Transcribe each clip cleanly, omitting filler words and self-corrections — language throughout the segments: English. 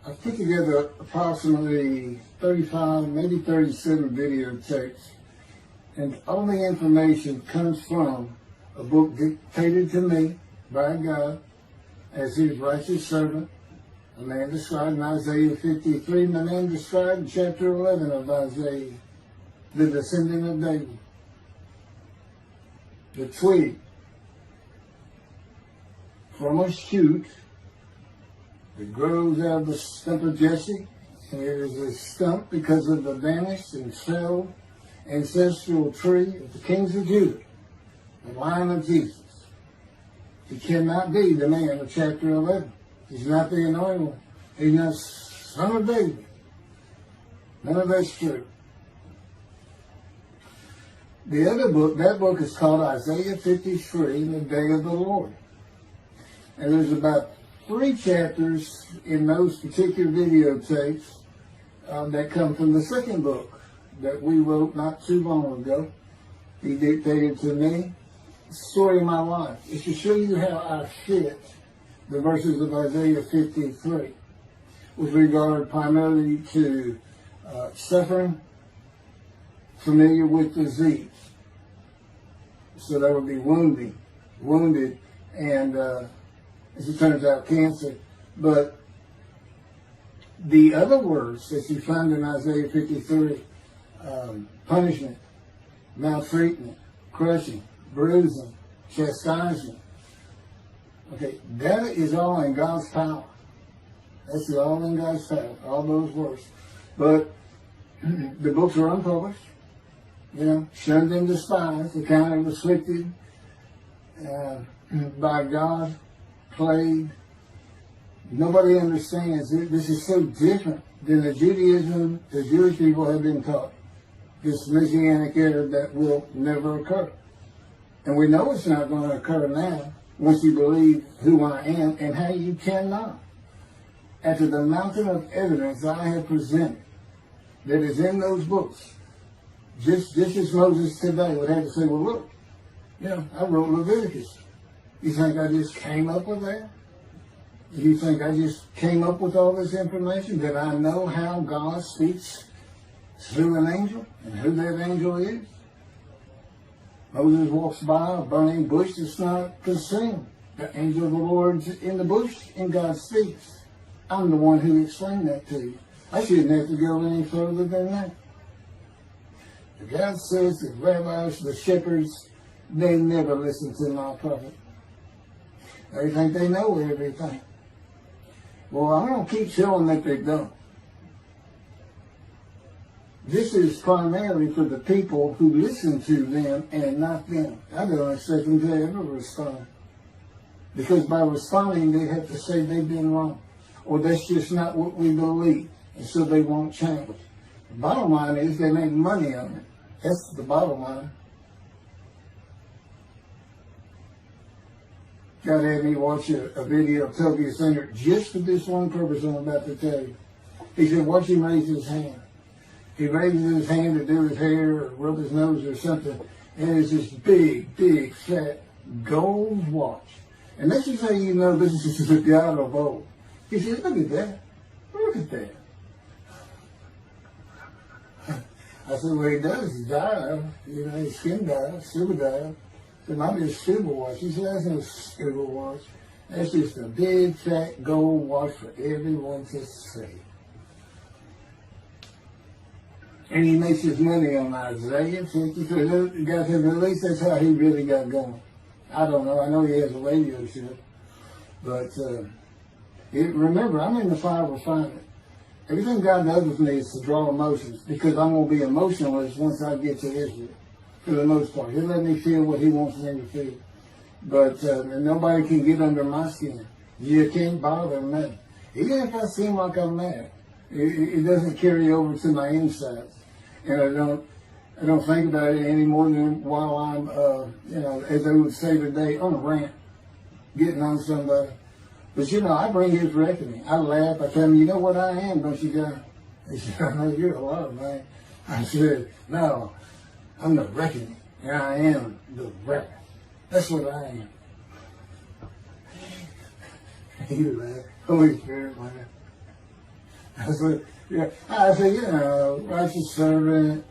I put together approximately 35, maybe 37 videotapes, and all the information comes from a book dictated to me by God as his righteous servant, a man described in Isaiah 53, and a man described in chapter 11 of Isaiah, the descendant of David, the twig from a shoot that grows out of the stump of Jesse, and it is a stump because of the vanished and felled ancestral tree of the kings of Judah, the line of Jesus. He cannot be the man of chapter 11. He's not the anointed one. He's not son of David. None of that's true. The other book, that book is called Isaiah 53, The Day of the Lord. And there's about 3 chapters in those particular videotapes that come from the second book that we wrote not too long ago. He dictated to me the story of my life. It's to show you how I fit the verses of Isaiah 53 with regard primarily to suffering, familiar with disease. So that would be wounded, and as it turns out, cancer. But the other words that you find in Isaiah 53, punishment, maltreatment, crushing, bruising, chastisement, okay, that is all in God's power. That's all in God's power, all those words. But the books are unpublished, shunned and despised, the kind of afflicted by God, plagued. Nobody understands it. This is so different than the Judaism the Jewish people have been taught. This Messianic era that will never occur. And we know it's not going to occur now once you believe who I am and how you cannot. After the mountain of evidence I have presented that is in those books, just as Moses today would have to say, well, look, I wrote Leviticus. You think I just came up with that? You think I just came up with all this information? That I know how God speaks through an angel and who that angel is? Moses walks by a burning bush that's not consumed. The angel of the Lord's in the bush and God speaks. I'm the one who explained that to you. I shouldn't have to go any further than that. God says the rabbis, the shepherds, they never listen to my prophet. They think they know everything. Well, I'm going to keep showing that they don't. This is primarily for the people who listen to them and not them. I don't expect them to ever respond. Because by responding, they have to say they've been wrong. Or that's just not what we believe. And so they won't change. The bottom line is they make money on it. That's the bottom line. God had me watch a video of Toby Singer just for this one purpose I'm about to tell you. He said, watch him raise his hand. He raises his hand to do his hair or rub his nose or something, and it's this big, fat gold watch. And that's just how you know this is the God of old. He said, look at that. Look at that. I said, well, he does. He died. His skin died, silver died. It might be a silver watch. He said, that's no silver watch. That's just a big, fat gold watch for everyone to see. And he makes his money on Isaiah 53. Guys, at least that's how he really got going. I don't know. I know he has a radio show. But remember, I'm in the fire of refinement. Everything God does with me is to draw emotions, because I'm going to be emotionless once I get to Israel, for the most part. He'll let me feel what he wants me to feel. But nobody can get under my skin. You can't bother me. Even if I seem like I'm mad, it doesn't carry over to my insides. And I don't think about it any more than while I'm, as they would say today, on a rant, getting on somebody. But I bring his reckoning. I laugh. I tell him, you know what I am, don't you, God? He said, I know you're a lot, man. I said, no, I'm the reckoning. And I am the reckoning. That's what I am. He laughed. Holy Spirit, man. I said, yeah. I said, righteous servant,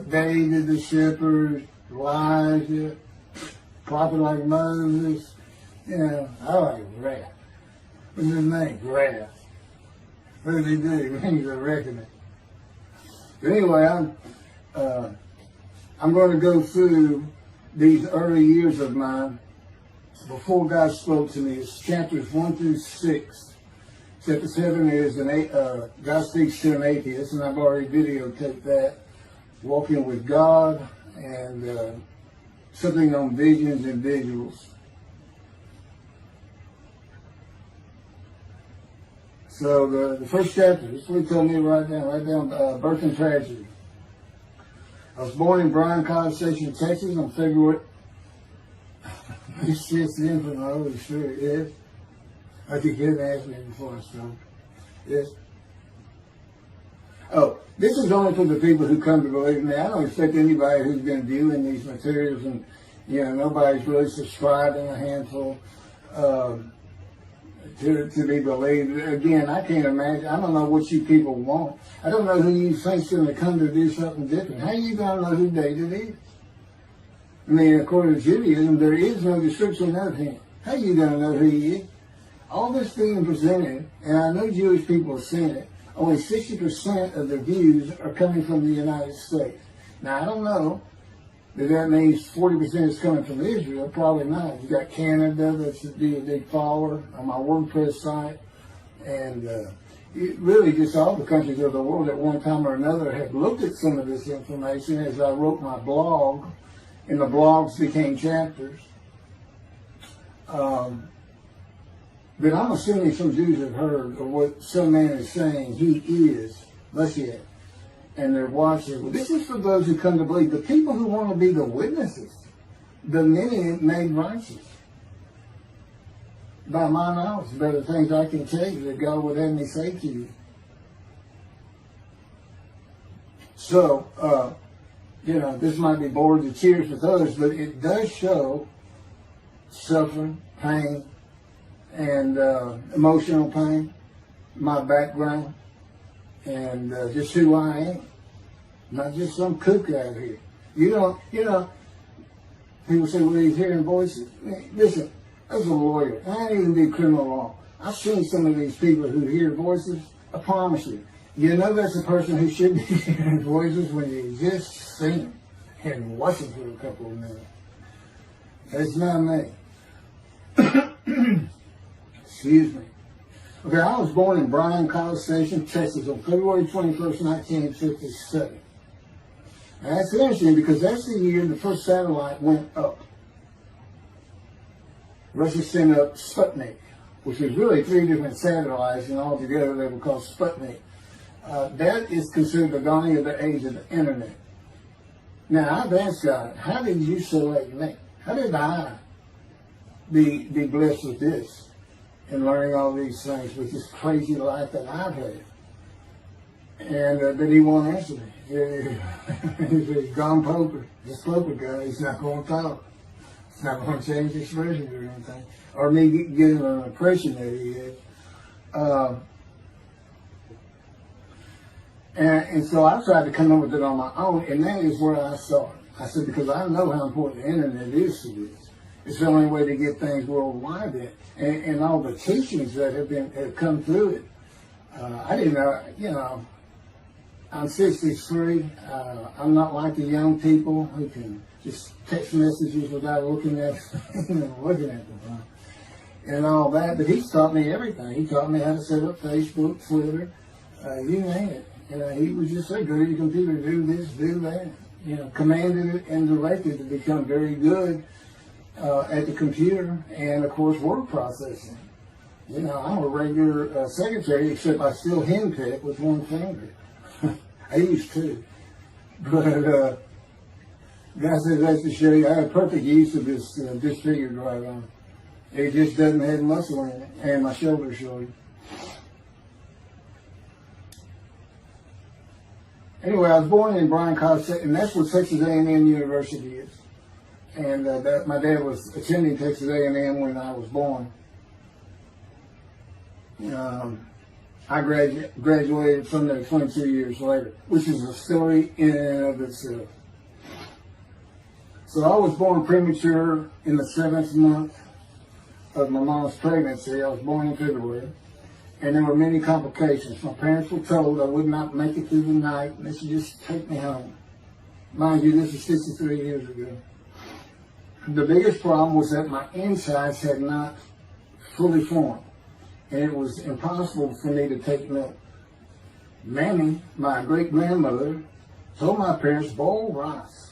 David the shepherd, Elijah, prophet like Moses. I like wrath. What's his name? Wrath. What did he do? He needs to reckon it. But anyway, I'm going to go through these early years of mine before God spoke to me. It's chapters 1 through 6. Chapter 7 is God speaks to an atheist, and I've already videotaped that. Walking with God, and something on visions and visuals. So the first chapter, this is what he told me right down birth and tragedy. I was born in Bryan College Station, Texas on February. This shit's in from the Holy Spirit, yes. I think you asked me before I spoke. Yes. Oh, this is only for the people who come to believe in me. I don't expect anybody who's been viewing these materials, and nobody's really subscribed in a handful to be believed. Again, I can't imagine. I don't know what you people want. I don't know who you think's going to come to do something different. How are you going to know who David is? I mean, according to Judaism, there is no description of him. How are you going to know who he is? All this being presented, and I know Jewish people have seen it, only 60% of the views are coming from the United States. Now, I don't know if that means 40% is coming from Israel. Probably not. You got Canada, that's a big follower on my WordPress site. And really just all the countries of the world at one time or another have looked at some of this information as I wrote my blog, and the blogs became chapters. But I'm assuming some Jews have heard of what some man is saying he is Moshiach, and they're watching. Well, this is for those who come to believe, the people who want to be the witnesses, the many made righteous. By my knowledge, there are things I can tell you that God would have me say to you. So, this might be bored to tears with others, but it does show suffering, pain, and emotional pain, my background, and just who I am. Not just some kook out here. People say, well, he's hearing voices. Listen, as a lawyer, I ain't even do criminal law. I've seen some of these people who hear voices. I promise you. That's a person who should be hearing voices when you just see them and watch them for a couple of minutes. That's not me. Excuse me. Okay, I was born in Bryan College Station, Texas on February 21st, 1957. And that's interesting because that's the year the first satellite went up. Russia sent up Sputnik, which was really 3 different satellites, and altogether they were called Sputnik. That is considered the dawning of the age of the internet. Now, I've asked God, how did you select me? How did I be blessed with this and learning all these things with this crazy life that I've had? And but he won't answer me. He's gone poker. This poker guy, he's not going to talk. It's not going to change the expression or anything. Or me getting an impression that he is. And so I tried to come up with it on my own, and that is where I saw it. I said, because I know how important the internet is to this. It's the only way to get things worldwide in. And all the teachings that have come through it. I didn't know, I'm 63. I'm not like the young people who can just text messages without looking at them. And all that. But he's taught me everything. He taught me how to set up Facebook, Twitter, you name it. He would just say, go to your computer, do this, do that. Commanded it and directed to become very good at the computer and, of course, word processing. I'm a regular secretary, except I still henpeck with one finger. I used to. But God says that's to show you I have perfect use of this disfigured right arm. It just doesn't have muscle in it, and my shoulder's short. Anyway, I was born in Bryan College, and that's what Texas A&M University is. And my dad was attending Texas A&M when I was born. I graduated from there 22 years later, which is a story in and of itself. So I was born premature in the 7th month of my mom's pregnancy. I was born in February, and there were many complications. My parents were told I would not make it through the night, and they should just take me home. Mind you, this is 63 years ago. The biggest problem was that my insides had not fully formed, and it was impossible for me to take milk. Mammy, my great-grandmother, told my parents, boil rice.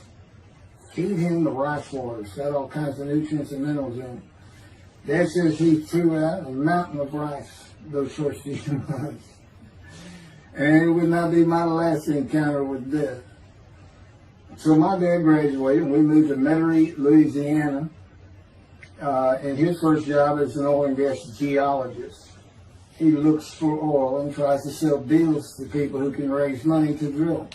Feed him the rice water. It's got all kinds of nutrients and minerals in it. Dad says he threw out a mountain of rice those first few months. And it would not be my last encounter with death. So my dad graduated, and we moved to Metairie, Louisiana. And his first job is an oil and gas geologist. He looks for oil and tries to sell deals to people who can raise money to drill.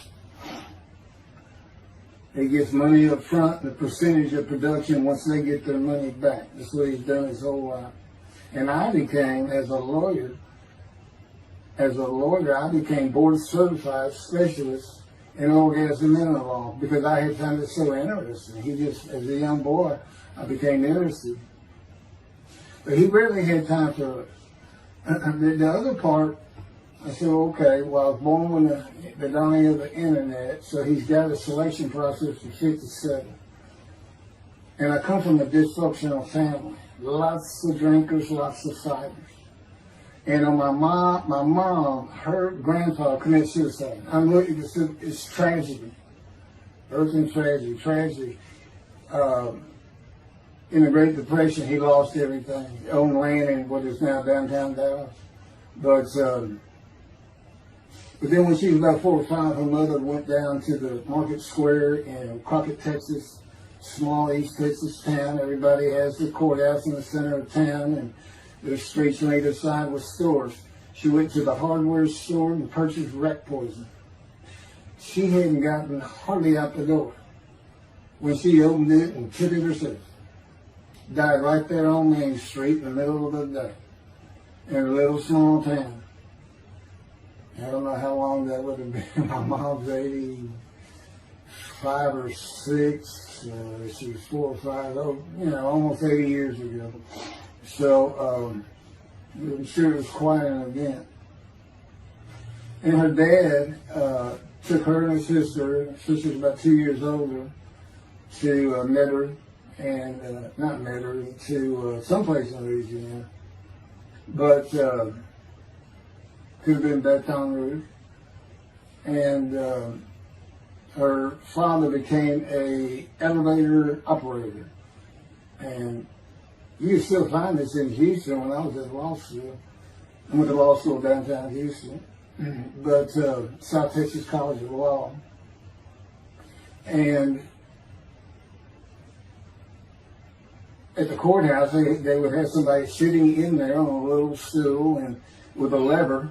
He gets money up front and a percentage of production once they get their money back. That's what he's done his whole life. And I became, as a lawyer, I became board certified specialist in oil, gas, and mineral law because I had found it so interesting. As a young boy, I became interested. But he rarely had time for it. The other part, I said, okay, well, I was born with the dawning of the internet, so he's got a selection process for 57. And I come from a dysfunctional family. Lots of drinkers, lots of fighters. And on my mom, her grandfather committed suicide. It's tragedy. Earth and tragedy. In the Great Depression, he lost everything. He owned land in what is now downtown Dallas. But then when she was about 4 or 5, her mother went down to the Market Square in Crockett, Texas, small East Texas town. Everybody has the courthouse in the center of town, and there's streets on either side with stores. She went to the hardware store and purchased rat poison. She hadn't gotten hardly out the door when she opened it and took it herself. Died right there on Main Street in the middle of the day in a little small town. I don't know how long that would have been. My mom's 85 or 6. She was 4 or 5, almost 80 years ago. So I'm sure it was quite an event. And her dad took her and her sister's about 2 years older, to Metairie, and not Metairie, to someplace in Louisiana. But could have been Baton Rouge. And her father became a elevator operator. And you can still find this in Houston. When I was at law school, I went to law school downtown Houston, but South Texas College of Law. And at the courthouse, they would have somebody sitting in there on a little stool and with a lever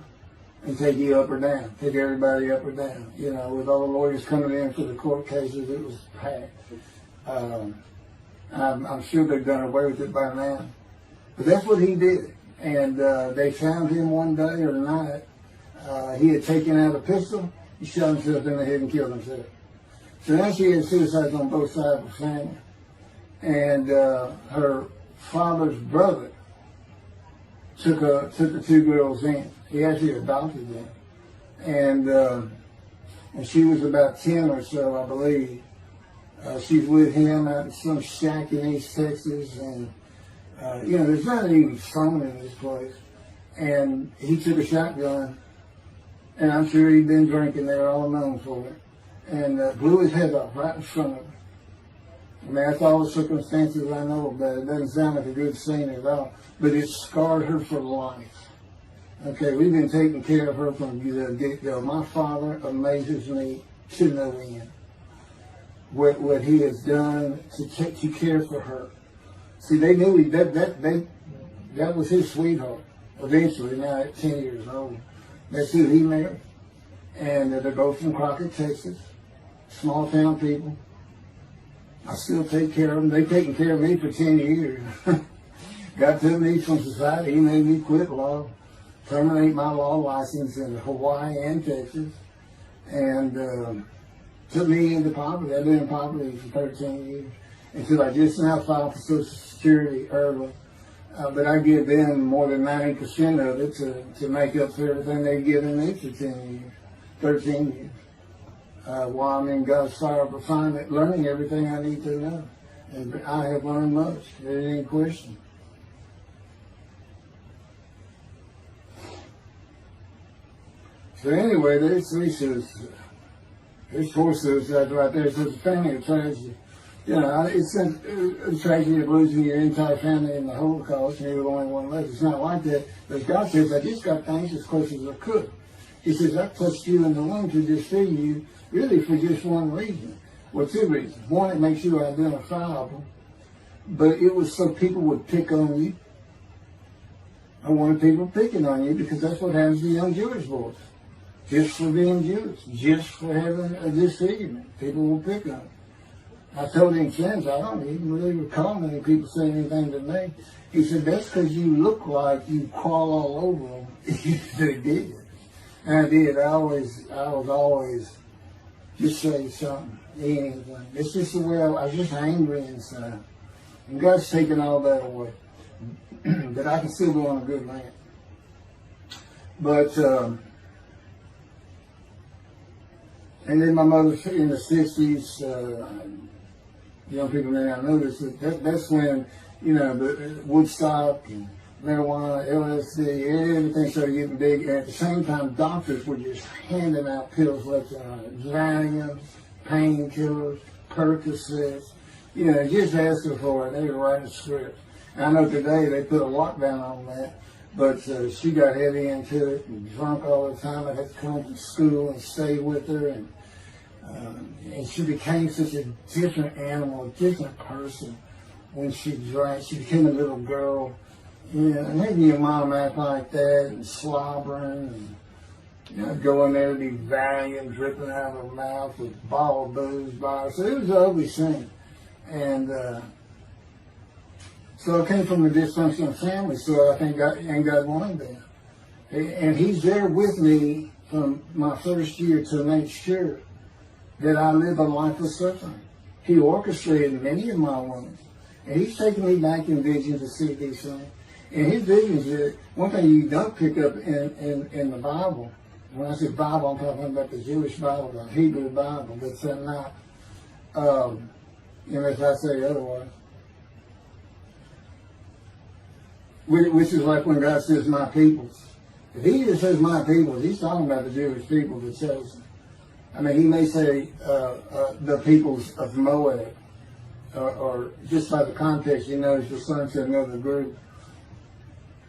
and take you up or down, take everybody up or down. With all the lawyers coming in for the court cases, it was packed. I'm sure they've done away with it by now. But that's what he did. And they found him one day or night. He had taken out a pistol. He shot himself in the head and killed himself. So now she had suicides on both sides of the family. And her father's brother took the 2 girls in. He actually adopted them. And she was about 10 or so, I believe. She's with him out in some shack in East Texas. And, there's not even phone in this place. And he took a shotgun. And I'm sure he'd been drinking there, all known for it. And blew his head off right in front of her. I mean, that's all the circumstances I know about it. It doesn't sound like a good scene at all, but it scarred her for life. Okay, we've been taking care of her from the get-go. My father amazes me to no end. What he has done to care for her. See, they knew that was his sweetheart. Eventually, now at 10 years old, that's who he married. And they're both from Crockett, Texas. Small town people. I still take care of them. They've taken care of me for 10 years. God took me from society. He made me quit law. terminate my law license in Hawaii and Texas, and took me into poverty. I've been in poverty for 13 years until I just now filed for Social Security early. But I give them more than 90% of it to make up for everything they've given me for 13 years. While I'm in God's fire of refinement, learning everything I need to know. And I have learned much. There ain't any question. So anyway, there's 3 suicides. There's 4 suicides right there. So it's a family of tragedy. You know, it's a tragedy of losing your entire family in the Holocaust, and you're the only one left. It's not like that. But God says, I just got things as close as I could. He says, I touched you in the womb to deceive you, really for just one reason. Well, 2 reasons. One, it makes you identifiable. But it was so people would pick on you. I wanted people picking on you because that's what happens to young Jewish boys. Just for being Jewish, just for having a disfigurement. People will pick on you. I told him since, I don't even really recall many people saying anything to me. He said, that's because you look like you crawl all over them. They did. And I did. I was always just say something, anything. It's just the way I was just angry inside. And God's taken all that away. But I can still go on a good rant. But, and then my mother in the 60s, young people may not know this, that's when, you know, the Woodstock and marijuana, LSD, everything started getting big. And at the same time, doctors were just handing out pills left and right. Valium, painkillers, Percocets, you know, just asking for it. They were writing scripts. And I know today they put a lockdown on that, but she got heavy into it and drunk all the time. I had to come from school and stay with her, and she became such a different animal, a different person when she drank. She became a little girl. You know, maybe your mom act like that and slobbering and, you know, going there to be Valium dripping out of her mouth with bottled booze by her. So it was an ugly scene. And so I came from a dysfunctional family, so I think God wanted that. And He's there with me from my first year to make sure that I live a life of suffering. He orchestrated many of my wounds. And He's taken me back in visions to see these things. And His visions are one thing you don't pick up in the Bible. When I say Bible, I'm talking about the Jewish Bible, the Hebrew Bible, but not, unless I say otherwise. Which is like when God says, my peoples. If He just says my peoples, He's talking about the Jewish people, the chosen. I mean, He may say the peoples of Moab, or just by the context, you notice the son to another group.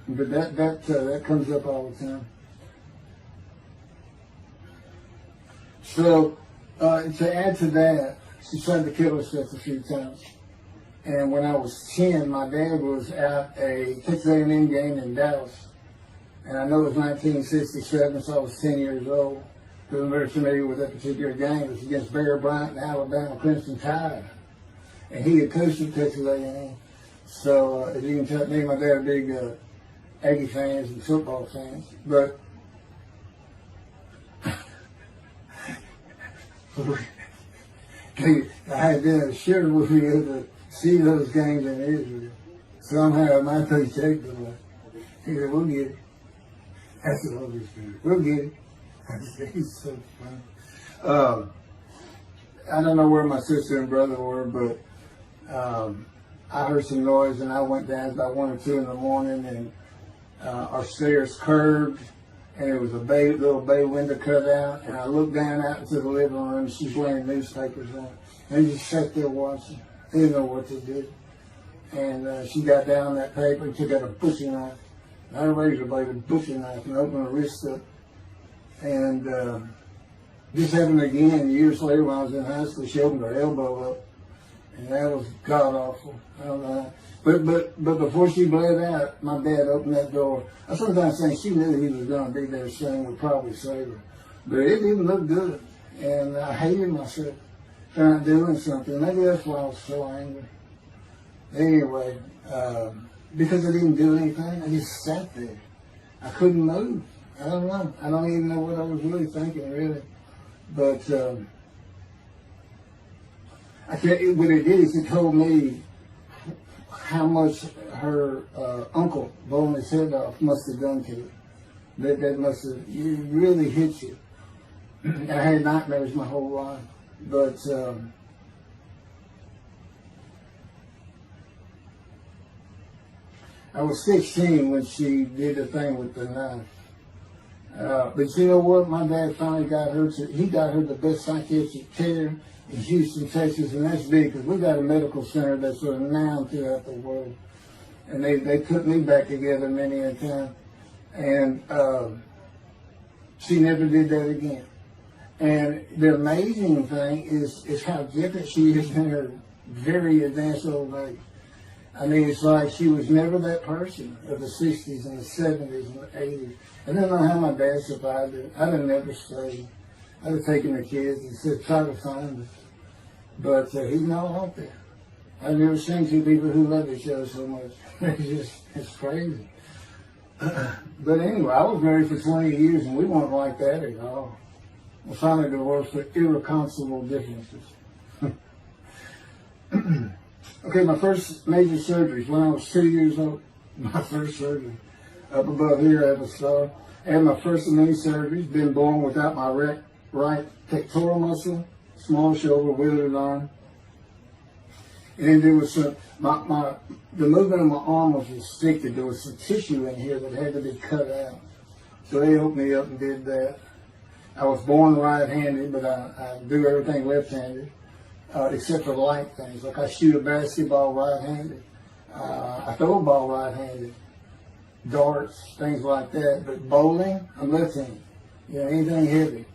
But that comes up all the time. So to add to that, she tried to kill herself a few times. And when I was 10, my dad was at a Texas A&M game in Dallas. And I know it was 1967, so I was 10 years old. Because I'm very familiar with that particular game. It was against Bear Bryant and Alabama Crimson Tide. And he had coached at Texas A&M. So as you can tell, me and my dad are big Aggie fans and football fans. But I had been assured we were able to see those games in Israel. Somehow my paycheck was like, he said, we'll get it. That's the Holy Spirit. We'll get it. He's so funny. I don't know where my sister and brother were, but I heard some noise and I went down about 1 or 2 in the morning, and our stairs curved, and there was a little bay window cut out, and I looked down out into the living room, and she's laying newspapers on it. And just sat there watching. They didn't know what to do. And she got down that paper and took out a butcher knife, not a razor blade, a butcher knife, and opened her wrist up. And this happened again years later when I was in high school. She opened her elbow up, and that was god awful. I don't know. But before she bled out, my dad opened that door. I sometimes think she knew he was going to be there soon, would probably save her. But it didn't look good, and I hated myself trying doing something. Maybe that's why I was so angry. Anyway, because I didn't do anything, I just sat there. I couldn't move. I don't know. I don't even know what I was really thinking, really. But I tell you what it did is it told me how much her uncle blowing his head off must have done to her. That must have really hit you. I had nightmares my whole life. But I was 16 when she did the thing with the knife. But you know what? My dad finally got her he got her the best psychiatric care in Houston, Texas, and that's big because we got a medical center that's renowned throughout the world. And they put me back together many a time. And she never did that again. And the amazing thing is how different she is in her very advanced old age. I mean, it's like she was never that person of the 60s and the 70s and the 80s. I don't know how my dad survived it. I'd have never stayed. I'd have taken the kids and said, try to find us. But he's not out there. I've never seen two people who love each other so much. It's crazy. But anyway, I was married for 20 years and we weren't like that at all. We finally divorced for irreconcilable differences. Okay, my first major surgeries when I was 2 years old. My first surgery. Up above here, I have a scar. I had my first of many surgeries. Been born without my right pectoral muscle, small shoulder, withered arm. And there was some, the movement of my arm was restricted. There was some tissue in here that had to be cut out. So they opened me up and did that. I was born right-handed, but I do everything left-handed. Except for light things, like I shoot a basketball right-handed, I throw a ball right-handed, darts, things like that. But bowling, I'm left-handed. You know, anything heavy.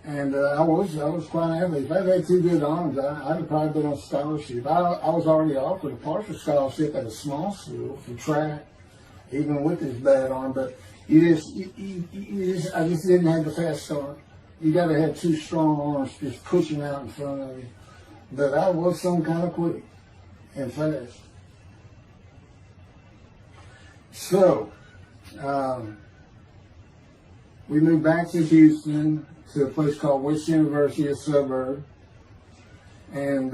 And I was quite average. If I had two good arms, I'd have probably been on scholarship. I was already offered a partial scholarship at a small school for track, even with this bad arm. But I just didn't have the fast start. You got to have two strong arms just pushing out in front of you. But I was some kind of quick and fast. So, we moved back to Houston to a place called West University, a suburb. And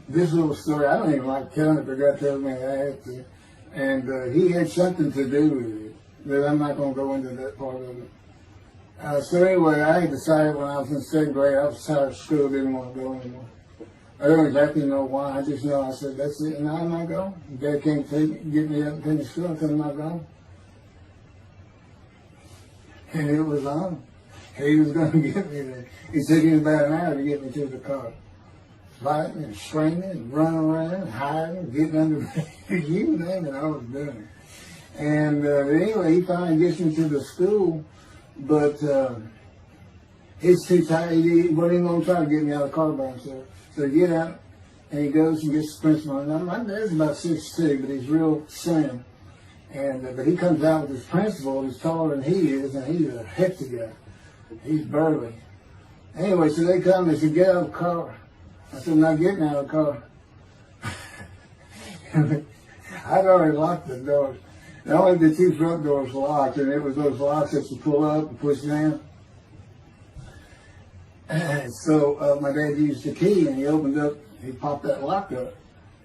this little story, I don't even like telling it, but God tells me I have to. And he had something to do with it. But I'm not going to go into that part of it. So anyway, I had decided when I was in second grade, I was tired of school, didn't want to go anymore. I don't exactly know why. I just know I said, that's it, and I'm not going. Dad can't get me up and finish school until I'm not going. And it was on. He was going to get me there. It took him about an hour to get me to the car. Fighting and screaming and running around, hiding, getting under the you name it, I was doing it. And anyway, he finally gets me to the school, but he's too tired. He wasn't even going to try to get me out of the car by himself. So he get out, and he goes and gets the principal. Now, my dad's about 6'2", but he's real slim. And but he comes out with his principal, who's taller than he is, and he's a hefty guy. He's burly. Anyway, so they come and they said, get out of the car. I said, I'm not getting out of the car. I'd already locked the doors. And only the two front doors locked, and it was those locks that you pull up and push down. And so my dad used the key, and he opened up, he popped that lock up,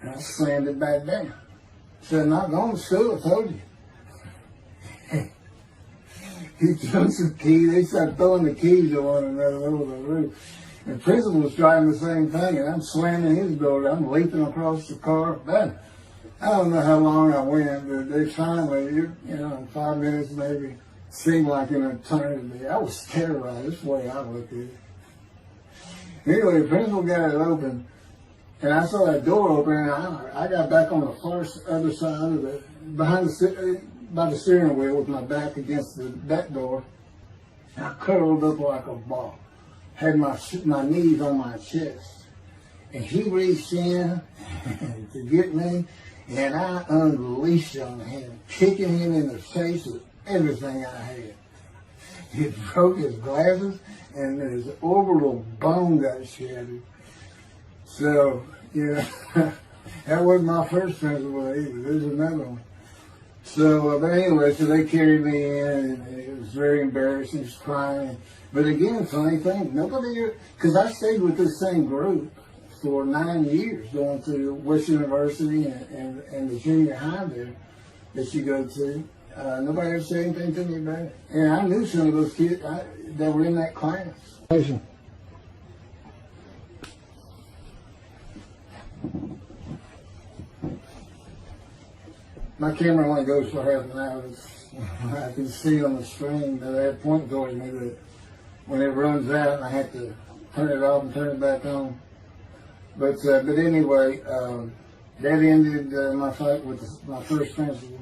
and I slammed it back down. I said, I'm not going to school, I told you. He throws the key, they started throwing the keys at one another over the roof. And the principal was trying the same thing, and I'm slamming his door, I'm leaping across the car. Man, I don't know how long I went, but they finally, you know, in 5 minutes maybe, seemed like an eternity. I was terrorized. That's the way I looked at it. Anyway, the principal got it open, and I saw that door open, and I got back on the far other side of it, by the steering wheel with my back against the back door. And I curled up like a ball, had my knees on my chest, and he reached in to get me. And I unleashed on him, kicking him in the face with everything I had. It broke his glasses, and his orbital bone got shattered. So, you know, That wasn't my first principal either. There's another one. So, but anyway, so they carried me in, and it was very embarrassing, just crying. But again, funny thing, nobody, because I stayed with this same group for 9 years, going through West University and the junior high there that you go to. Nobody ever said anything to me about it. And I knew some of those kids that were in that class. My camera only goes for half an hour. I can see on the screen that they point towards me that when it runs out, I have to turn it off and turn it back on. But anyway, that ended my fight with my first principal.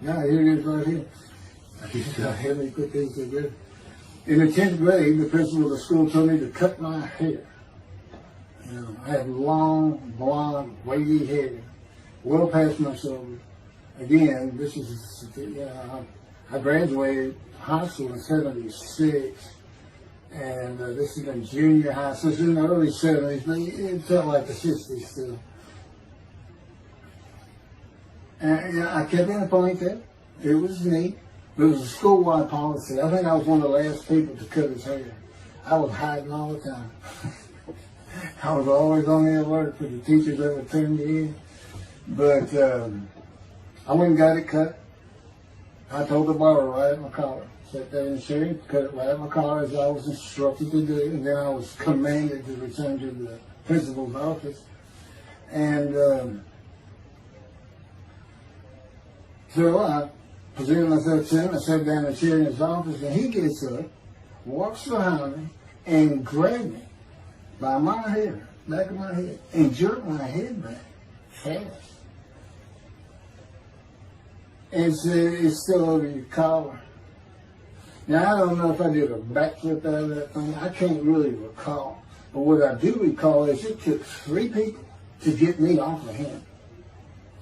Yeah, here it is right here. Let me put these together. In the 10th grade, the principal of the school told me to cut my hair. You know, I had long, blonde, wavy hair, well past my shoulders. Again, this is, I graduated high school in '76, and this is in junior high, so it's in the early '70s, but it felt like the '60s still. And I kept in a ponytail. It was neat. It was a school-wide policy. I think I was one of the last people to cut his hair. I was hiding all the time. I was always on the alert for the teachers that would turn me in. But I went and got it cut. I told the barber right at my collar. Sat there in the chair, cut it right at my collar as I was instructed to do. And then I was commanded to return to the principal's office. And so I presented myself to him. I sat down in the chair in his office, and he gets up, walks behind me, and grabbed me by my hair, back of my head, and jerked my head back fast. And said, "It's still over your collar." Now, I don't know if I did a backflip out of that thing. I can't really recall. But what I do recall is it took 3 people to get me off of him.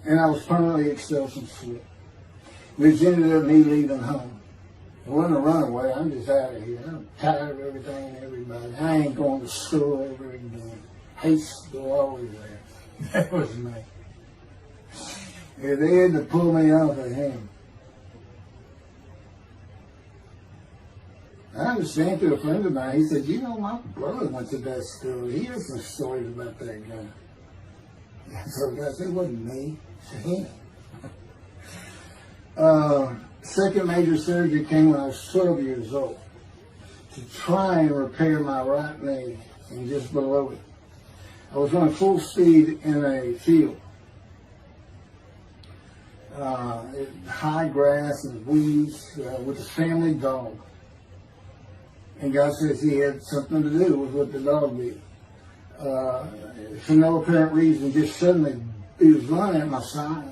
And I was permanently expelled from school, which ended up me leaving home. It wasn't a runaway. I'm just out of here. I'm tired of everything and everybody. I ain't going to school ever again. Hate school always there. That was me. Yeah, they had to pull me off of him. I understand through a friend of mine, he said, "You know, my brother went to that school. He has some stories about that guy." So I said, "It wasn't me, it's him." Second major surgery came when I was 12 years old to try and repair my right knee and just below it. I was running full speed in a field. High grass and weeds with a family dog. And God says he had something to do with what the dog did. For no apparent reason, just suddenly he was running at my side.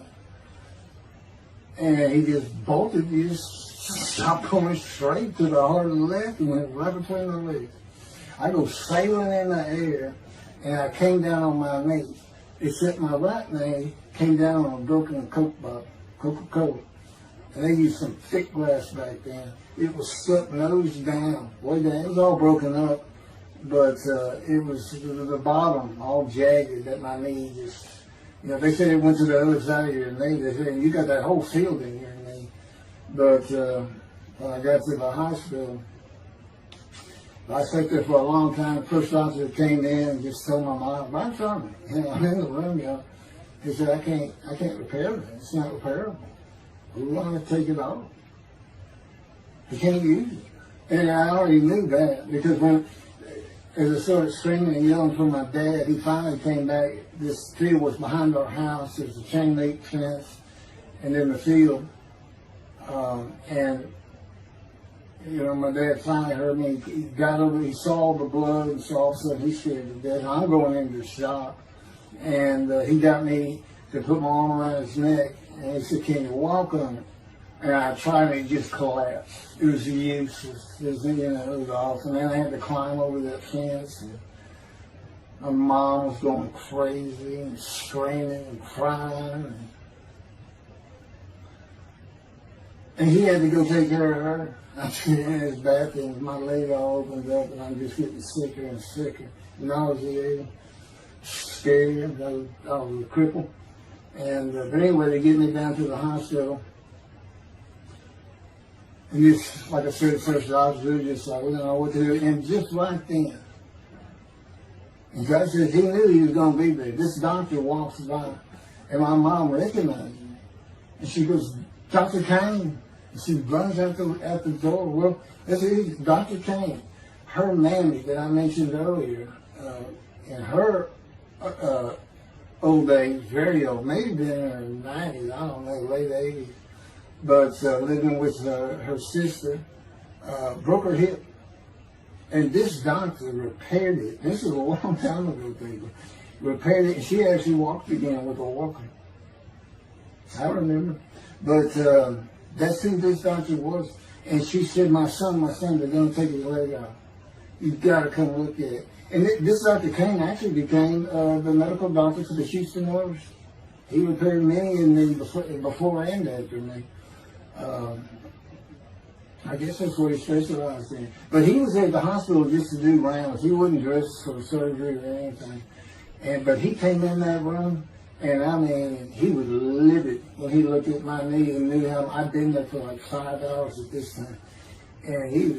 And he just bolted, he just stopped going straight to the heart of the left and went right between the legs. I go sailing in the air, and I came down on my knee. Except my right knee came down on a broken Coke bottle, Coca-Cola. And they used some thick glass back then. It was stuck nose down, way down. It was all broken up, but it was the bottom all jagged at my knee. Just, they said it went to the other side of your knee. They said, "You got that whole field in your knee." But when I got to the hospital, I sat there for a long time. The first officer came in and just told my mom, right in front of me, I'm in the room, he said, I can't repair it. It's not repairable. We want to take it off. You can't use it. And I already knew that, because as I started screaming and yelling for my dad, he finally came back. This field was behind our house. There was a chain link fence, and then the field. My dad finally heard me. He got over, he saw the blood, and so all of a sudden he's scared to death. I'm going into shock. And he got me to put my arm around his neck, and he said, "Can you walk on it?" And I tried, and it just collapsed. It was useless. It was awesome. And then I had to climb over that fence. And my mom was going crazy and screaming and crying. And he had to go take care of her. I'm sitting in his bathroom, my leg all opens up, and I'm just getting sicker and sicker, nauseated, scared. I was a cripple. And but anyway, they get me down to the hospital. And just, like I said, first officer, just like, we don't know what to do. And just right then, and God said he knew he was going to be there. This doctor walks by, and my mom recognized me. And she goes, Dr. Kane. And she runs out the door. Well, this is Dr. Kane. Her mammy that I mentioned earlier, in her old age, very old, maybe been in her 90s, I don't know, late 80s, but living with her sister, broke her hip. And this doctor repaired it. This is a long time ago, people. Repaired it, and she actually walked again with a walker. I remember. But that's who this doctor was. And she said, my son, they're going to take his leg out. You've got to come look at it. And this Dr. Kane actually became the medical doctor for the Houston Oilers. He repaired many in me before and after me. I guess that's what he specialized in. But he was at the hospital just to do rounds. He wasn't dressed for surgery or anything. But he came in that room, and I mean, he was livid when he looked at my knee and knew how I'd been there for like 5 hours at this time. And he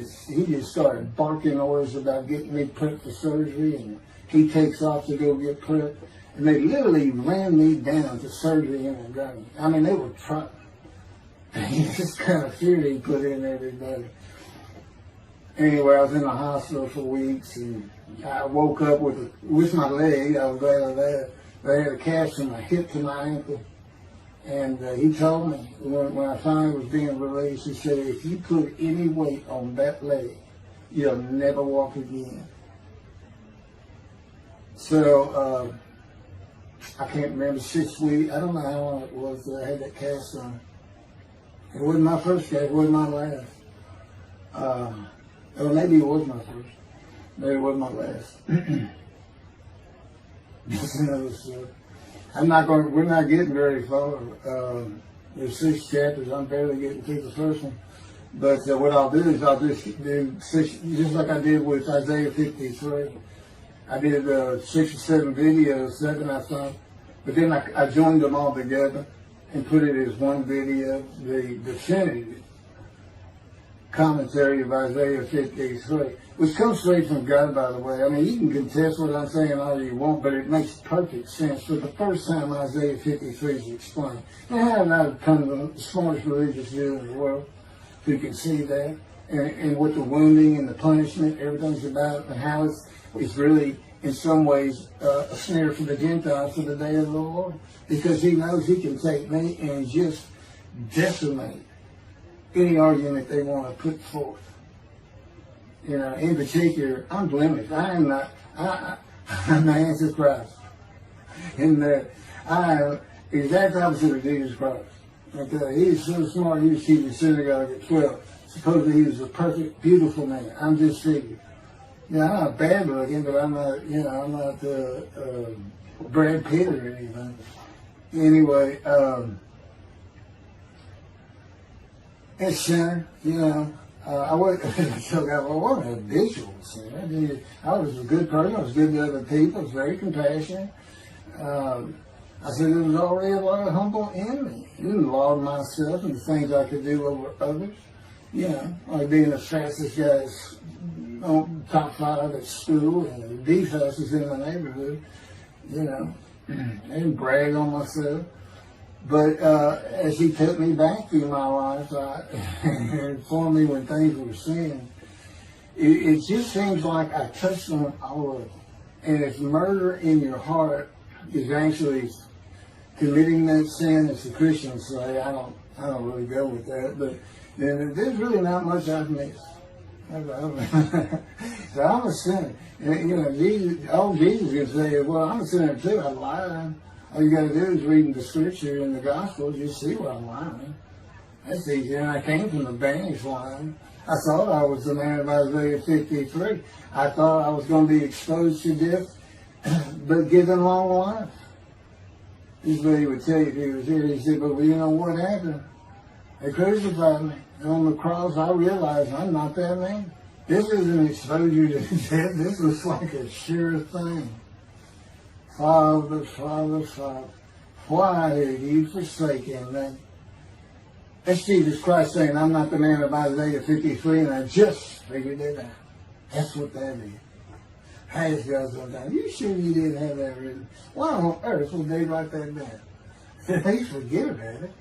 just started barking orders about getting me prepped for surgery, and he takes off to go get prepped. And they literally ran me down to surgery in a gun. I mean, they were trying. This kind of fear he put in everybody. Anyway, I was in the hospital for weeks, and I woke up with my leg. I was glad of that. They had a cast from my hip to my ankle. And he told me, when I finally was being released, he said, if you put any weight on that leg, you'll never walk again. So, I can't remember, 6 weeks, I don't know how long it was that I had that cast on. It wasn't my first cast, it wasn't my last. Or maybe it was my first. Maybe it wasn't my last. That's another story. We're not getting very far. There's 6 chapters, I'm barely getting through the first one. But what I'll do is I'll just do 6, just like I did with Isaiah 53. I did 6 or 7 videos, 7 I thought, but then I joined them all together and put it as one video, the definitive commentary of Isaiah 53, which comes straight from God, by the way. I mean, you can contest what I'm saying all you want, but it makes perfect sense. For the first time, Isaiah 53 is explained. And I have not become the smartest religious Jew in the world who can see that, and what the wounding and the punishment, everything's about, and how it's really, in some ways, a snare for the Gentiles for the day of the Lord, because he knows he can take me and just decimate any argument they want to put forth. You know, in particular, I'm blemished. I'm the Antichrist. In that I am the exact opposite of Jesus Christ. Okay, he's so smart, he was keeping the synagogue at 12. Supposedly he was a perfect, beautiful man. I'm just figured. You know, I'm not bad looking, but I'm not, I'm not Brad Pitt or anything. Anyway, as sinner, I wasn't a habitual sinner. I was a good person. I was good to other people. I was very compassionate. I said there was already a lot of humble in me. I didn't laud myself and the things I could do over others. Like being the fastest guy on top 5 at school and the fastest in the neighborhood. I didn't brag on myself. But as he took me back through my life, and informed me when things were sin, it just seems like I touched on all of it. And if murder in your heart is actually committing that sin, as the Christians say, I don't really go with that, but then there's really not much I've missed. So I'm a sinner. And, Jesus can say, well, I'm a sinner too, I lied. All you got to do is read the scripture in the Gospels, you see where I'm lying. That's easy. And I came from the banished line. I thought I was the man of Isaiah 53. I thought I was going to be exposed to death, but given long life. This is what he would tell you if he was here. He said, but you know what happened? They crucified me. And on the cross, I realized I'm not that man. This isn't exposure to death. This was like a sure thing. Father, Father, Father, why have you forsaken me? That's Jesus Christ saying, I'm not the man of Isaiah 53, and I just figured it out. That's what that is. Ask God sometimes, you sure you didn't have that written? Why on earth would they write that down? They forget about it.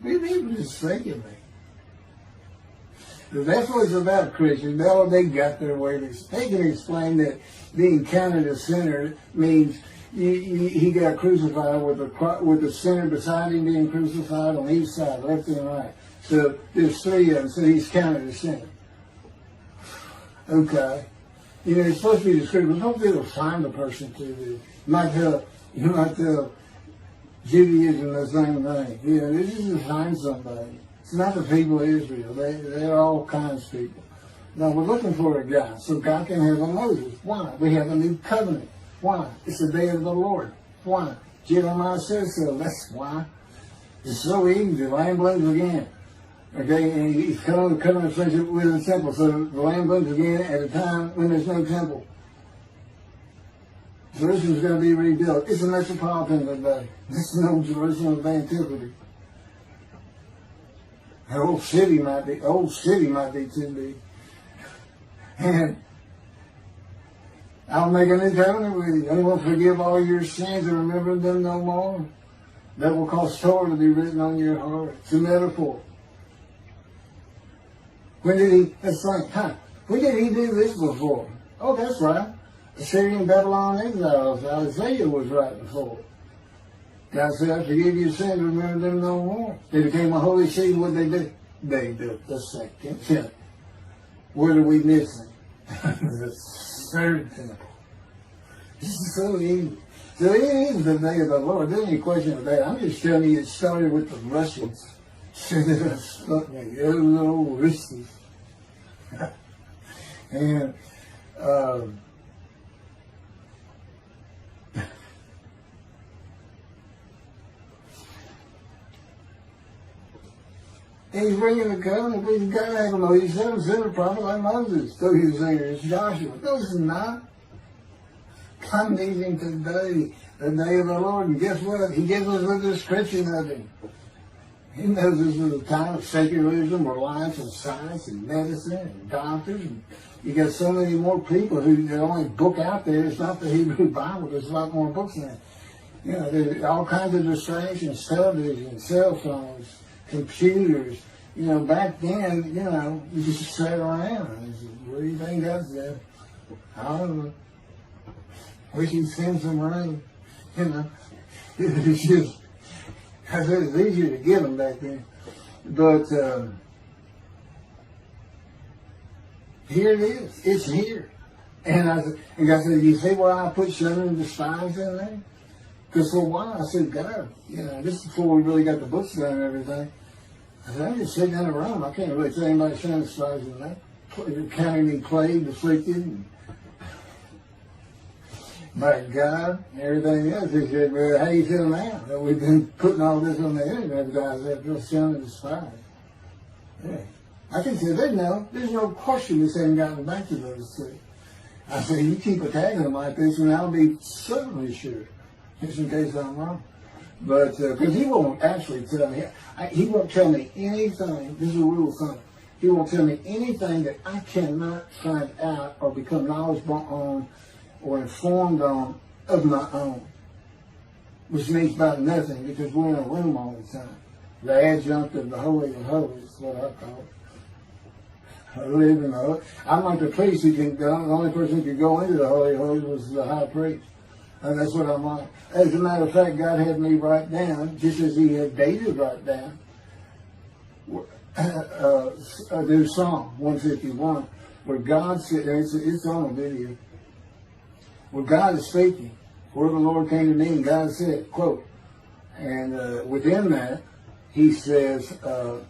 Maybe he was just thinking me. That's what it's about, Christians. They got their way. They can explain that being counted a sinner means he got crucified with the sinner beside him being crucified on each side, left and right. So there's three of them, so he's counted a sinner. Okay. You know, it's supposed to be the scripture. Don't be able to find a person to do. You might tell Judaism the same thing. You know, this is to find somebody. It's not the people of Israel. They're all kinds of people. Now, we're looking for a guy so God can have a Moses. Why? We have a new covenant. Why? It's the day of the Lord. Why? Jeremiah says so. That's why. It's so easy. The lamb blooms again. Okay, and he's coming to covenant friendship with the temple. So the lamb blooms again at a time when there's no temple. Jerusalem's going to be rebuilt. It's a metropolitan today. This is no Jerusalem of antiquity. The old city might be too big. And I'll make a new covenant with you. I'm going to forgive all your sins and remember them no more. That will cause Torah to be written on your heart. It's a metaphor. When did he do this before? Oh, that's right. Assyrian Babylon exiles. Isaiah was right before. God said, I forgive your sins, remember them no more. They became a holy city. What did they do? They built the second temple. What are we missing? The third temple. This is so easy. So it is the day of the Lord. There's any question of that. I'm just telling you it started with the Russians. Those little Russians. And he's bringing the covenant, but he's got to have a Moses. He's never sent a prophet like Moses. So he was saying, it's Joshua. No, it's not. I'm meeting today, the day of the Lord. And guess what? He gives us a description of him. He knows this is a time of secularism, reliance on science and medicine and doctors. And you got so many more people the only book out there is not the Hebrew Bible. There's a lot more books in it. You know, there's all kinds of distractions, television, cell phones, computers. You know, back then, you know, you just sat around and said, what do you think God's there? I don't know. Wish he'd send some rain. You know, it's just, I said it's easier to get them back then. But here it is. It's here. And God said, you see why I put Shunner and Despise in there? Because for a while I said, God, you know, this is before we really got the books done and everything. I said, I'm just sitting in a room. I can't really tell anybody Shunner and Despise in that. Counting me plagued, afflicted, and by God, and everything else. He said, well, how do you feel now that we've been putting all this on the internet? Guys, that feel Shunner and Despise. Yeah. I can say, there's no question this hasn't gotten back to those three. I say, you keep attacking them like this, and I'll be certainly sure, just in case I'm wrong. But, because he won't actually tell me, he won't tell me anything, this is a rule of thumb, he won't tell me anything that I cannot find out or become knowledgeable on or informed on of my own. Which means about nothing, because we're in a room all the time. The adjunct of the Holy of Holies is what I call it. I live in the Holy. I'm like the priest who can, the only person who could go into the Holy of Holies was the high priest. And that's what I'm like. As a matter of fact, God had me write down, just as he had David write down, there's Psalm 151, where God said, and it's on a video, where God is speaking. Where the Lord came to me and God said, quote, and within that, he says that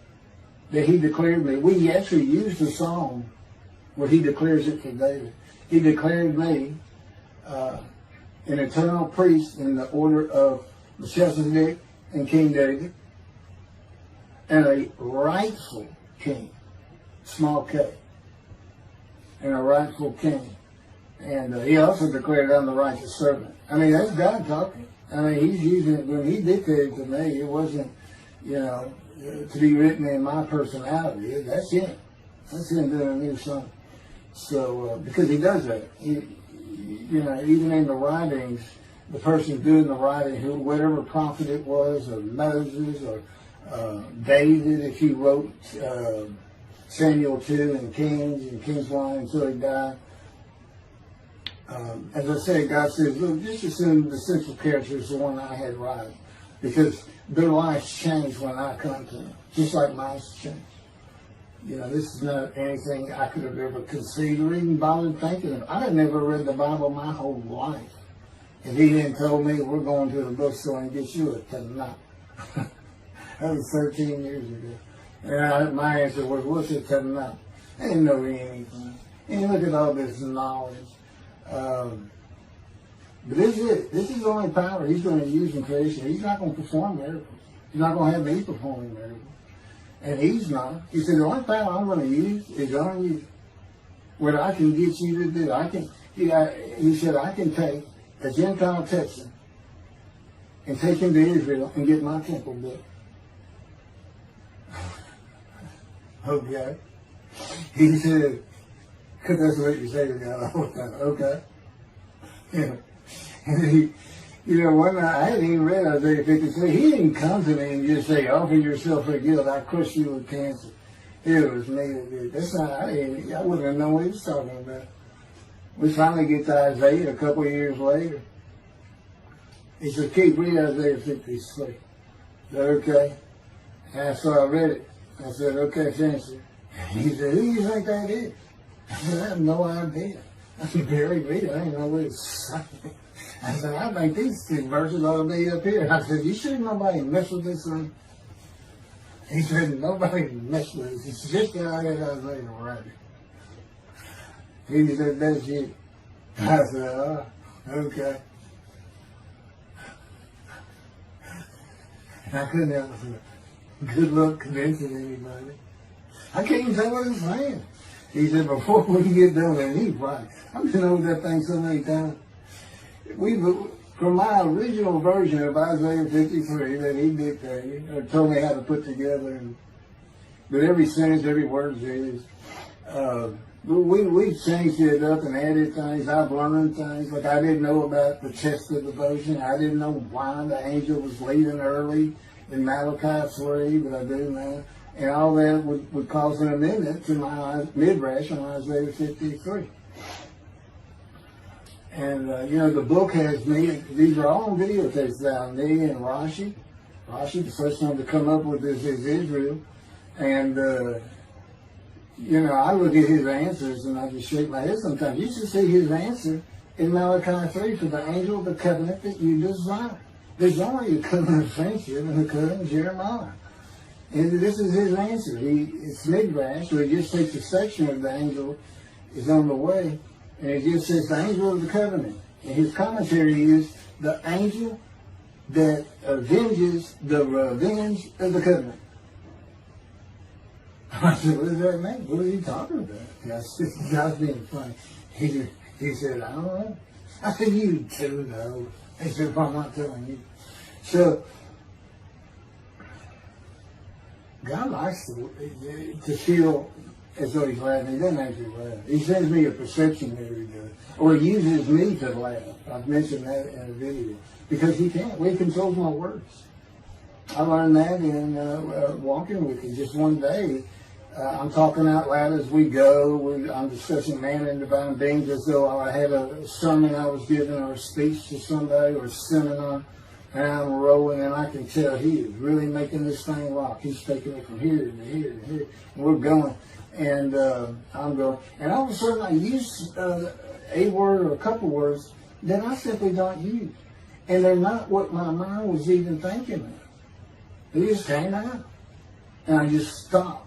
he declared me. We actually used the song where he declares it for David. He declared me an eternal priest in the order of Melchizedek and King David. and a rightful king, small k, and a rightful king. And he also declared, I'm the righteous servant. I mean, that's God talking. I mean, he's using it when he dictated to me. It wasn't, to be written in my personality. That's him. That's him doing a new song. So, because he does that. Even in the writings, the person doing the writing, whatever prophet it was, or Moses, or David, if he wrote Samuel 2 and Kings 1 until he died. As I said, God says, look, just assume the central character is the one I had writing, because their lives change when I come to them, just like mine changed. This is not anything I could have ever conceived or even bothered thinking of. I had never read the Bible my whole life. If he hadn't told me, we're going to the bookstore and get you a Tanakh. That was 13 years ago. And my answer was, what's a Tanakh? I didn't know anything. And you look at all this knowledge. But this is it. This is the only power he's going to use in creation. He's not going to perform miracles. He's not going to have me performing miracles. And he's not. He said, the only power I'm going to use is on you. What I can get you to do. He said, I can take a Gentile Texan and take him to Israel and get my temple built. Okay. He said, because that's what you say to God all the time. Okay. And one night, I hadn't even read Isaiah 53. He didn't come to me and just say, offer yourself for guilt. I crush you with cancer. It was me that did. That's not, I wouldn't have known what he was talking about. We finally get to Isaiah a couple of years later. He said, Keith, read Isaiah 53. I said, okay. And so I read it. I said, okay, finish it. He said, who do you think that is? I said, I have no idea. I said, barely read it. I didn't know what it's saying. I said, I think these two verses ought to be up here. I said, you sure nobody mess with this thing? He said, nobody mess with it. It's just how I had Isaiah right. He said, that's you. I said, oh, okay. I couldn't help it. Good luck convincing anybody. I can't even tell what he's saying. He said, before we get done, and he's right. I've been over that thing so many times. From my original version of Isaiah 53 that he dictated, or told me how to put together, but every sentence, every word is, we've changed it up and added things. I've learned things. Like I didn't know about the chest of devotion. I didn't know why the angel was leaving early in Malachi 3, but I do now. And all that would cause an amendment to my midrash on Isaiah 53. And, the book has me, these are all on videotapes now, me and Rashi. Rashi, the first one to come up with this is Israel. And, I look at his answers and I just shake my head sometimes. You should see his answer in Malachi 3 for the angel of the covenant that you desire. There's only a covenant of friendship in the covenant of Jeremiah. And this is his answer. It's midrash, so he just takes a section of the angel is on the way. And it just says the angel of the covenant. And his commentary is the angel that avenges the revenge of the covenant. I said, what does that mean? What are you talking about? And I said, God's being funny. He said, I don't know. I said, you do know. He said, well, I'm not telling you. So, God likes to feel as though he's laughing. He doesn't actually laugh. He sends me a perception that he does. Or he uses me to laugh. I've mentioned that in a video. Because he can't. He controls my words. I learned that in walking with him. Just one day, I'm talking out loud as we go. I'm discussing man and divine beings as though I had a sermon I was giving or a speech to somebody or a seminar. And I'm rolling, and I can tell he is really making this thing rock. He's taking it from here to here to here. And we're going. And I'm going. And all of a sudden, I use a word or a couple words that I simply don't use. And they're not what my mind was even thinking of. They just came out. And I just stopped.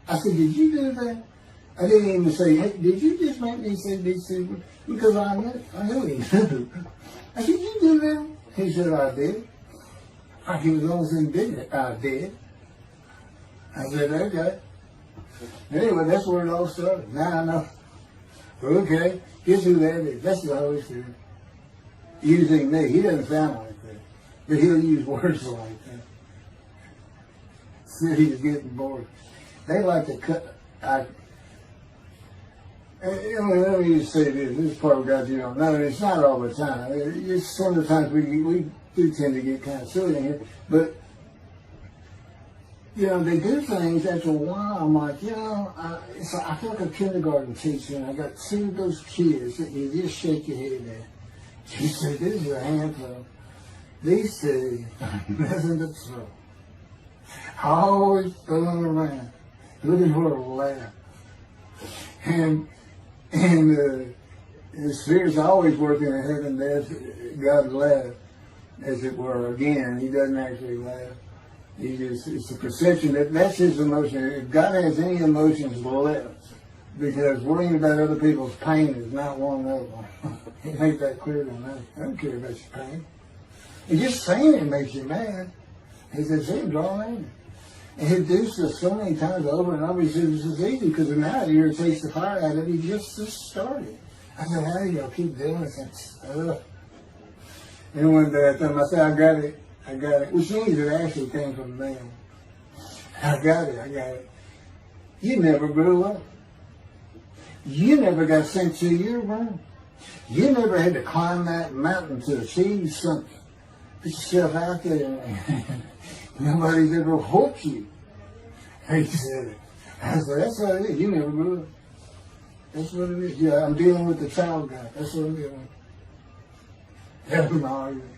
I said, did you do that? I didn't even say, hey, did you just make me say these words? Because I knew he knew. I said, did you do that? He said, I did. He was almost indignant. I did. I said, okay. Anyway, that's where it all started. Now I know. Okay, guess who that is? That's the Holy Spirit. Using me. He doesn't sound like that. But he'll use words like that. City's getting bored. They like to cut. Let me just say this. This is part of God you don't know. It's not all the time. It's sometimes we do tend to get kind of silly in here. But, they do things after a while. I'm like, I feel like a kindergarten teacher, and I got two of those kids that you just shake your head at. She said, this is a handful. These two, nothing but trouble. Always throwing around, looking for a laugh. And the Spirit's always working in heaven. There's God laugh, as it were. Again, he doesn't actually laugh. It's a perception that's his emotion. If God has any emotions left, because worrying about other people's pain is not one of them. He made that clear to me. I don't care about your pain. And just saying it makes you mad. He says, hey, draw in. And he'll do this so many times over and over. He says, this is easy because now it irritates the fire out of it. He just started. I said, how do y'all keep doing this? And one day I told him, I said, I got it. Which means it actually came from them. I got it. You never grew up. You never got sent to your room. You never had to climb that mountain to achieve something. Put yourself out there. Nobody's ever whooped you. He said it. I said, that's what it is. You never grew up. That's what it is. Yeah, I'm dealing with the child guy. That's what I'm dealing with. Having an argument.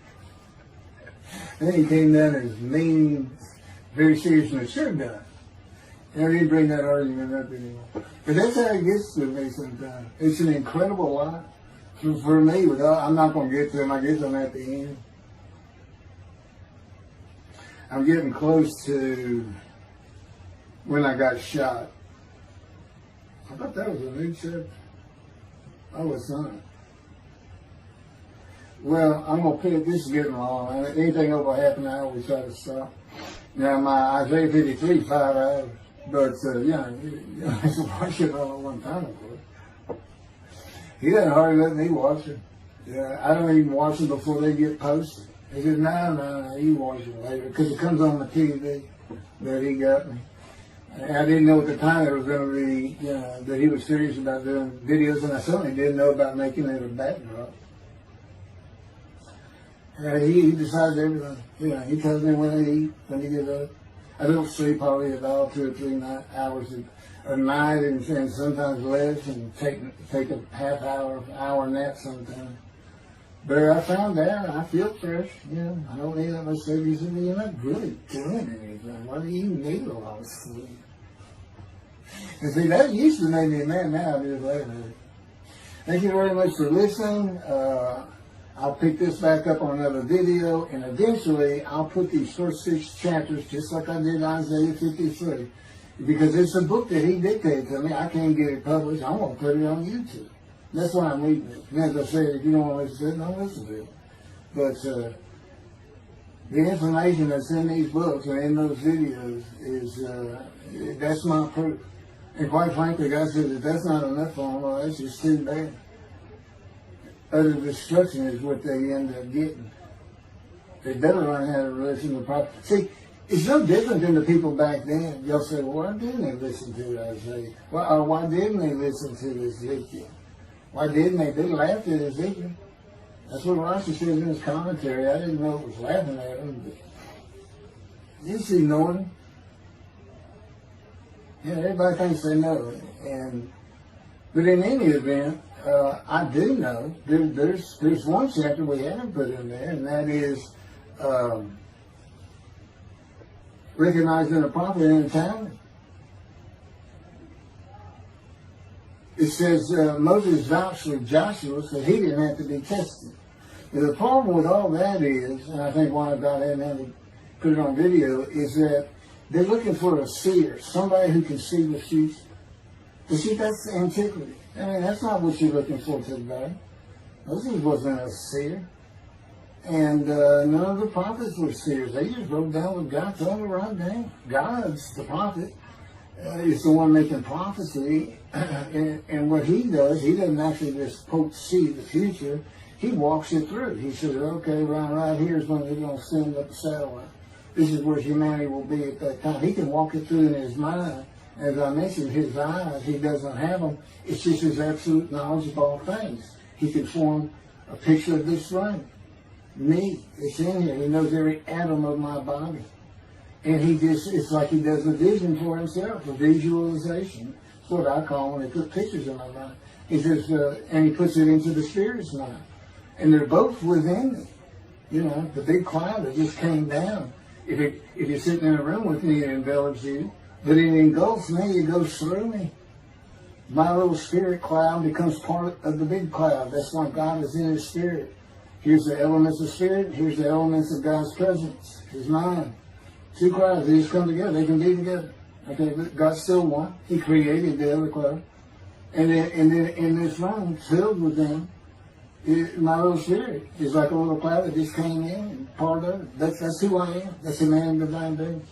Then he came down as mean, very serious, and mature guy. And I didn't bring that argument up anymore. But that's how it gets to me sometimes. It's an incredible life. For me, I'm not going to get to them. I get to them at the end. I'm getting close to when I got shot. I thought that was a new chapter. Oh, it's not. Well, I'm going to put it, this is getting long. Anything over half an hour, we try to stop. Now, my Isaiah 53, 5 hours. But, you have to watch it all at one time, of course. He doesn't hardly let me watch it. Yeah, I don't even watch them before they get posted. He said, no, you watch it later. Because it comes on the TV that he got me. I didn't know at the time it was going to be, that he was serious about doing videos, and I certainly didn't know about making it a backdrop. He decides everything. He tells me when to eat, when to get up. I don't sleep hardly at all, 2 or 3 hours a night, and sometimes less, and take a half hour nap sometimes. But I found out I feel fresh. I don't need that much sleep. He said, you're not really doing anything. Why do you need a lot of sleep? And see, that used to make me mad. Now I just laugh at it. Thank you very much for listening. I'll pick this back up on another video, and eventually I'll put these first 6 chapters, just like I did Isaiah 53, because it's a book that he dictated to me. I can't get it published. I'm going to put it on YouTube. That's why I'm reading it. And as I said, if you don't want to listen to it, don't listen to it. But the information that's in these books and in those videos is, that's my proof. And quite frankly, God said, if that's not enough for them, well, that's just too bad. Utter destruction is what they end up getting. They better learn how to listen to proper. See, it's no different than the people back then. They'll say, well, why didn't they listen to Isaiah? Or why didn't they listen to Ezekiel? Why didn't they? They laughed at Ezekiel. That's what Rashi says in his commentary. I didn't know it was laughing at him, but just ignored him. Everybody thinks they know it. But in any event, I do know there's one chapter we haven't put in there, and that is recognizing a prophet in a time. It says Moses vouched for Joshua, so he didn't have to be tested. But the problem with all that is, and I think why God hadn't put it on video, is that they're looking for a seer, somebody who can see the future. But see, that's antiquity. I mean, that's not what you're looking for today. Moses wasn't a seer. And none of the prophets were seers. They just wrote down what God told them to write down. God's the prophet. Is the one making prophecy. And what he does, he doesn't actually just quote see the future. He walks it through. He says, okay, right here is when they're going to send up the satellite. This is where humanity will be at that time. He can walk it through in his mind. As I mentioned, his eyes, he doesn't have them. It's just his absolute knowledge of all things. He can form a picture of this room. Me, it's in here. He knows every atom of my body. And it's like he does a vision for himself, a visualization. That's what I call when they put pictures in my mind. He says, and he puts it into the spirit's mind. And they're both within me. You know, the big cloud that just came down. If you're sitting in a room with me, it envelops you. But it engulfs me, it goes through me. My little spirit cloud becomes part of the big cloud. That's why God is in his spirit. Here's the elements of spirit, here's the elements of God's presence, his mind. Two clouds, they just come together, they can be together. Okay, but God's still one. He created the other cloud. And then in this room, filled with them, my little spirit is like a little cloud that just came in and part of it. That's who I am. That's a man of divine being.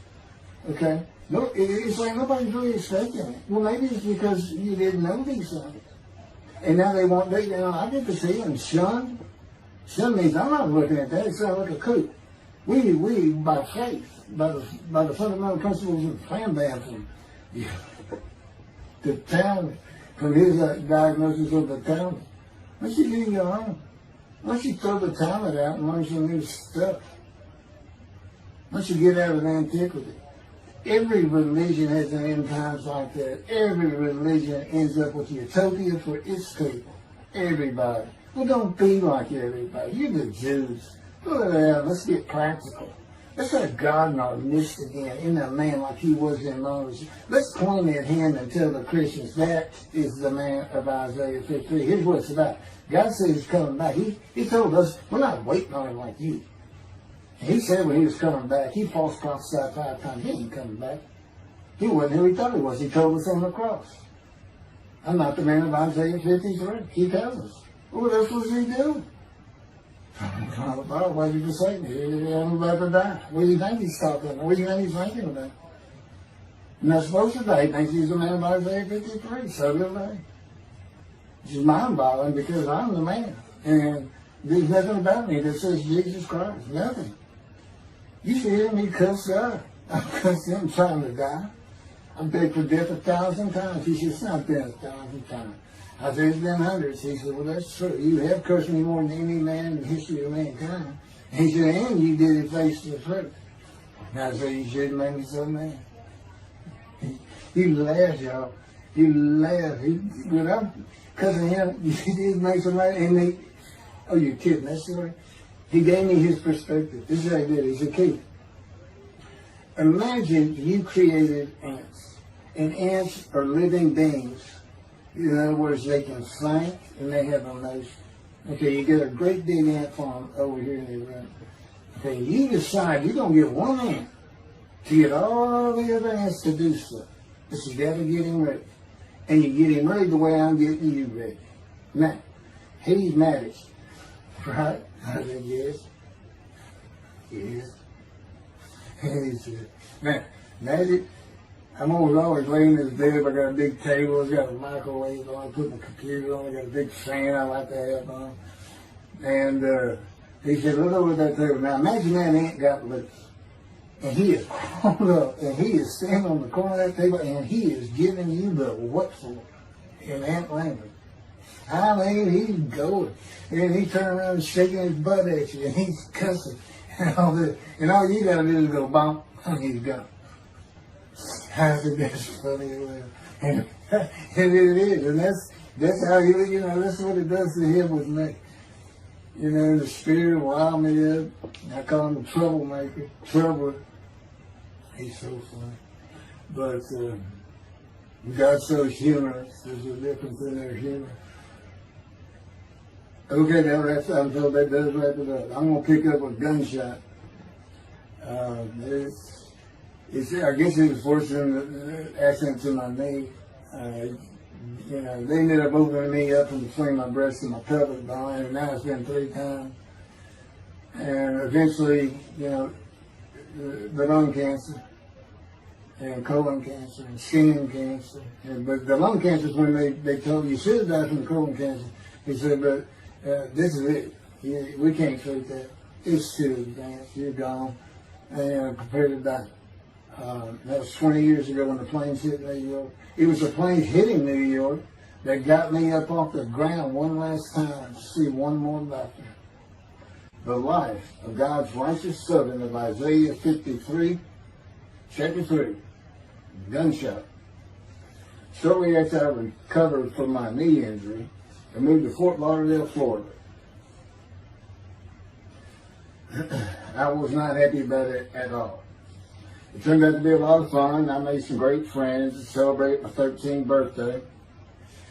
Okay? No, it's like nobody's really expecting it. Well, maybe it's because you didn't know these things. And now they want, I get to see them shunned. Shun means I'm not looking at that. It's not like a coup. We, by faith, by the fundamental principles of plan baptism, the talent, from his diagnosis of the talent, why don't you do your own? Why don't you throw the talent out and learn some new stuff? Why don't you get out of antiquity? Every religion has an end times like that. Every religion ends up with utopia for its people. Everybody. Well, don't be like everybody. You're the Jews. Go there, let's get practical. Let's have God in our midst again, in a man like he was in Moses. Let's point at him and tell the Christians that is the man of Isaiah 53. Here's what it's about. God says he's coming back. He told us, we're not waiting on him like you. He said when he was coming back, he false prophesied 5 times. He ain't coming back. He wasn't who he thought he was. He told us on the cross. I'm not the man of Isaiah 53. He tells us. What else was he doing? Why did you say me? I'm about to die. What do you think he's talking about? What do you think he's thinking about? You're not supposed to die. He thinks he's the man of Isaiah 53. So do they. Which is mind-boggling because I'm the man. And there's nothing about me that says Jesus Christ. Nothing. You should hear me cuss God. I cussed him trying to die. I begged for death 1,000 times. He said, it's not been 1,000 times. I said, it's been hundreds. He said, well, that's true. You have cursed me more than any man in the history of mankind. And he said, and you did it face to face. And I said, you shouldn't make me so mad. He laughed, y'all. He laughed. Without cussing him, he did make some mad. And oh, you're kidding. That's right. He gave me his perspective. This is how he did it. He's a key. Imagine you created ants. And ants are living beings. In other words, they can think and they have emotion. Okay, you get a great big ant farm over here in the room. Okay, you decide you're going to get one ant to get all the other ants to do stuff. But you got to get him ready. And you get him ready the way I'm getting you ready. Now, he's managed. Right? I said, yes. Yes. And he said, now, magic. I'm always laying in this bed. I got a big table. I've got a microwave on. I put my computer on. I got a big fan I like to have on. And he said, look over that table. Now imagine that ant got loose. And he is crawled up. And he is standing on the corner of that table. And he is giving you the what for in ant language. I mean, he's going. And he turned around and shaking his butt at you. And he's cussing. And all this. And all you got to do is go bump. And he's gone. I think that's funny. And it is. And that's how that's what it does to him with me. You know, the spirit wild me up. I call him the troublemaker. Troubler. He's so funny. But God's so humorous. There's a difference in their humor. Okay, now I'm told that does wrap it up. I'm going to pick up a gunshot. I guess it was forcing the accent to my knee. They ended up opening me up in between my breast and my pelvic bone, and now it's been 3 times. and eventually, the lung cancer, and colon cancer, and skin cancer. But the lung cancer is when they told you should have died from colon cancer. He said, but this is it. We can't treat that. It's too advanced. You're gone. And prepare to die. That was 20 years ago when the planes hit New York. It was the planes hitting New York that got me up off the ground one last time to see one more doctor. The life of God's righteous servant of Isaiah 53, chapter 3, gunshot. Shortly after I recovered from my knee injury, I moved to Fort Lauderdale, Florida. I was not happy about it at all. It turned out to be a lot of fun. I made some great friends to celebrate my 13th birthday.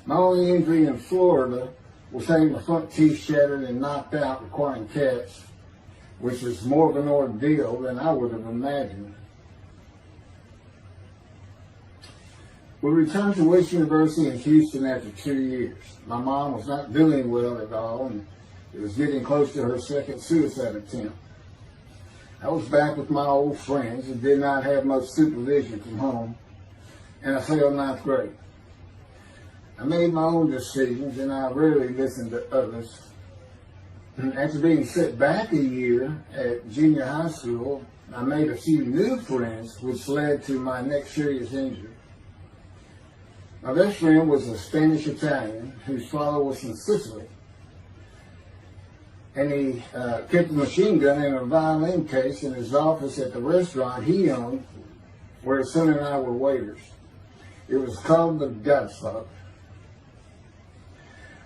My only injury in Florida was having my front teeth shattered and knocked out, requiring caps, which was more of an ordeal than I would have imagined. We returned to West University in Houston after 2 years. My mom was not doing well at all, and it was getting close to her second suicide attempt. I was back with my old friends and did not have much supervision from home, and I failed ninth grade. I made my own decisions, and I rarely listened to others. After being set back a year at junior high school, I made a few new friends, which led to my next serious injury. My best friend was a Spanish Italian whose father was from Sicily. And he kept a machine gun in a violin case in his office at the restaurant he owned, where his son and I were waiters. It was called the Godfather.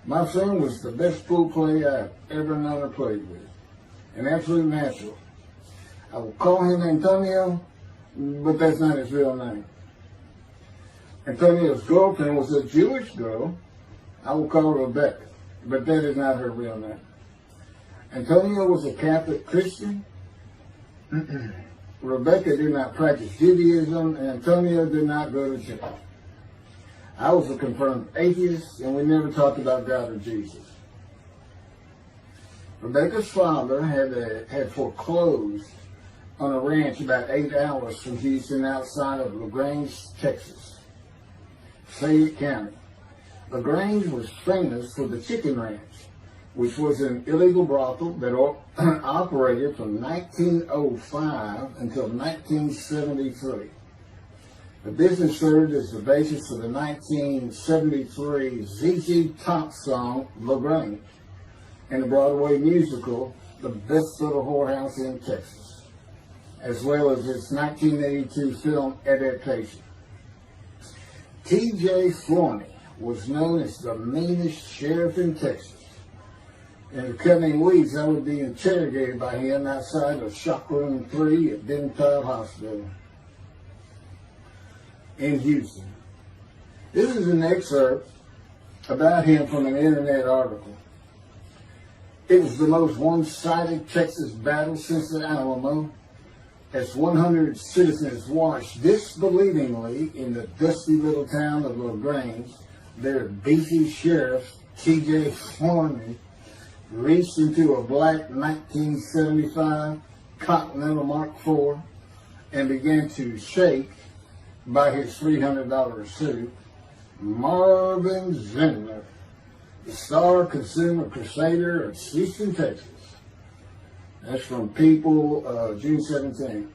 My son was the best pool player I've ever known or played with, an absolute natural. I will call him Antonio, but that's not his real name. Antonio's girlfriend was a Jewish girl. I will call her Rebecca, but that is not her real name. Antonio was a Catholic Christian. Rebecca did not practice Judaism, and Antonio did not go to church. I was a confirmed atheist, and we never talked about God or Jesus. Rebecca's father had foreclosed on a ranch about 8 hours from Houston outside of LaGrange, Texas, Fayette County. LaGrange was famous for the Chicken Ranch, which was an illegal brothel that operated from 1905 until 1973. The business served as the basis for the 1973 ZZ Top song, LaGrange, and the Broadway musical, The Best Little Whorehouse in Texas, as well as its 1982 film adaptation. T.J. Florney was known as the meanest sheriff in Texas. In the coming weeks, I would be interrogated by him outside of Shock Room 3 at Dental Hospital in Houston. This is an excerpt about him from an internet article. It was the most one-sided Texas battle since the Alamo, as 100 citizens watched disbelievingly in the dusty little town of LaGrange, their beefy sheriff, T.J. Florney, reached into a black 1975 Continental Mark IV and began to shake by his $300 suit Marvin Zindler, the star consumer crusader of Houston, Texas. That's from People, June 17.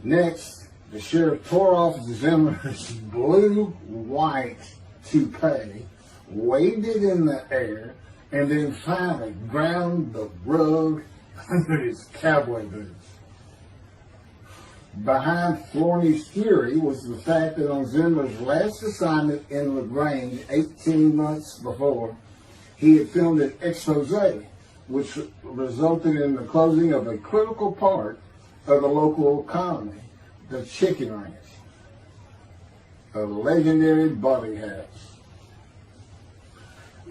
Next, the sheriff tore off Zindler's blue-white toupee, waved it in the air, and then finally ground the rug under his cowboy boots. Behind Florney's fury was the fact that on Zindler's last assignment in LaGrange 18 months before, he had filmed an expose, which resulted in the closing of a critical part of the local economy, the Chicken Ranch, a legendary body house.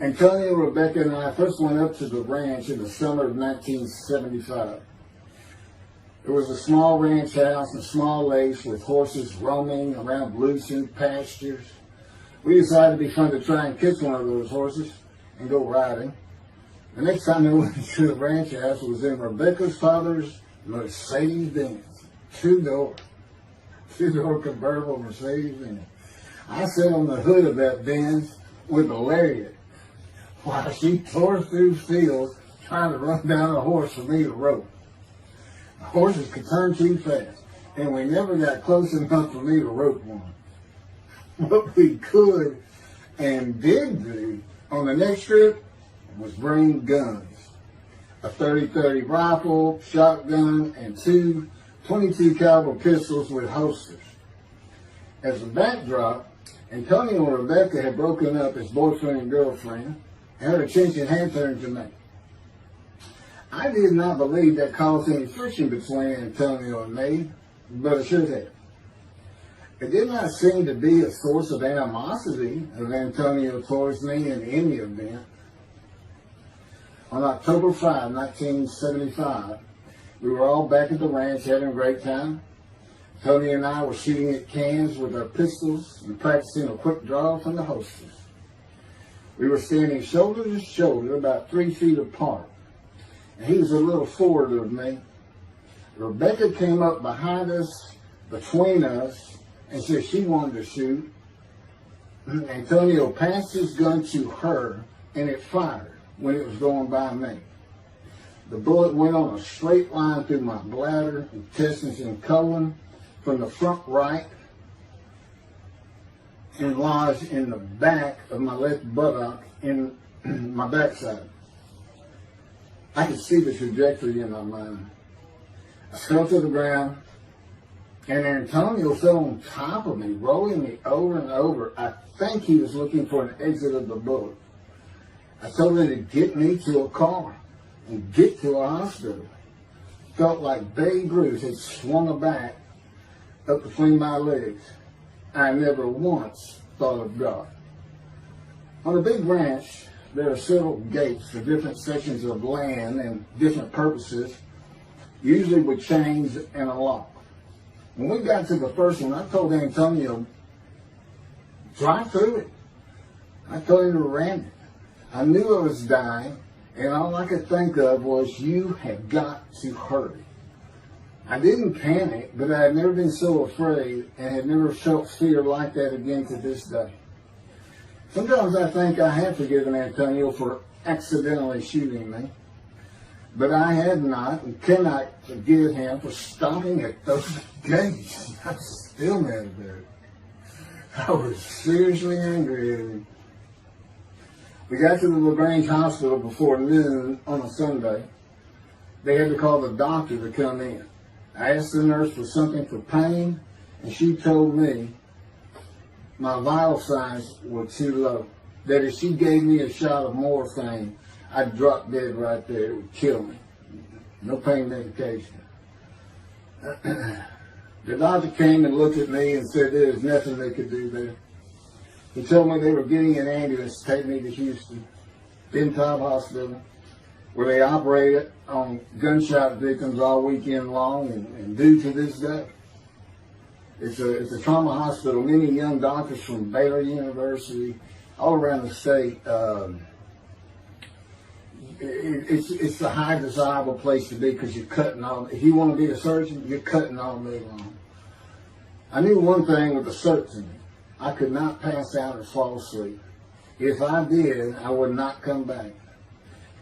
Antonio, Rebecca, and I first went up to the ranch in the summer of 1975. It was a small ranch house and small lakes with horses roaming around loosened pastures. We decided it'd be fun to try and catch one of those horses and go riding. The next time they went to the ranch house was in Rebecca's father's Mercedes-Benz. Two-door convertible Mercedes-Benz. I sat on the hood of that Benz with a lariat while she tore through fields trying to run down a horse for me to rope. The horses could turn too fast, and we never got close enough for me to rope one. What we could and did do on the next trip was bring guns. A 30-30 rifle, shotgun, and two 22 caliber pistols with holsters. As a backdrop, Antonio and Rebecca had broken up as boyfriend and girlfriend, and her attention had turned to me. I did not believe that caused any friction between Antonio and me, but it should have. It did not seem to be a source of animosity of Antonio towards me in any event. On October 5, 1975, we were all back at the ranch having a great time. Tony and I were shooting at cans with our pistols and practicing a quick draw from the holsters. We were standing shoulder to shoulder, about 3 feet apart, and he was a little forward of me. Rebecca came up behind us, between us, and said she wanted to shoot. Antonio passed his gun to her, and it fired when it was going by me. The bullet went on a straight line through my bladder, intestines, and colon from the front right and lodged in the back of my left buttock in my backside. I could see the trajectory in my mind. I fell to the ground, and Antonio fell on top of me, rolling me over and over. I think he was looking for an exit of the bullet. I told him to get me to a car and get to a hospital. Felt like Babe Ruth had swung a bat up between my legs. I never once thought of God. On a big ranch, there are several gates for different sections of land and different purposes, usually with chains and a lock. When we got to the first one, I told Antonio, drive through it. I told him to ram it. I knew I was dying, and all I could think of was, you have got to hurry. I didn't panic, but I had never been so afraid and had never felt fear like that again to this day. Sometimes I think I have forgiven Antonio for accidentally shooting me, but I had not and cannot forgive him for stopping at those gates. I'm still mad about it. I was seriously angry at him. We got to the LaGrange Hospital before noon on a Sunday. They had to call the doctor to come in. I asked the nurse for something for pain, and she told me my vital signs were too low. That if she gave me a shot of morphine, I'd drop dead right there. It would kill me. No pain medication. The doctor came and looked at me and said there was nothing they could do there. He told me they were getting an ambulance to take me to Houston, Ben Taub Hospital, where they operated on gunshot victims all weekend long and do to this day. It's a trauma hospital. Many young doctors from Baylor University, all around the state. It's a high desirable place to be because you're cutting all. If you want to be a surgeon, you're cutting all day long. I knew one thing with a certainty. I could not pass out or fall asleep. If I did, I would not come back.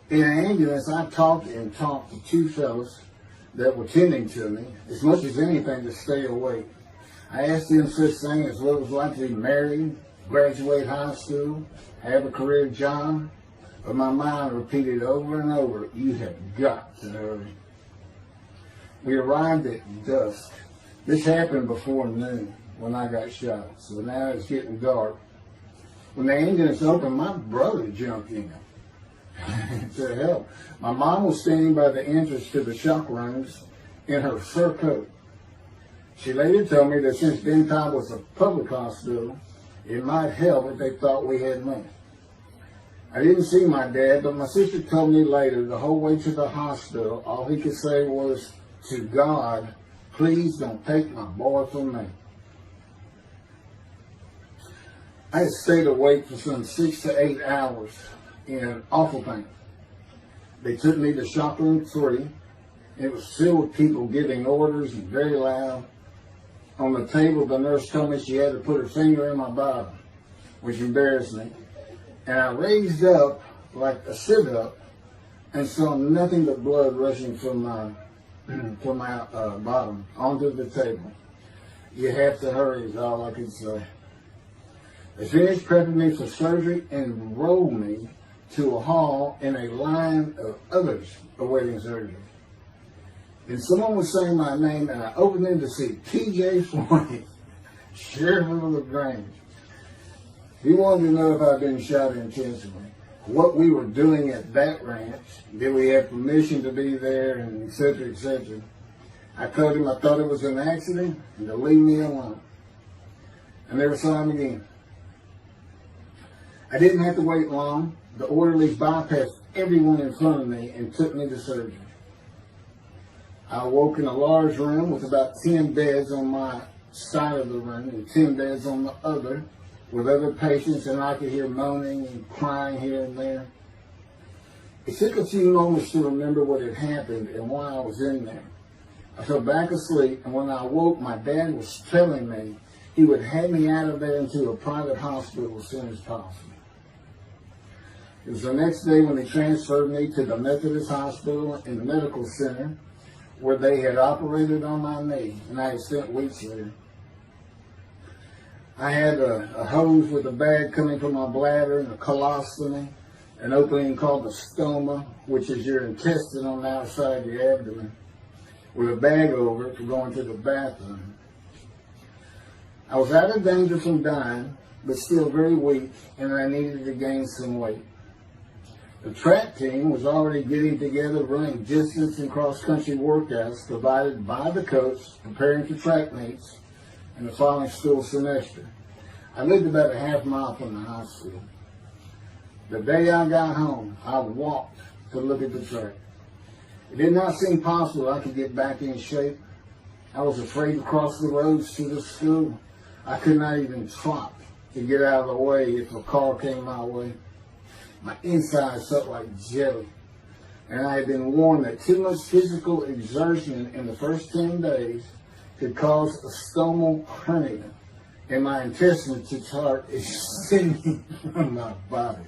In an ambulance, I talked and talked to two fellows that were tending to me, as much as anything to stay awake. I asked them such things as what it was like to be married, graduate high school, have a career job, but my mind repeated over and over, you have got to hurry. We arrived at dusk. This happened before noon when I got shot, so now it's getting dark. When the ambulance opened, my brother jumped in to help. My mom was standing by the entrance to the shock rooms in her fur coat. She later told me that since Ben Taub was a public hospital, it might help if they thought we had money. I didn't see my dad, but my sister told me later, the whole way to the hospital, all he could say was, to God, please don't take my boy from me. I had stayed awake for some 6 to 8 hours in awful pain. They took me to shop room 3. It was filled with people giving orders and very loud. On the table, the nurse told me she had to put her finger in my bottom, which embarrassed me. And I raised up like a sit-up and saw nothing but blood rushing from my bottom onto the table. You have to hurry is all I could say. They finished prepping me for surgery and rolled me to a hall in a line of others awaiting surgery. And someone was saying my name, and I opened in to see T.J. Floyd, Sheriff of LaGrange. He wanted to know if I'd been shot intentionally, what we were doing at that ranch, did we have permission to be there, and et cetera, et cetera. I told him I thought it was an accident and to leave me alone. I never saw him again. I didn't have to wait long. The orderlies bypassed everyone in front of me and took me to surgery. I awoke in a large room with about 10 beds on my side of the room and 10 beds on the other, with other patients, and I could hear moaning and crying here and there. It took a few moments to remember what had happened and why I was in there. I fell back asleep, and when I awoke, my dad was telling me he would have me out of there into a private hospital as soon as possible. It was the next day when they transferred me to the Methodist Hospital in the medical center, where they had operated on my knee, and I had spent weeks there. I had a hose with a bag coming from my bladder and a colostomy, an opening called the stoma, which is your intestine on the outside of your abdomen, with a bag over it for going to the bathroom. I was out of danger from dying, but still very weak, and I needed to gain some weight. The track team was already getting together, running distance and cross-country workouts provided by the coach, preparing for track meets in the following school semester. I lived about a half mile from the high school. The day I got home, I walked to look at the track. It did not seem possible I could get back in shape. I was afraid to cross the roads to the school. I could not even trot to get out of the way if a car came my way. My insides felt like jelly, and I had been warned that too much physical exertion in the first 10 days could cause a stomal hernia, and my intestines to start extending from my body.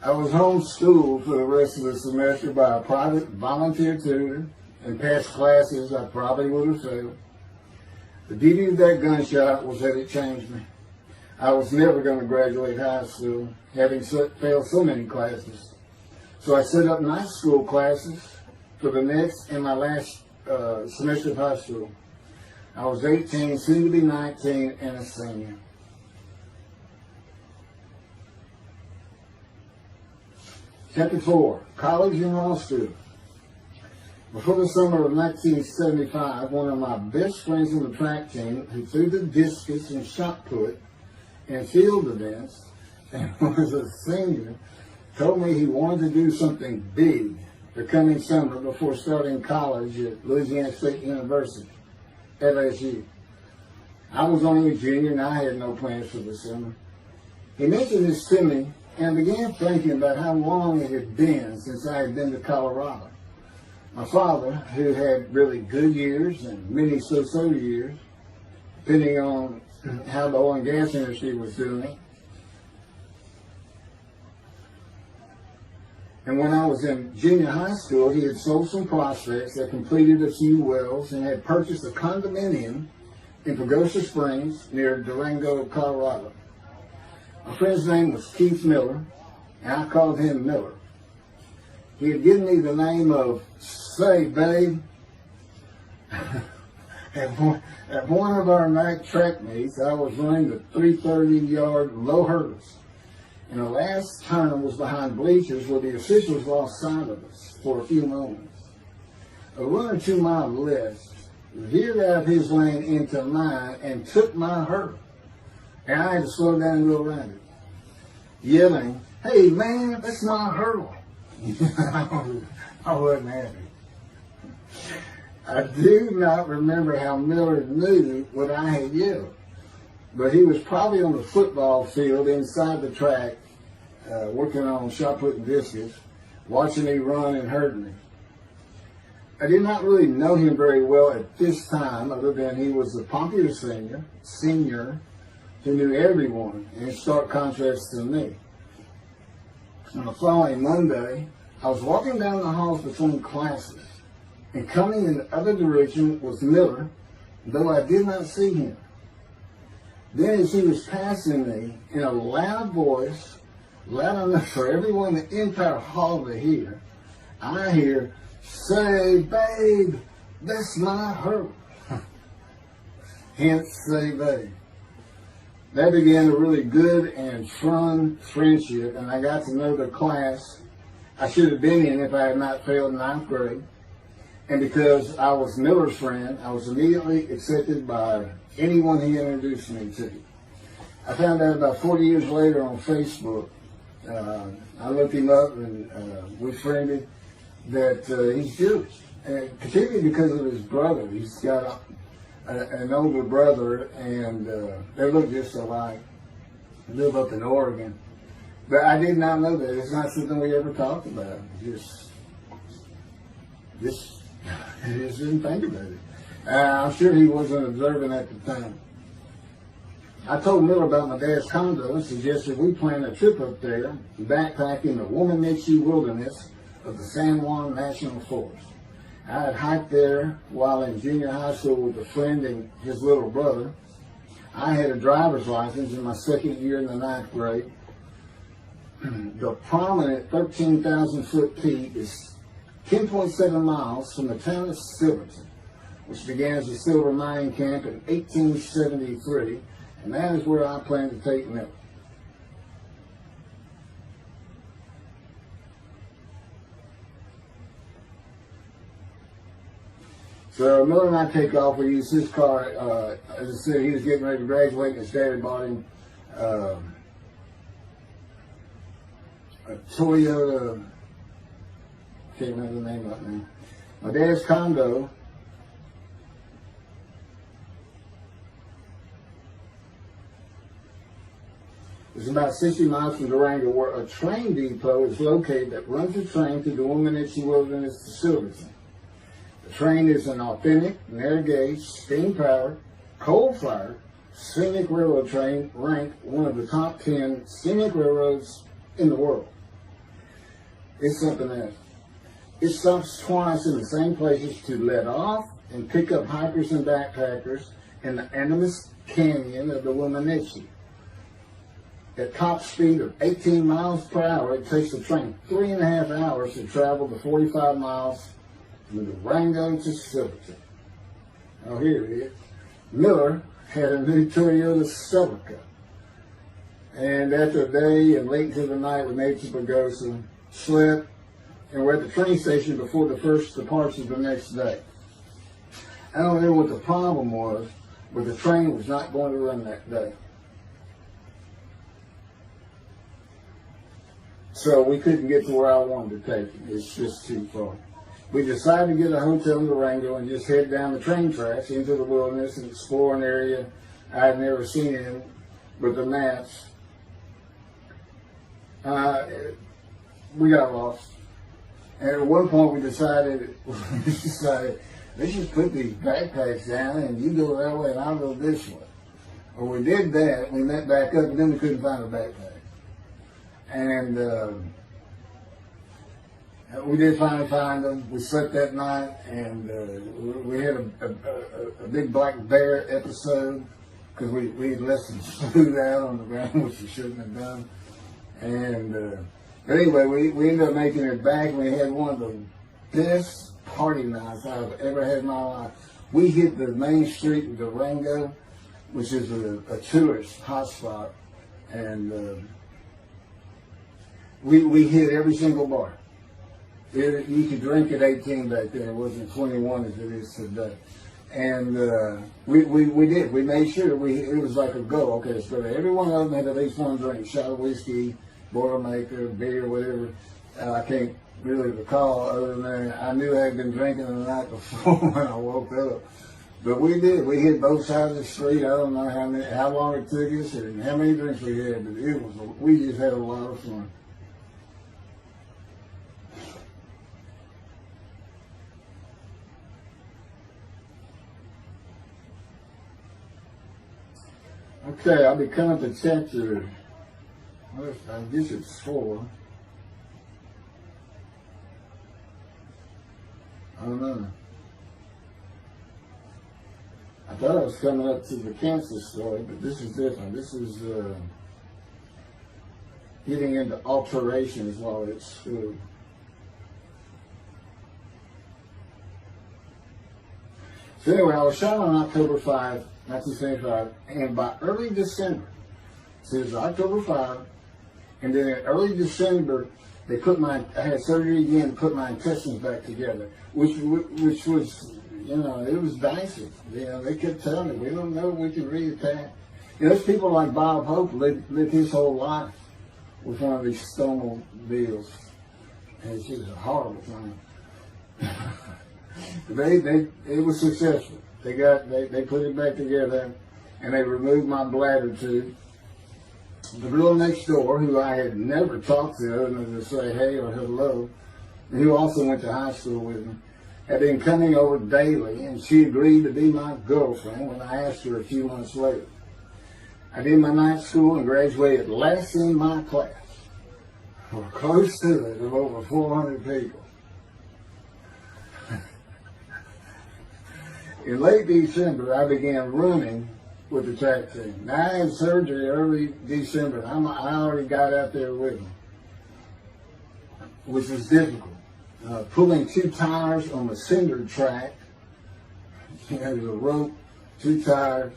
I was homeschooled for the rest of the semester by a private volunteer tutor, and passed classes I probably would have failed. The beauty of that gunshot was that it changed me. I was never going to graduate high school, having failed so many classes. So I set up night school classes for the next and my last semester of high school. I was 18, soon to be 19, and a senior. Chapter 4, College and Law School. Before the summer of 1975, one of my best friends on the track team, who threw the discus and shot put in field events and was a senior, told me he wanted to do something big the coming summer before starting college at Louisiana State University, LSU. I was only a junior and I had no plans for the summer. He mentioned this to me, and I began thinking about how long it had been since I had been to Colorado. My father, who had really good years and many so-so years, depending on how the oil and gas industry was doing. And when I was in junior high school, he had sold some prospects that completed a few wells and had purchased a condominium in Pagosa Springs near Durango, Colorado. My friend's name was Keith Miller, and I called him Miller. He had given me the name of Say Babe. At one of our night track meets, I was running the 330-yard low hurdles, and the last turn was behind bleachers where the officials lost sight of us for a few moments. A runner to my left veered out of his lane into mine and took my hurdle, and I had to slow down and go around it, yelling, "Hey man, that's my hurdle." I wasn't happy. I do not remember how Miller knew what I had yelled, but he was probably on the football field inside the track working on shot putting discus, watching me run and hurting me. I did not really know him very well at this time, other than he was a popular senior who knew everyone, in stark contrast to me. On the following Monday, I was walking down the halls between classes, and coming in the other direction was Miller, though I did not see him. Then as he was passing me, in a loud voice, loud enough for everyone in the entire hall to hear, I hear, "Say, babe, that's my hurt." Hence, say, babe. That began a really good and fun friendship, and I got to know the class I should have been in if I had not failed ninth grade. And because I was Miller's friend, I was immediately accepted by anyone he introduced me to. I found out about 40 years later on Facebook. I looked him up and we friended that he's Jewish, and particularly because of his brother. He's got an older brother, and they look just alike. Live up in Oregon. But I did not know that. It's not something we ever talked about. Just didn't think about it. I'm sure he wasn't observant at the time. I told Miller about my dad's condo and suggested we plan a trip up there, backpacking the Womanichi wilderness of the San Juan National Forest. I had hiked there while in junior high school with a friend and his little brother. I had a driver's license in my second year in the ninth grade. The prominent 13,000-foot peak is 10.7 miles from the town of Silverton, which began as a silver mining camp in 1873, and that is where I plan to take Miller. So Miller and I take off. We use his car. As I said, he was getting ready to graduate, and his dad bought him a Toyota. Can't remember the name right now. My dad's condo. It's about 60 miles from Durango, where a train depot is located that runs a train through the Womanichi Wilderness to Silverton. The train is an authentic, narrow gauge, steam-powered, coal-fired, scenic railroad train ranked one of the top 10 scenic railroads in the world. It's something else. It stops twice in the same places to let off and pick up hikers and backpackers in the Animas Canyon of the Womanichi. At top speed of 18 miles per hour, it takes the train 3.5 hours to travel the 45 miles from Durango to Silverton. Oh, here it is. Miller had a new Toyota Celica. And after a day and late into the night, we made to Pagosa, slept, and we're at the train station before the first departure the next day. I don't know what the problem was, but the train was not going to run that day. So we couldn't get to where I wanted to take it. It's just too far. We decided to get a hotel in Durango and just head down the train tracks into the wilderness and explore an area I'd never seen in with the maps. We got lost. And at one point we decided, let's just put these backpacks down and you go that way and I'll go this way. Well, we did that. We met back up and then we couldn't find a backpack. And we did finally find them. We slept that night, and we had a big black bear episode because we had left some food out on the ground, which we shouldn't have done. And but anyway, we ended up making it back, and we had one of the best party nights I've ever had in my life. We hit the main street of Durango, which is a tourist hotspot, and we hit every single bar. You could drink at 18 back then. It wasn't 21 as it is today. And we did. We made sure it was like a go. Okay, let's go there. Every one of them had at least one drink: shot of whiskey, Boilermaker, beer, whatever. I can't really recall other than that. I knew I had been drinking the night before when I woke up. But we did. We hit both sides of the street. I don't know how long it took us and how many drinks we had, but we just had a lot of fun. Okay, I'll be coming to chapter, I guess it's 4. I don't know. I thought I was coming up to the cancer story, but this is different. This is getting into alterations while at school. So anyway, I was shot on October 5, 1975, and by early December, so it was October 5, and then in early December, I had surgery again to put my intestines back together, which was, it was dicey. They kept telling me, we don't know if we can reattach. There's people like Bob Hope lived his whole life with one of these stonal deals, and it's just a horrible thing. It was successful. They put it back together, and they removed my bladder tube. The girl next door, who I had never talked to other than to say hey or hello, and who also went to high school with me, had been coming over daily, and she agreed to be my girlfriend when I asked her a few months later. I did my night school and graduated last in my class, or close to it, of over 400 people. In late December, I began running with the track team. Now, I had surgery early December. I already got out there with them, which was difficult. Pulling 2 tires on the cinder track. There's a rope, 2 tires,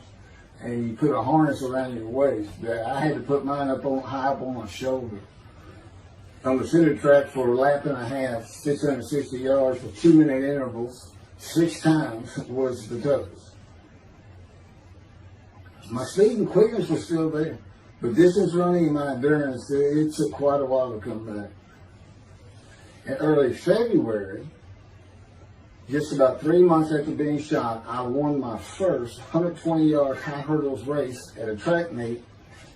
and you put a harness around your waist. I had to put mine high up on my shoulder. On the cinder track for a lap and a half, 660 yards for 2-minute intervals, 6 times was the toughest. My speed and quickness was still there, but distance running and my endurance, it took quite a while to come back. In early February, just about 3 months after being shot, I won my first 120-yard high hurdles race at a track meet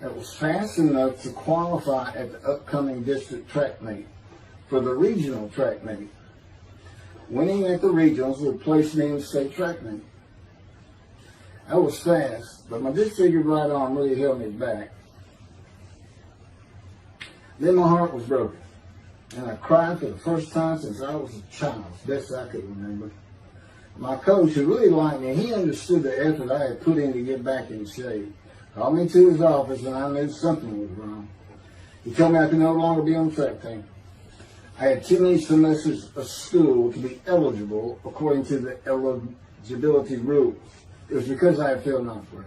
that was fast enough to qualify at the upcoming district track meet for the regional track meet. Winning at the regionals would place me in the state track meet. I was fast, but my disfigured right arm really held me back. Then my heart was broken, and I cried for the first time since I was a child, best I could remember. My coach, who really liked me, he understood the effort I had put in to get back in shape. Called me to his office, and I knew something was wrong. He told me I could no longer be on the track team. I had too many semesters of school to be eligible according to the eligibility rules. It was because I had failed ninth grade.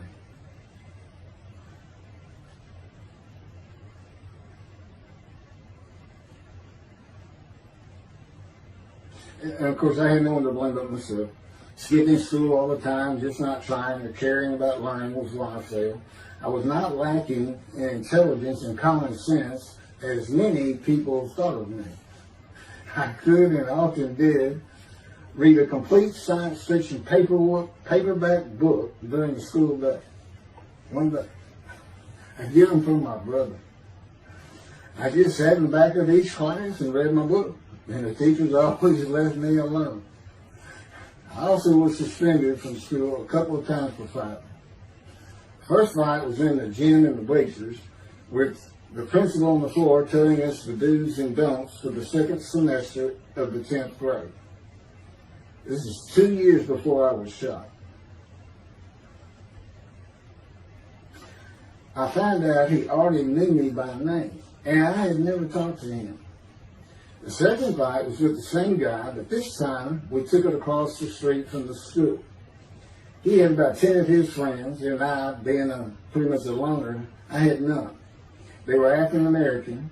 And of course, I had no one to blame but myself. Skipping school all the time, just not trying or caring about learning was why I failed. I was not lacking in intelligence and common sense as many people thought of me. I could and often did read a complete science fiction paperback book during the school day. One day. I'd get them from my brother. I just sat in the back of each class and read my book, and the teachers always left me alone. I also was suspended from school a couple of times for fighting. First fight was in the gym and the bleachers, with the principal on the floor telling us the do's and don'ts for the second semester of the 10th grade. This is 2 years before I was shot. I found out he already knew me by name, and I had never talked to him. The second fight was with the same guy, but this time we took it across the street from the school. He had about 10 of his friends, and I, being pretty much a loner, I had none. They were African American,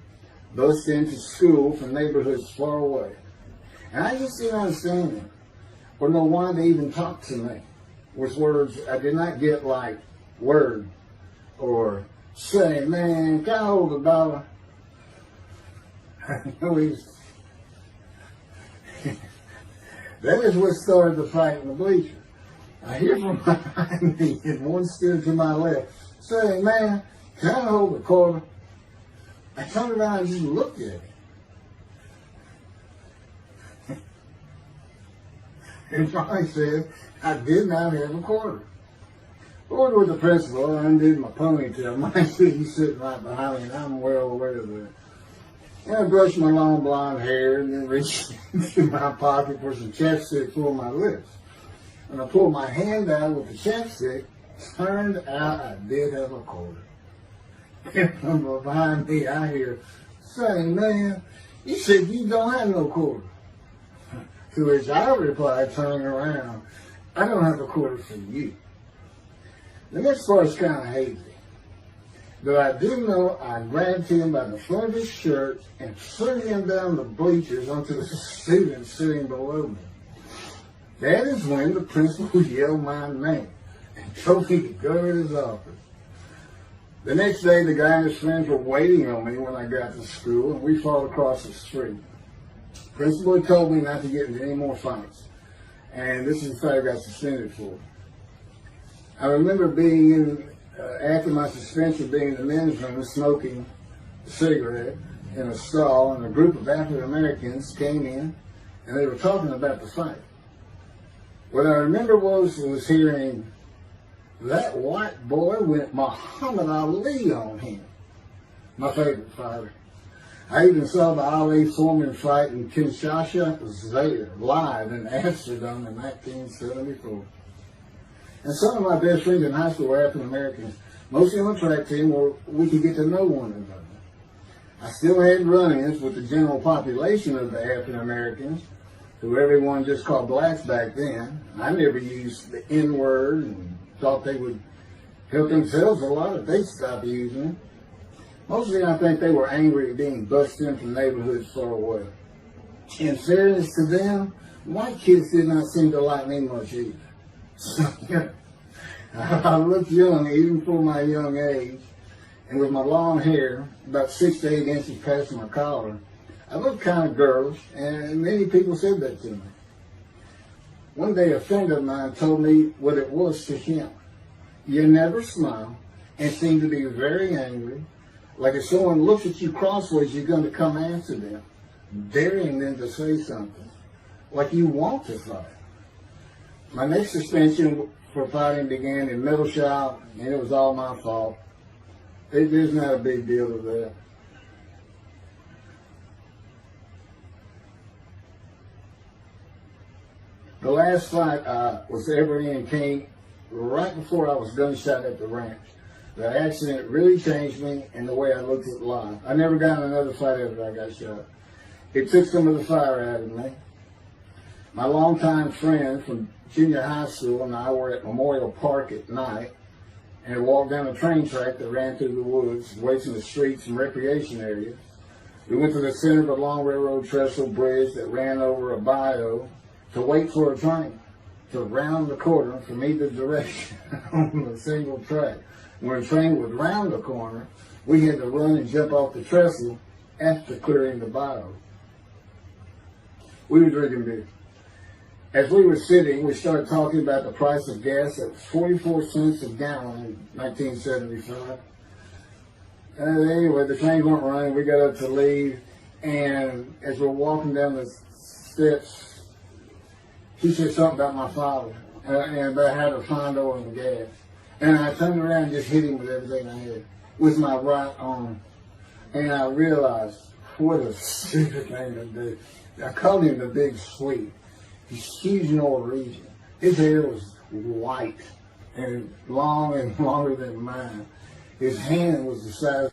bused into school from neighborhoods far away. And I just didn't understand them, or know why they even talked to me with words I did not get, like word, or say, man, can I hold $1? That is what started the fight in the bleachers. I hear from behind me, and one stood to my left, saying, "Man, can I hold the quarter?" I turned around and just looked at him. And finally said, "I did not have a quarter." Over with the principal, I undid my ponytail. My he's sitting right behind me, and I'm well aware of that. And I brushed my long blonde hair and then reached into my pocket for some chapstick for my lips. When I pulled my hand out with the chapstick, turned out I did have a quarter. And from behind me, I hear, "Saying, man, you said you don't have no quarter." To which I replied, turning around, "I don't have a quarter for you." The next part is kind of hazy. But I do know I grabbed him by the front of his shirt and threw him down the bleachers onto the students sitting below me. That is when the principal yelled my name and told me to go to his office. The next day, the guy and his friends were waiting on me when I got to school, and we fought across the street. The principal had told me not to get into any more fights, and this is the fight I got suspended for. I remember being in, after my suspension, being in the men's room smoking a cigarette in a stall, and a group of African Americans came in, and they were talking about the fight. What I remember was hearing, "That white boy went Muhammad Ali on him." My favorite fighter. I even saw the Ali-Foreman fight in Kinshasa there, live in Amsterdam in 1974. And some of my best friends in high school were African Americans, mostly on the track team where we could get to know one another. I still had run-ins with the general population of the African Americans, who everyone just called blacks back then. I never used the N-word and thought they would help themselves a lot if they stopped using it. Mostly I think they were angry at being bused in from neighborhoods far away. In fairness to them, white kids did not seem to like me much either. So, I looked young even for my young age, and with my long hair, about 6 to 8 inches past my collar, I looked kind of girlish, and many people said that to me. One day a friend of mine told me what it was to him. You never smile and seem to be very angry, like if someone looks at you crossways, you're going to come after them, daring them to say something, like you want to fight. My next suspension for fighting began in middle shop, and it was all my fault. There's not a big deal with that. The last fight I was ever in came right before I was gunshot at the ranch. The accident really changed me and the way I looked at life. I never got in another fight after I got shot. It took some of the fire out of me. My longtime friend from junior high school and I were at Memorial Park at night and walked down a train track that ran through the woods, away from the streets and recreation areas. We went to the center of a long railroad trestle bridge that ran over a bayou to wait for a train to round the corner from either direction on a single track. When a train would round the corner, we had to run and jump off the trestle after clearing the bayou. We were drinking beer. As we were sitting, we started talking about the price of gas at 44 cents a gallon in 1975. Anyway, the trains weren't running. We got up to leave, and as we're walking down the steps, he said something about my father and about how to find oil and gas. And I turned around and just hit him with everything I had, with my right arm. And I realized what a stupid thing to do. I called him the Big Sweet. He's huge in oil region. His hair was white and long and longer than mine. His hand was the size.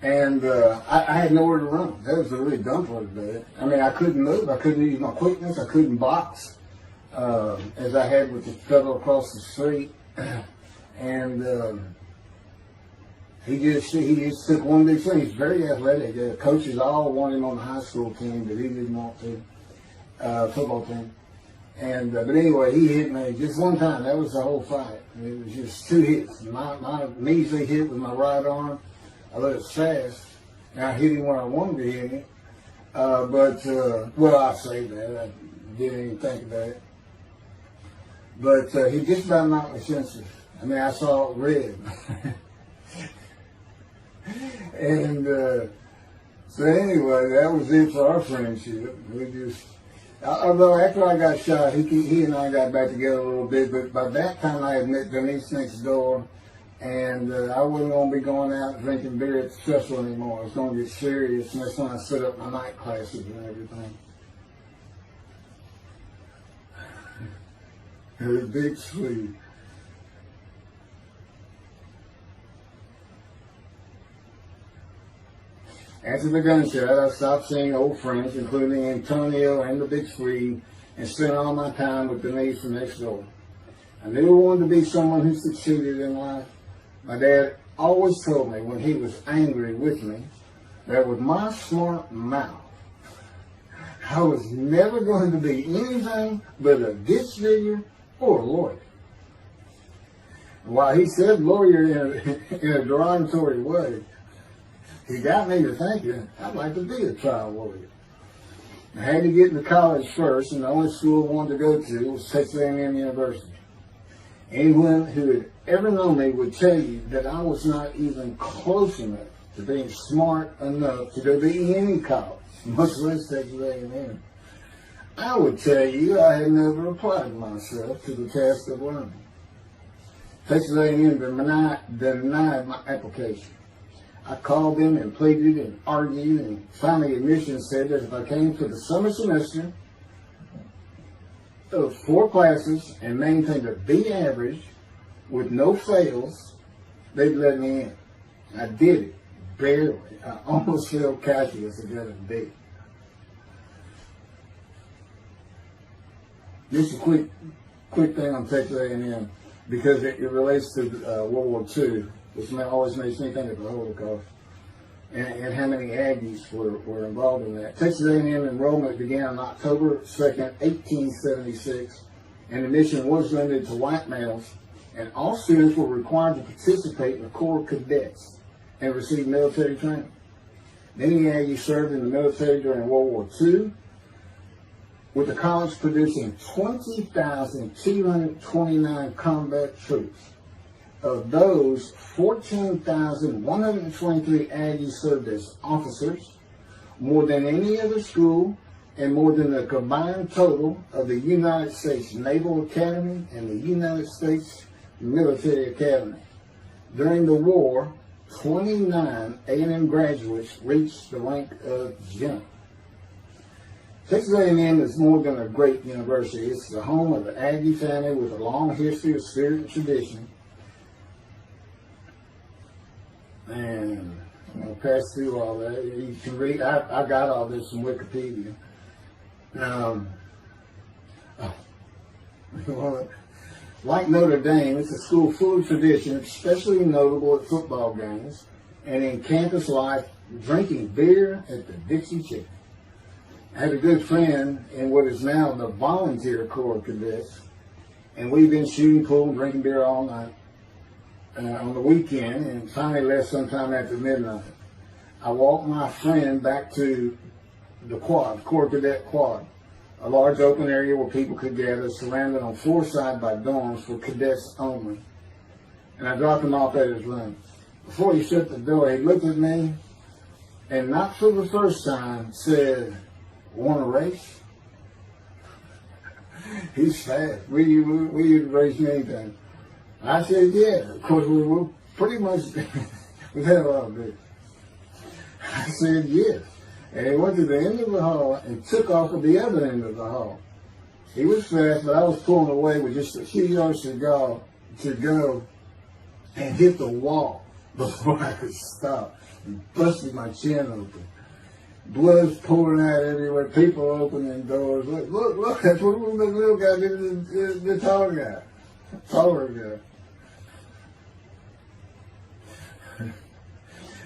And I had nowhere to run. That was a really dumb part of that. I mean, I couldn't move. I couldn't use my quickness. I couldn't box as I had with the fellow across the street. And he just took one big thing. He's very athletic. The coaches all wanted him on the high school team, but he didn't want to, football team. And but anyway, he hit me just one time. That was the whole fight. It was just two hits. My measly hit with my right arm. I let it fast, And I hit him when I wanted to hit him. Well, I say that. I didn't even think of that. But he just about knocked me senseless. I mean, I saw red. And so anyway, that was it for our friendship. We just, although after I got shot, he and I got back together a little bit, but by that time I had met Denise next door, and I wasn't going to be going out drinking beer at the festival anymore. I was going to get serious, and that's when I set up my night classes and everything. Her big sleeve. After the gunshot, I stopped seeing old friends, including Antonio and the Big Swede, and spent all my time with Denise from next door. I knew I wanted to be someone who succeeded in life. My dad always told me when he was angry with me that with my smart mouth, I was never going to be anything but a ditch digger or a lawyer. While he said lawyer in a derogatory way, he got me to thinking I'd like to be a trial lawyer. I had to get into college first, and the only school I wanted to go to was Texas A&M University. Anyone who had ever known me would tell you that I was not even close enough to being smart enough to go to any college, much less Texas A&M. I would tell you I had never applied myself to the task of learning. Texas A&M denied my application. I called them and pleaded and argued, and finally admissions said that if I came to the summer semester of 4 classes and maintained a B average with no fails, they'd let me in. I did it, barely. I almost failed calculus and got a B. Just a quick thing on Texas A&M, because it relates to World War II. Which always makes me think of the Holocaust, and how many Aggies were involved in that. Texas A&M enrollment began on October 2nd, 1876, and admission was limited to white males, and all students were required to participate in the Corps of Cadets and receive military training. Many Aggies served in the military during World War II, with the college producing 20,229 combat troops. Of those, 14,123 Aggies served as officers, more than any other school, and more than the combined total of the United States Naval Academy and the United States Military Academy. During the war, 29 A&M graduates reached the rank of general. Texas A&M is more than a great university. It's the home of the Aggie family with a long history of spirit and tradition. And I'm going to pass through all that. You can read, I got all this from Wikipedia. Like Notre Dame, it's a school full of tradition, especially notable at football games and in campus life, drinking beer at the Dixie Chicken. I had a good friend in what is now the Volunteer Corps of Cadets, and we've been shooting pool and drinking beer all night. On the weekend, and finally left sometime after midnight. I walked my friend back to the quad, Corps Cadet Quad, a large open area where people could gather, surrounded on 4 sides by dorms for cadets only. And I dropped him off at his room. Before he shut the door, he looked at me, and not for the first time, said, "Want to race?" He's fast. We race anything. I said, yeah. Of course, we were pretty much, we've had a lot of beer. I said, yes. And he went to the end of the hall and took off at the other end of the hall. He was fast, but I was pulling away with just a few yards to go and hit the wall before I could stop and busted my chin open. Blood's pouring out everywhere, people opening doors. Look, that's what the little guy did to the taller guy.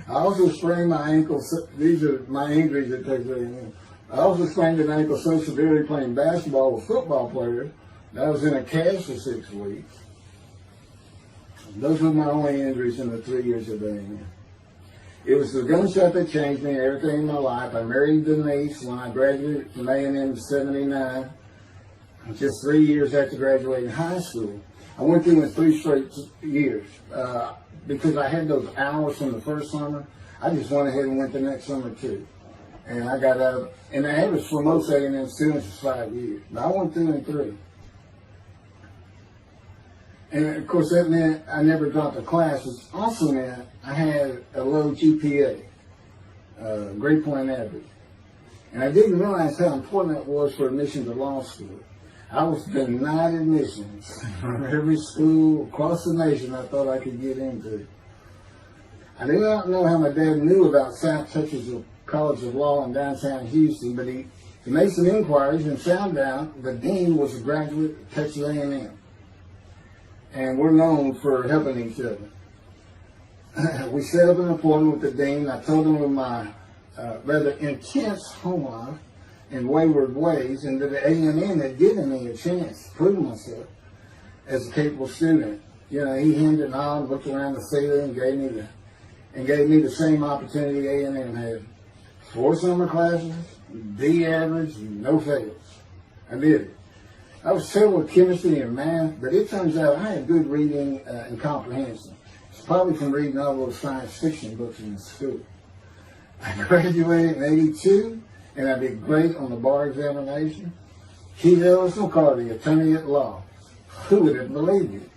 I also sprained my ankle. These are my injuries at Texas A&M. I also sprained an ankle so severely playing basketball with football players that I was in a cast for 6 weeks. Those were my only injuries in the 3 years of A&M. It was the gunshot that changed me and everything in my life. I married Denise when I graduated from A&M in '79, just 3 years after graduating high school. I went through in 3 straight years. Because I had those hours from the first summer, I just went ahead and went the next summer too. And I got out, and the average for most A&M students is 5 years. But I went through in 3. And of course that meant I never dropped a class, which also meant I had a low GPA, grade point average. And I didn't realize how important that was for admission to law school. I was denied admissions from every school across the nation I thought I could get into. I do not know how my dad knew about South Texas College of Law in downtown Houston, but he made some inquiries and found out the dean was a graduate of Texas A&M. And we're known for helping each other. We set up an appointment with the dean. I told him of my rather intense home life and wayward ways, and that the A&M had given me a chance to prove myself as a capable student. You know, he hemmed and hawed, looked around the ceiling, and gave me the same opportunity A&M had. 4 summer classes, D average, no fails. I did it. I was terrible with chemistry and math, but it turns out I had good reading and comprehension. It's probably from reading all those science fiction books in school. I graduated in '82, and I did great on the bar examination. Keith Ellis McCarty, attorney at law. Who would have believed it?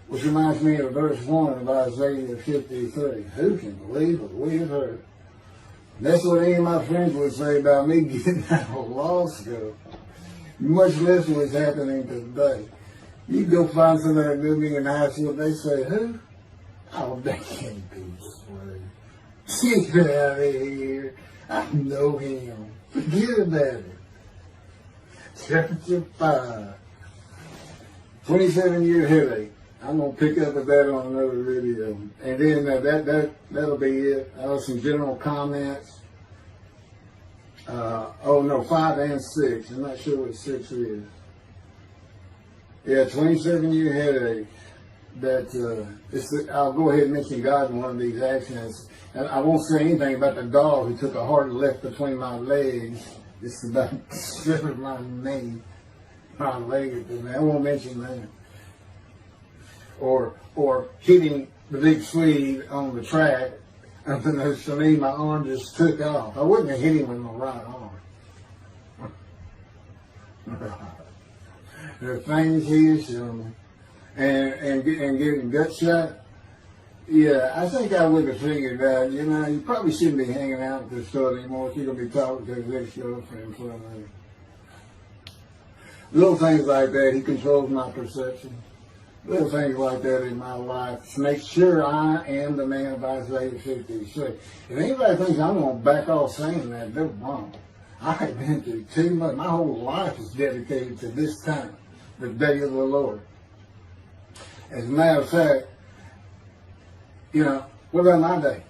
Which reminds me of verse 1 of Isaiah 53. Who can believe what we have heard? That's what any of my friends would say about me getting out of law school. Much less what's happening today. You go find somebody that knew me in high school, they say, who? Oh, that can't be straight. Get out of here. I know him. Forget about it. Chapter 5. 27-year headache. I'm going to pick up with that on another video. And then that'll be it. I have some general comments. 5 and 6. I'm not sure what 6 is. Yeah, 27-year headache. I'll go ahead and mention God in one of these actions. And I won't say anything about the dog who took a hard left between my legs. Just about severed my knee, my leg. I won't mention that. Or hitting the big Swede on the track. And then for me, my arm just took off. I wouldn't have hit him with my right arm. There are things he has shown me. And getting gut shot. Yeah, I think I would have figured out, you probably shouldn't be hanging out at this store anymore if you're going to be talking to his ex-girlfriend for a minute. Little things like that, he controls my perception. Little things like that in my life to make sure I am the man of Isaiah 53. If anybody thinks I'm going to back off saying that, they're wrong. I have been through too much. My whole life is dedicated to this time, the day of the Lord. As a matter of fact, what about my day?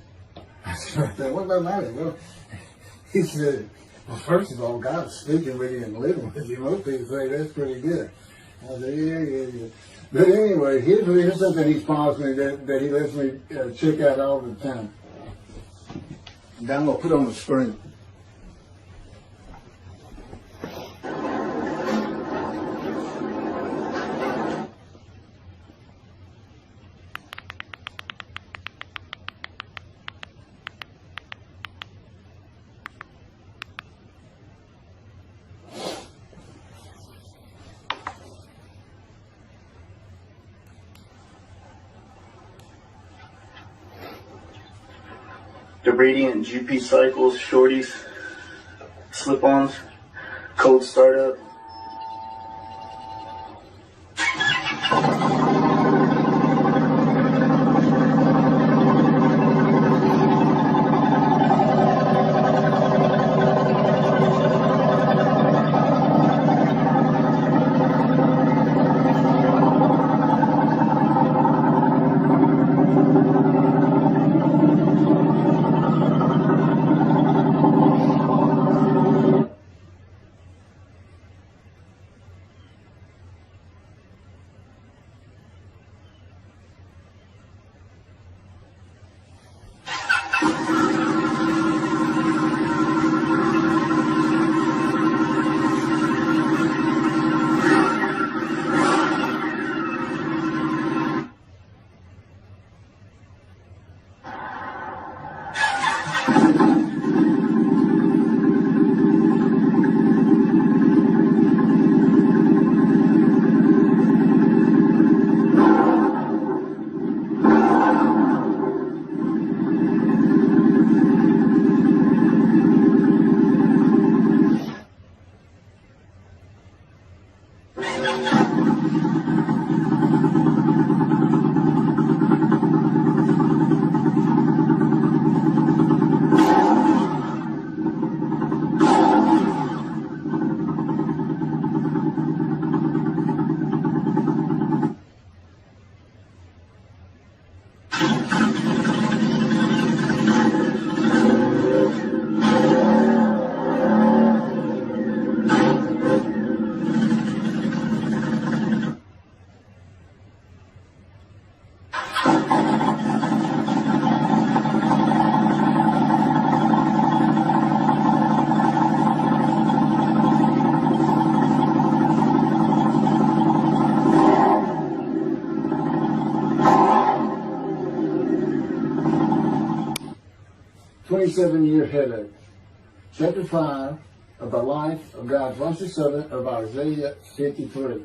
I said, what about my day? Well, he said, well, first of all, God's speaking with you and living with you. Most people say that's pretty good. I said, yeah. But anyway, here's something he's promised me that he lets me check out all the time. And I'm going to put on the screen. The Radiant GP Cycles, Shorties, Slip-Ons, Cold Startup. 27-year headache. Chapter 5 of the life of God's righteous servant of Isaiah 53.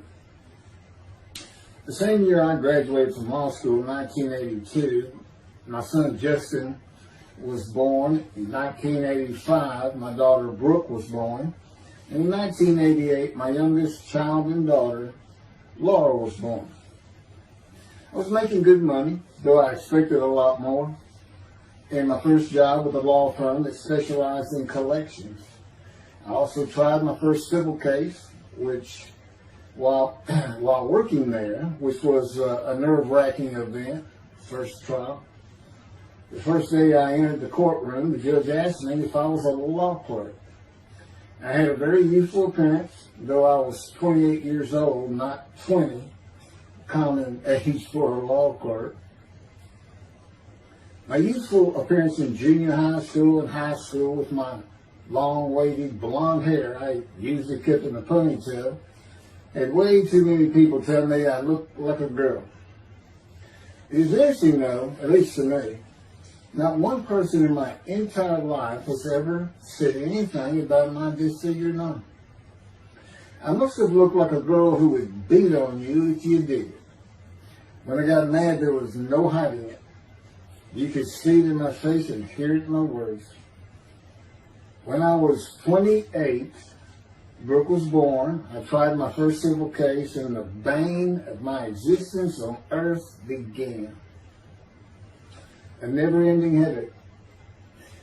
The same year I graduated from law school in 1982, my son Justin was born. In 1985, my daughter Brooke was born. And in 1988, my youngest child and daughter, Laura, was born. I was making good money, though I expected a lot more, in my first job with a law firm that specialized in collections. I also tried my first civil case, which, while working there, which was a nerve-wracking event, first trial. The first day I entered the courtroom, the judge asked me if I was a law clerk. I had a very youthful appearance, though I was 28 years old, not 20, common age for a law clerk. My youthful appearance in junior high school and high school with my long, wavy blonde hair, I usually kept in a ponytail, had way too many people tell me I looked like a girl. It is interesting though, at least to me, not one person in my entire life has ever said anything about my disfigured arm. I must have looked like a girl who would beat on you if you did it. When I got mad, there was no hiding it. You could see it in my face and hear it in my words. When I was 28, Brooke was born. I tried my first civil case, and the bane of my existence on earth began. A never-ending headache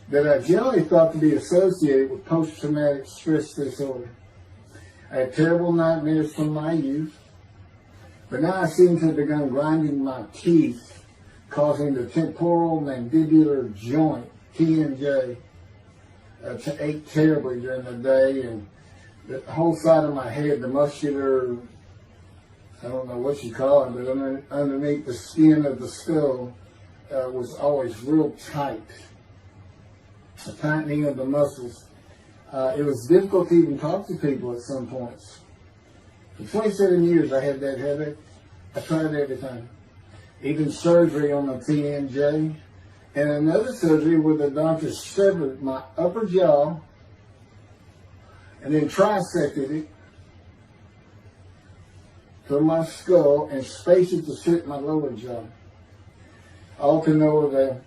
that I generally thought to be associated with post-traumatic stress disorder. I had terrible nightmares from my youth, but now I seem to have begun grinding my teeth, causing the temporal mandibular joint, TMJ, to ache terribly during the day, and the whole side of my head, the muscular, I don't know what you call it, but underneath the skin of the skull, was always real tight, a tightening of the muscles. It was difficult to even talk to people at some points. For 27 years I had that headache. I tried everything, even surgery on the TMJ, and another surgery where the doctor severed my upper jaw and then trisected it from my skull and spaced it to fit my lower jaw. All to know that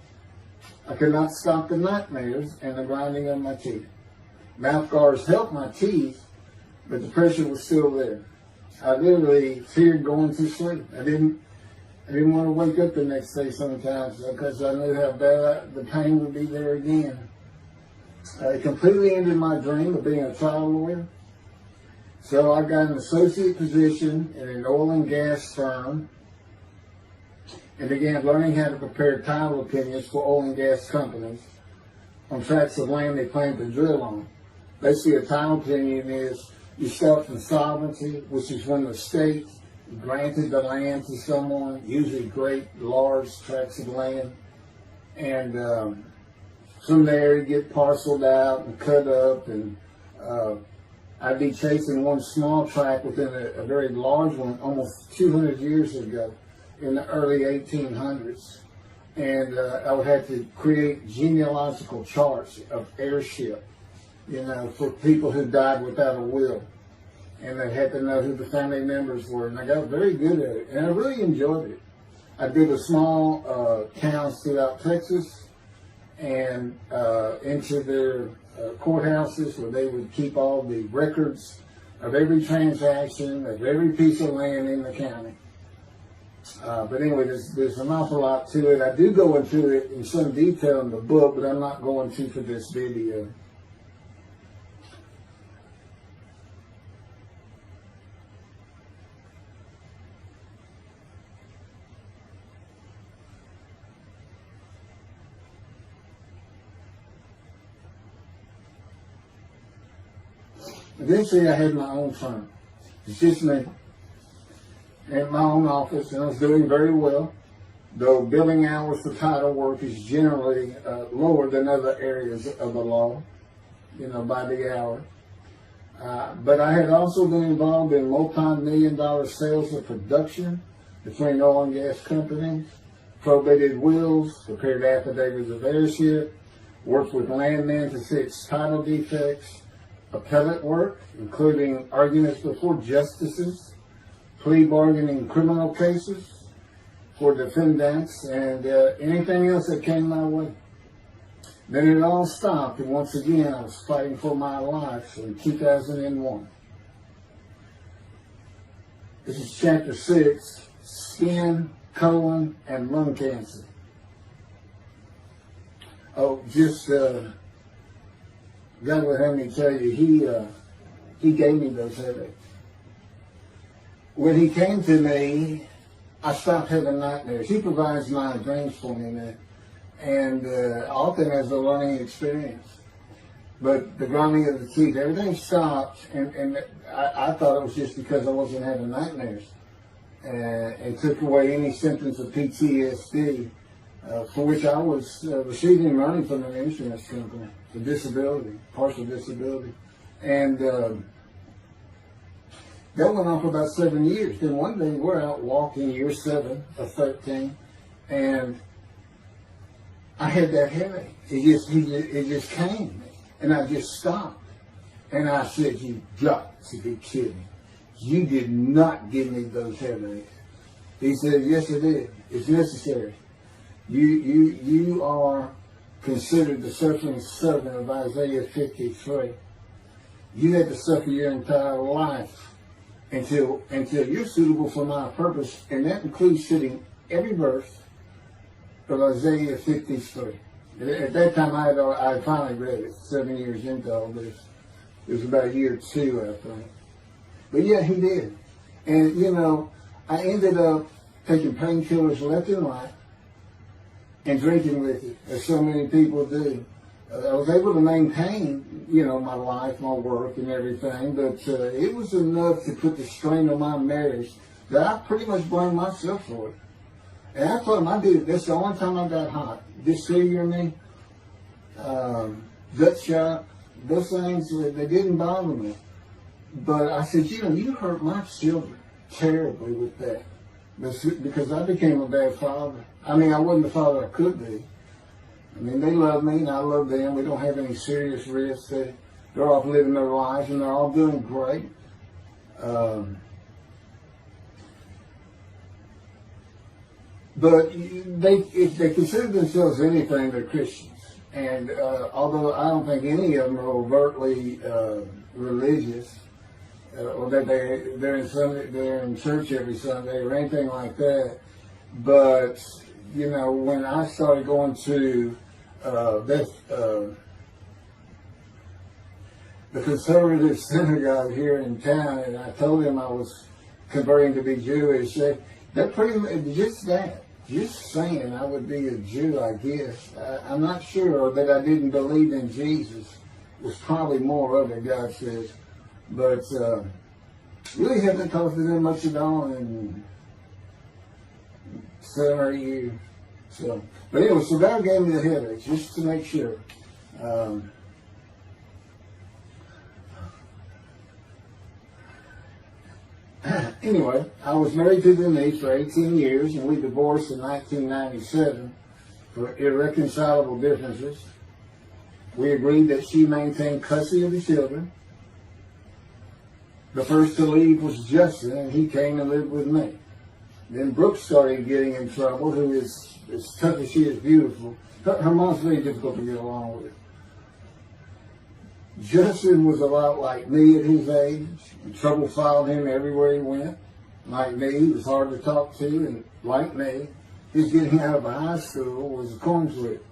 I could not stop the nightmares and the grinding of my teeth. Mouth guards helped my teeth, but the pressure was still there. I literally feared going to sleep. I didn't want to wake up the next day sometimes because I knew how bad the pain would be there again. It completely ended my dream of being a trial lawyer. So I got an associate position in an oil and gas firm and began learning how to prepare title opinions for oil and gas companies on tracts of land they plan to drill on. Basically, a title opinion is you start from sovereignty, which is when the state granted the land to someone, usually great, large tracts of land, and from there you get parceled out and cut up, and I'd be chasing one small tract within a very large one almost 200 years ago in the early 1800s, and I would have to create genealogical charts of heirship, for people who died without a will, and they had to know who the family members were, and I got very good at it, and I really enjoyed it. I did a small towns throughout Texas, and into their courthouses where they would keep all the records of every transaction, of every piece of land in the county. But anyway, there's an awful lot to it. I do go into it in some detail in the book, but I'm not going to for this video. Eventually, I had my own firm. It's just me. At my own office, and I was doing very well, though billing hours for title work is generally lower than other areas of the law, by the hour. But I had also been involved in multi-million-dollar sales of production between oil and gas companies, probated wills, prepared affidavits of heirship, worked with landmen to fix title defects, appellate work, including arguments before justices, plea bargaining in criminal cases for defendants, and anything else that came my way. Then it all stopped, and once again I was fighting for my life in 2001. This is chapter 6, skin, colon, and lung cancer. Oh, just, God would have me tell you, he gave me those headaches. When he came to me, I stopped having nightmares. He provides my dreams for me now. And often as a learning experience. But the grinding of the teeth, everything stopped, and I thought it was just because I wasn't having nightmares. And took away any symptoms of PTSD, for which I was receiving money from an insurance company for disability, partial disability. And that went on for about 7 years. Then one day we're out walking, year 7 of 13, and I had that headache. It just came, and I just stopped. And I said, "You got to be kidding. You did not give me those headaches." He said, "Yes, I did. It's necessary. You are considered the suffering servant of Isaiah 53. You had to suffer your entire life until you're suitable for my purpose," and that includes sitting every verse of Isaiah 53. At that time, I finally read it, 7 years into all this. It was about year 2, I think. But yeah, he did. And, you know, I ended up taking painkillers left and right and drinking with it, as so many people do. I was able to maintain, you know, my life, my work, and everything, but it was enough to put the strain on my marriage that I pretty much blamed myself for it. And I told him, I did it. That's the only time I got hot. Disfiguring me, gut shot, those things, they didn't bother me. But I said, you know, you hurt my children terribly with that. Because I became a bad father. I mean, I wasn't the father I could be. I mean, they love me and I love them. We don't have any serious risks. They're off living their lives and they're all doing great. But they consider themselves anything, they're Christians. And although I don't think any of them are overtly religious, or that they're in church every Sunday or anything like that, but you know, when I started going to the conservative synagogue here in town, and I told them I was converting to be Jewish, they're pretty much just that. Just saying I would be a Jew, I guess. I'm not sure that I didn't believe in Jesus. Was probably more of it, God says. But really haven't talked to them much at all in 7 or 8 years. So, but anyway, so God gave me the headache just to make sure. Anyway, I was married to Denise for 18 years, and we divorced in 1997 for irreconcilable differences. We agreed that she maintain custody of the children. The first to leave was Justin, and he came and lived with me. Then Brooke started getting in trouble, who is as tough as she is beautiful. Her mom's very difficult to get along with. Justin was a lot like me at his age, and trouble followed him everywhere he went. Like me, he was hard to talk to, and like me, his getting out of high school was a coin flip.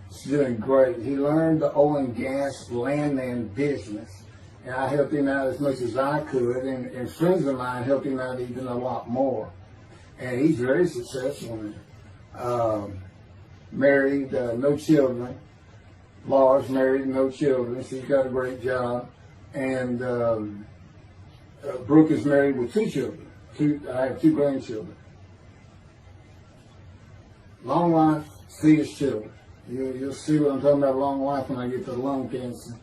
He's doing great. He learned the oil and gas landman business, and I helped him out as much as I could, and friends of mine helped him out even a lot more. And he's very successful now. Married, no children. Laura's married, no children. She's got a great job. And Brooke is married with 2 children. I have 2 grandchildren. Long life, see his children. You'll see what I'm talking about, long life, when I get to lung cancer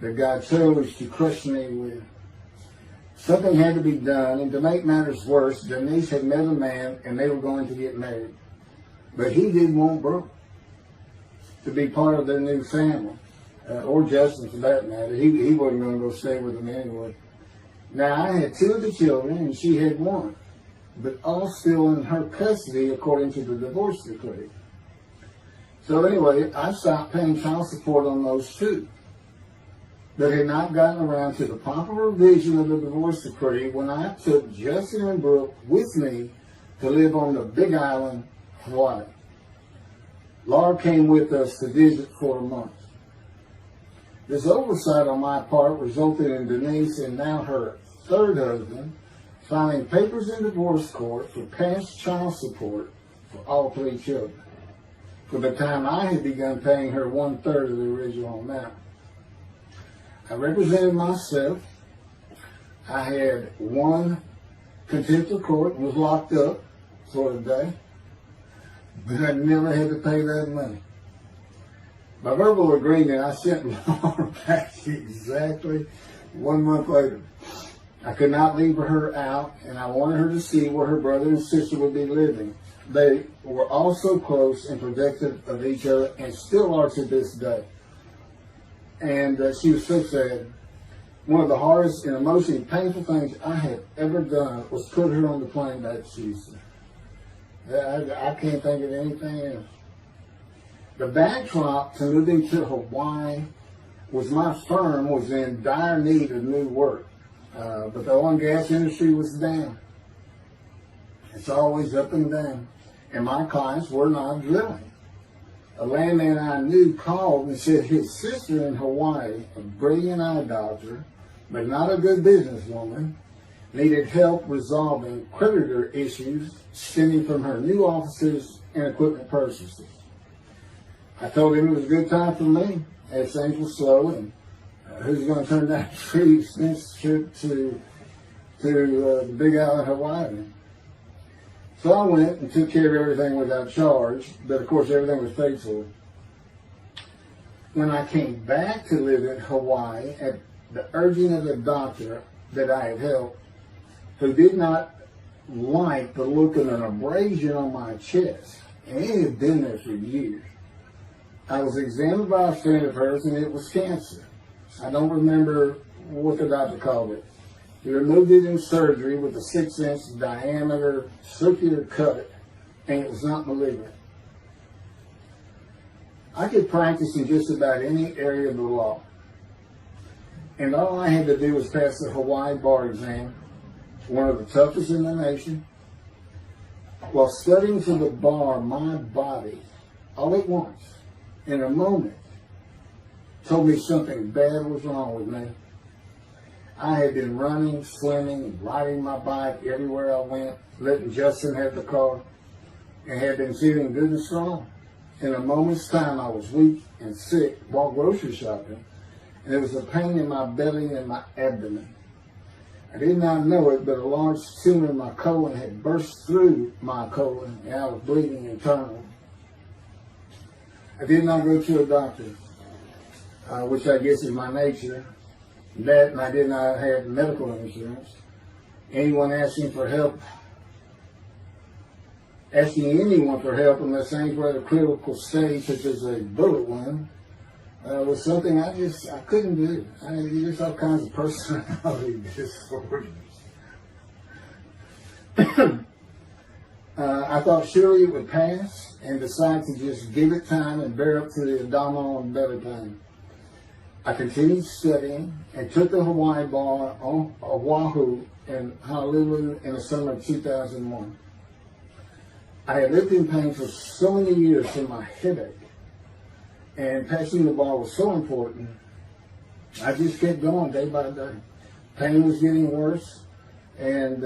that God chose to crush me with. Something had to be done, and to make matters worse, Denise had met a man, and they were going to get married. But he didn't want Brooke. to be part of their new family, or Justin for that matter. He wasn't going to go stay with them anyway. Now, I had 2 of the children, and she had 1, but all still in her custody according to the divorce decree. So anyway, I stopped paying child support on those 2. But had not gotten around to the proper revision of the divorce decree when I took Justin and Brooke with me to live on the Big Island, Hawaii. Laura came with us to visit for a month. This oversight on my part resulted in Denise and now her 3rd husband filing papers in divorce court for past child support for all 3 children, for the time I had begun paying her 1/3 of the original amount. I represented myself. I had 1 contempt of court and was locked up for a day, but I never had to pay that money. By verbal agreement, I sent Laura back exactly 1 month later. I could not leave her out, and I wanted her to see where her brother and sister would be living. They were all so close and protective of each other, and still are to this day. And she was so sad. One of the hardest and emotionally painful things I had ever done was put her on the plane back to Houston. I can't think of anything else. The backdrop to moving to Hawaii was my firm was in dire need of new work. But the oil and gas industry was down. It's always up and down. And my clients were not drilling. A landman I knew called and said his sister in Hawaii, a brilliant eye doctor, but not a good businesswoman, needed help resolving creditor issues stemming from her new offices and equipment purchases. I told him it was a good time for me, as things were slow, and who's going to turn down a free expensive trip to the Big Island, Hawaii. So I went and took care of everything without charge, but of course everything was paid for. When I came back to live in Hawaii at the urging of the doctor that I had helped, who did not like the look of an abrasion on my chest, and it had been there for years, I was examined by a friend of hers, and it was cancer. I don't remember what the doctor called it. He removed it in surgery with a 6-inch diameter circular cut, and it was not malignant. I could practice in just about any area of the law, and all I had to do was pass the Hawaii bar exam, one of the toughest in the nation. While studying for the bar, my body, all at once, in a moment, told me something bad was wrong with me. I had been running, swimming, riding my bike everywhere I went, letting Justin have the car, and had been feeling good and strong. In a moment's time, I was weak and sick while grocery shopping, and there was a pain in my belly and my abdomen. I did not know it, but a large tumor in my colon had burst through my colon, and I was bleeding internally. I did not go to a doctor, which I guess is my nature. That, and I did not have medical insurance. Anyone asking for help, asking anyone for help unless things were at a critical stage, such as a bullet wound, was something I couldn't do. There's all kinds of personality disorders. I thought surely it would pass, and decided to just give it time and bear up to the abdominal and belly pain. I continued studying and took the Hawaii bar on Oahu and Honolulu in the summer of 2001. I had lived in pain for so many years from my headache, and passing the bar was so important, I just kept going day by day. Pain was getting worse, and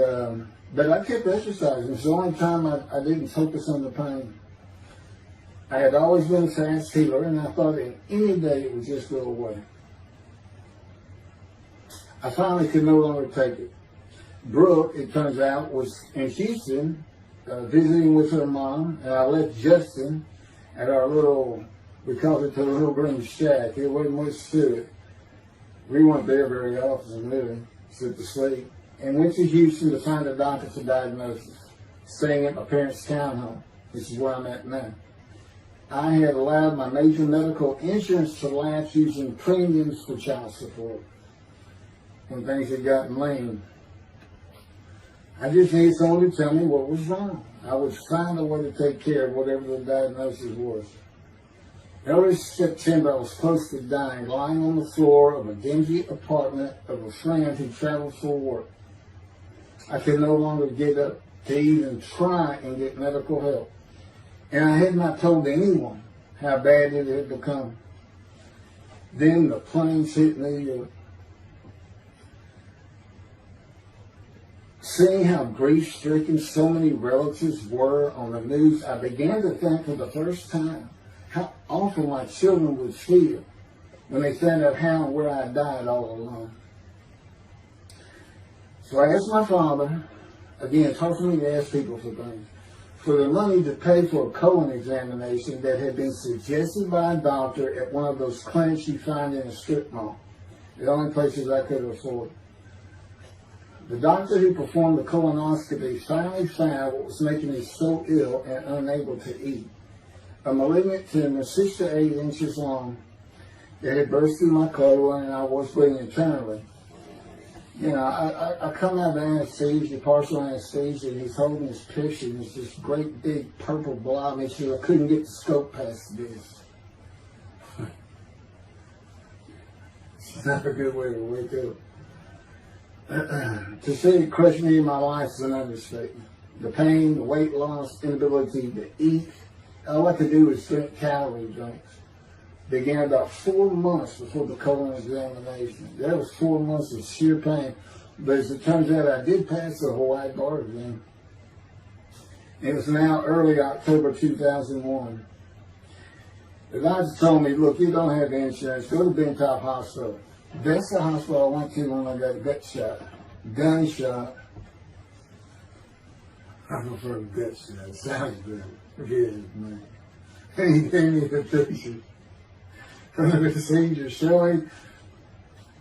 but I kept exercising. It's the only time I didn't focus on the pain. I had always been a fast healer, and I thought in any day it would just go away. I finally could no longer take it. Brooke, it turns out, was in Houston visiting with her mom, and I left Justin at our little, we called it the little green shack. There wasn't much to it. We weren't there very often, really, except to sleep. And went to Houston to find a doctor for diagnosis, staying at my parents' townhome, which is where I'm at now. I had allowed my major medical insurance to lapse using premiums for child support when things had gotten lame. I just needed someone to tell me what was wrong. I would find a way to take care of whatever the diagnosis was. Early September, I was close to dying, lying on the floor of a dingy apartment of a friend who traveled for work. I could no longer get up to even try and get medical help. And I had not told anyone how bad it had become. Then the planes hit New York. Seeing how grief-stricken so many relatives were on the news, I began to think for the first time how awful my children would feel when they found out how and where I died all alone. So I asked my father, again, it's hard for me to ask people for things, for the money to pay for a colon examination that had been suggested by a doctor at one of those clinics you find in a strip mall, the only places I could afford. The doctor who performed the colonoscopy finally found what was making me so ill and unable to eat. A malignant tumor 6 to 8 inches long that had burst through my colon and I was bleeding internally. You know, I come out of anesthesia, partial anesthesia, and he's holding this picture, and it's this great big purple blob, and I couldn't get the scope past this. It's not a good way to wake up. To say it crushed me in my life is an understatement. The pain, the weight loss, inability to eat, all I could do was drink calorie drinks. Began about 4 months before the colon examination. That was 4 months of sheer pain. But as it turns out, I did pass the Hawaii bar exam. It was now early October 2001. The doctor told me, look, you don't have insurance. Go to Bentop Hospital. That's the hospital I went to when I got a gut shot. Gunshot. I prefer gut shot. It sounds good. Forget it, man. And he gave me the picture from the procedure showing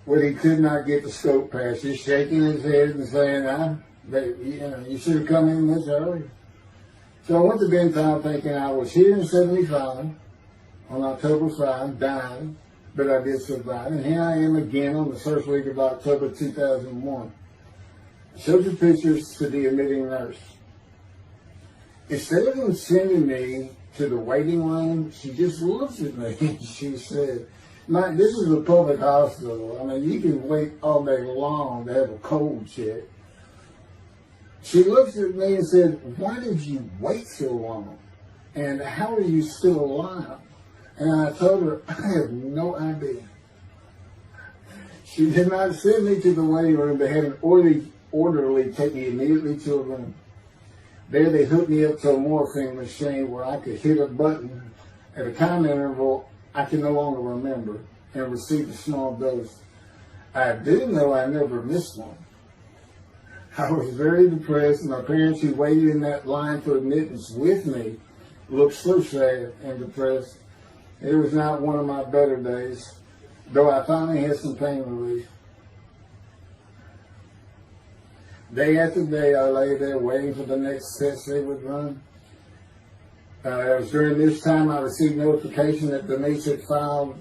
what he could not get the scope past. He's shaking his head and saying, you should have come in this early. So I went to Bentop thinking I was here in 75 on October 5, dying. But I did survive, and here I am again on the first week of October 2001. I showed the pictures to the admitting nurse. Instead of them sending me to the waiting room, she just looked at me and she said, Mike, this is a public hospital. I mean, you can wait all day long to have a cold check. She looked at me and said, why did you wait so long? And how are you still alive? And I told her, I have no idea. She did not send me to the waiting room, but had an orderly take me immediately to a room. There they hooked me up to a morphine machine where I could hit a button at a time interval I can no longer remember and receive a small dose. I do know I never missed one. I was very depressed, and my parents who waited in that line for admittance with me looked so sad and depressed. It was not one of my better days, though I finally had some pain relief. Day after day, I lay there waiting for the next test they would run. It was during this time I received notification that Denise had filed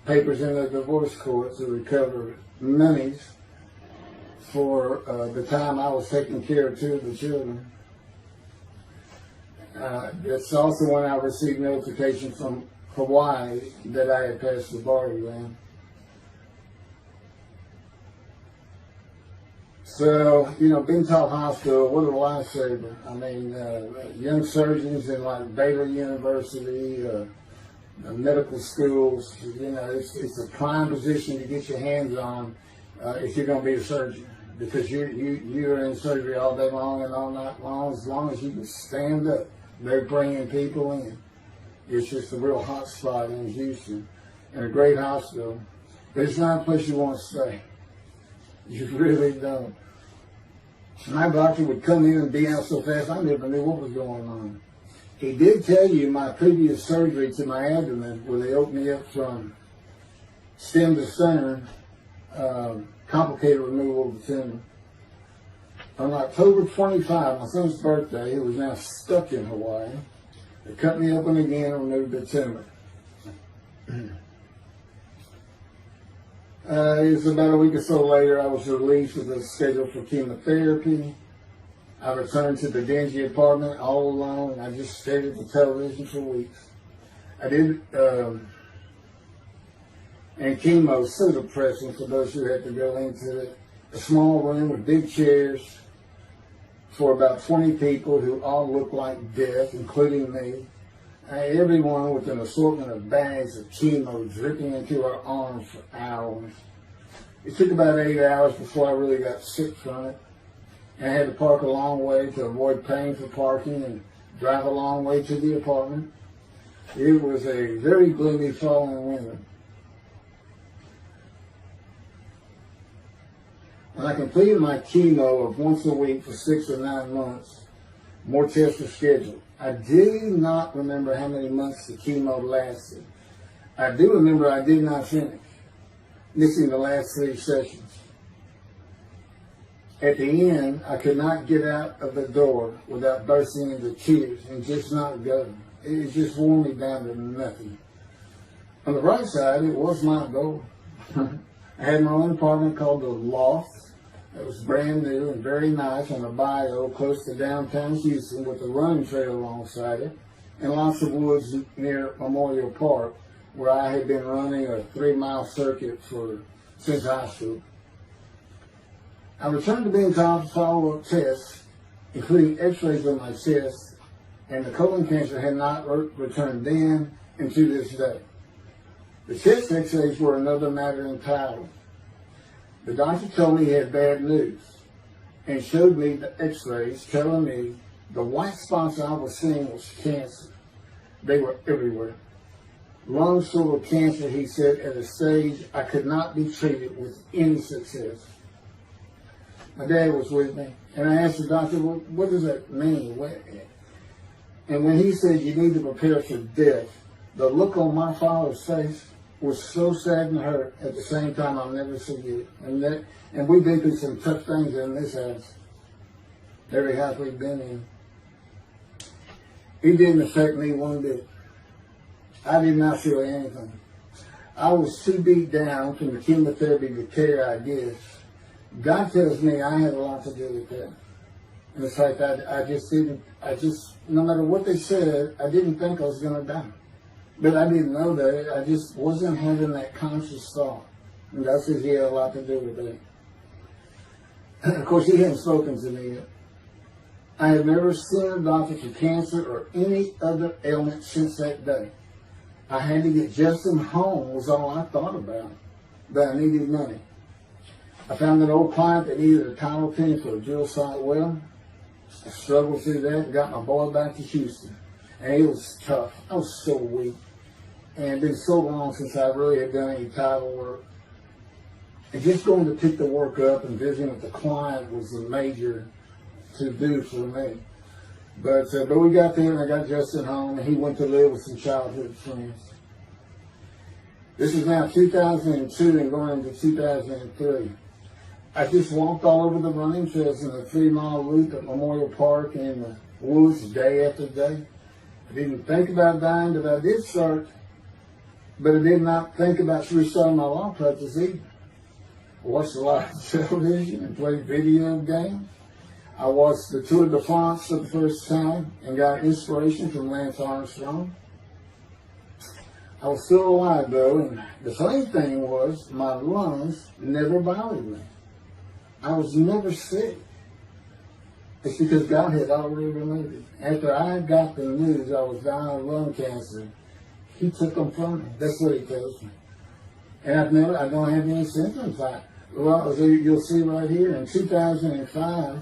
papers in the divorce court to recover monies for the time I was taking care of 2 of the children. That's also when I received notification from Hawaii that I had passed the bar exam. So, Bentop Hospital, what a lifesaver. I mean, young surgeons in like Baylor University, medical schools, it's a prime position to get your hands on if you're going to be a surgeon. Because you're in surgery all day long and all night long, as long as you can stand up. They're bringing people in. It's just a real hot spot in Houston and a great hospital. But it's not a place you want to stay. You really don't. My doctor would come in and be out so fast I never knew what was going on. He did tell you my previous surgery to my abdomen, where they opened me up from stem to sternum, complicated removal of the tumor. On October 25, my son's birthday, who was now stuck in Hawaii, They cut me open again and removed the tumor. It was about a week or so later, I was released with a schedule for chemotherapy. I returned to the dingy apartment all alone, and I just stared at the television for weeks. I did, and chemo was so depressing for those who had to go into it. A small room with big chairs for about 20 people who all looked like death, including me. Everyone with an assortment of bags of chemo dripping into our arms for hours. It took about 8 hours before I really got sick from it. And I had to park a long way to avoid paying for parking and drive a long way to the apartment. It was a very gloomy fall and winter. When I completed my chemo of once a week for 6 or 9 months, more tests were scheduled. I do not remember how many months the chemo lasted. I do remember I did not finish, missing the last 3 sessions. At the end, I could not get out of the door without bursting into tears and just not going. It just wore me down to nothing. On the right side, it was my goal. I had my own apartment called the Loft. It was brand new and very nice on a bayou close to downtown Houston with a running trail alongside it and lots of woods near Memorial Park where I had been running a 3-mile circuit since high school. I returned to being called for follow-up tests, including x-rays of my chest, and the colon cancer had not returned then and to this day. The chest x-rays were another matter entirely. The doctor told me he had bad news and showed me the x-rays telling me the white spots I was seeing was cancer. They were everywhere. Lungs full of cancer, he said, at a stage I could not be treated with any success. My dad was with me, and I asked the doctor, well, what does that mean? And when he said you need to prepare for death, the look on my father's face was so sad and hurt at the same time I'll never forget. And we've been through some tough things in this house, every house we've been in. It didn't affect me one bit. I did not feel anything. I was too beat down from the chemotherapy to care, I guess. God tells me I had a lot to do with that. And it's like no matter what they said, I didn't think I was going to die. But I didn't know that. I just wasn't having that conscious thought. And God says he had a lot to do with that. And of course, he hadn't spoken to me yet. I had never seen a doctor for cancer or any other ailment since that day. I had to get Justin home was all I thought about. But I needed money. I found an old client that needed a tile penny for a drill site well. I struggled through that and got my boy back to Houston. And it was tough. I was so weak. And it's been so long since I really had done any title work. And just going to pick the work up and visiting with the client was a major to-do for me. But we got there and I got Justin home and he went to live with some childhood friends. This is now 2002 and going into 2003. I just walked all over the running trails in a 3-mile loop at Memorial Park and in the woods day after day. I didn't think about dying, but I did start. But I did not think about restarting my law practice either. I watched a lot of television and played video games. I watched the Tour de France for the first time and got inspiration from Lance Armstrong. I was still alive though, and the funny thing was my lungs never bothered me. I was never sick. It's because God had already removed it. After I got the news I was dying of lung cancer, he took them from me. That's what he tells me. And I don't have any symptoms. Well, you'll see right here, in 2005,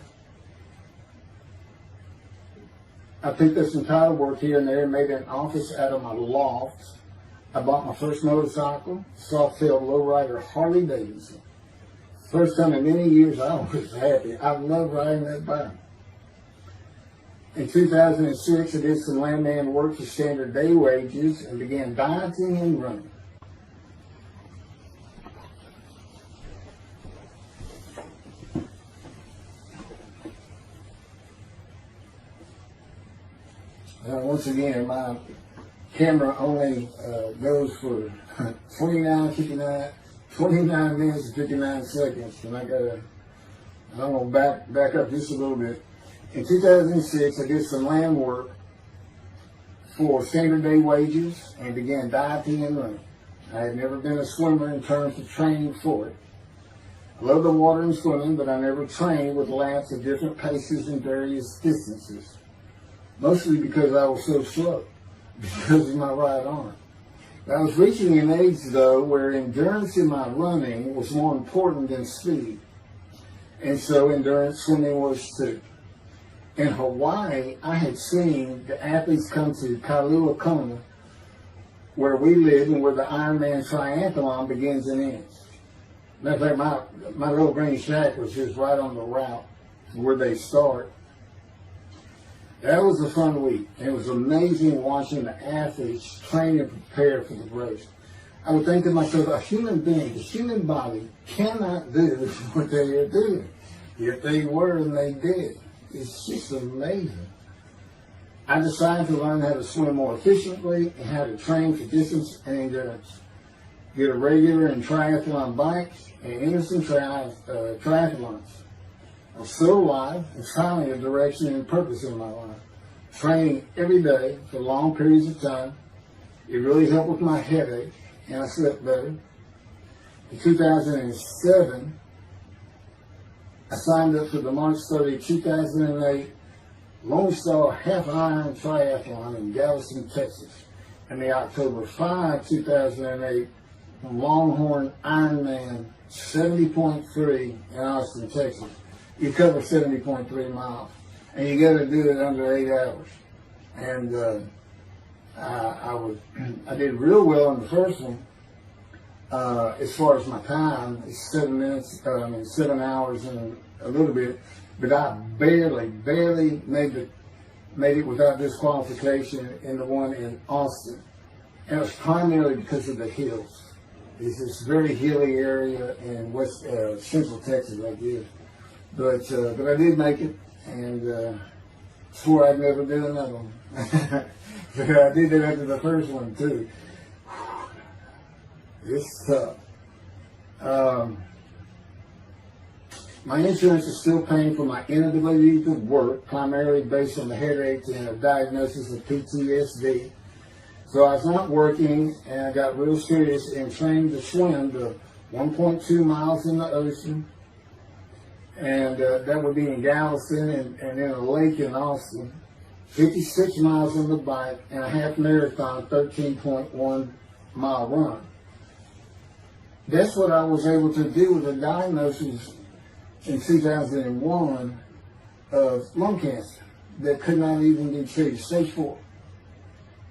I picked up some title work here and there and made an office out of my loft. I bought my first motorcycle, soft-tailed lowrider Harley Davidson. First time in many years I was happy. I love riding that bike. In 2006, I did some landman work for standard day wages and began dieting and running. Once again, my camera only goes for 29 minutes and 59 seconds, and I'm going to back up just a little bit. In 2006, I did some land work for standard day wages and began dieting and running. I had never been a swimmer in terms of training for it. I love the water and swimming, but I never trained with laps of different paces and various distances. Mostly because I was so slow, because of my right arm. I was reaching an age, though, where endurance in my running was more important than speed. And so endurance swimming was too. In Hawaii, I had seen the athletes come to Kailua Kona, where we live and where the Ironman triathlon begins and ends. Matter of fact, my little green shack was just right on the route where they start. That was a fun week. It was amazing watching the athletes train and prepare for the race. I would think to myself, a human being, the human body cannot do what they are doing. Yet they were and they did. It's just amazing. I decided to learn how to swim more efficiently and how to train for distance and endurance. Get a regular and triathlon bikes and innocent triathlons. I'm still alive and finding a direction and purpose in my life. Training every day for long periods of time. It really helped with my headache and I slept better. In 2007, I signed up for the March 30, 2008 Lone Star Half Iron Triathlon in Galveston, Texas, and the October 5, 2008 Longhorn Ironman 70.3 in Austin, Texas. You cover 70.3 miles, and you got to do it under 8 hours. And I did real well in the first one. As far as my time, it's 7 hours and a little bit, but I barely made it without disqualification in the one in Austin. And it was primarily because of the hills. It's this very hilly area in central Texas, I guess. But I did make it, and swore I'd never do another one. But I did that after the first one too. It's tough. My insurance is still paying for my inability to work, primarily based on the headaches and a diagnosis of PTSD. So I was not working, and I got real serious and trained to swim to 1.2 miles in the ocean, and that would be in Galveston and in a lake in Austin, 56 miles on the bike, and a half marathon, 13.1 mile run. That's what I was able to do with a diagnosis in 2001 of lung cancer that could not even be treated, stage 4.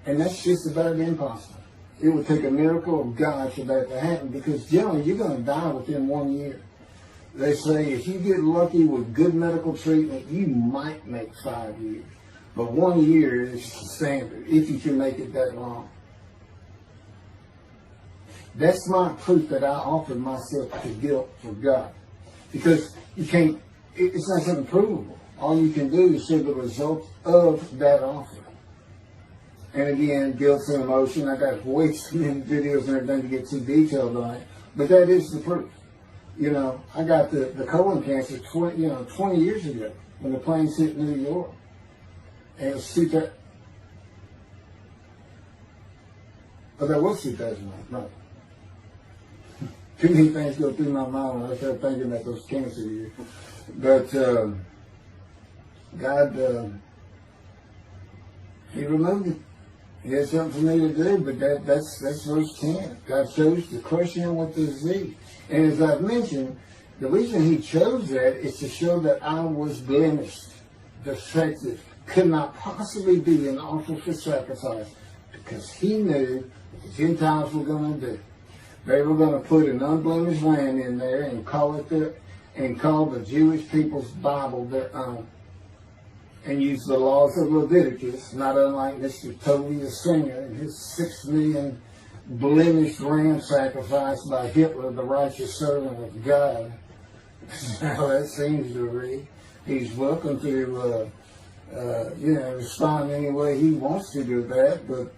And that's just about impossible. It would take a miracle of God for that to happen, because generally you're going to die within 1 year. They say if you get lucky with good medical treatment, you might make 5 years. But 1 year is the standard, if you can make it that long. That's my proof that I offered myself to guilt for God. Because you can't, it's not something provable. All you can do is show the result of that offer. And again, guilt and emotion. I got way too many videos and everything to get too detailed on it. But that is the proof. You know, I got the colon cancer 20 years ago when the planes hit New York. And it was that was 2009, right. Too many things go through my mind when I start thinking about those cancer years. But God, He removed it. He had something for me to do, but that's verse 10. God chose to crush him with the disease. And as I've mentioned, the reason He chose that is to show that I was blemished, defective, could not possibly be an offer for sacrifice, because He knew what the Gentiles were going to do. They were going to put an unblemished lamb in there and call the Jewish people's Bible their own, and use the laws of Leviticus, not unlike Mr. Toby the singer and his 6 million blemished ram sacrifice by Hitler, the righteous servant of God. How that seems to read. He's welcome to respond any way he wants to do that. But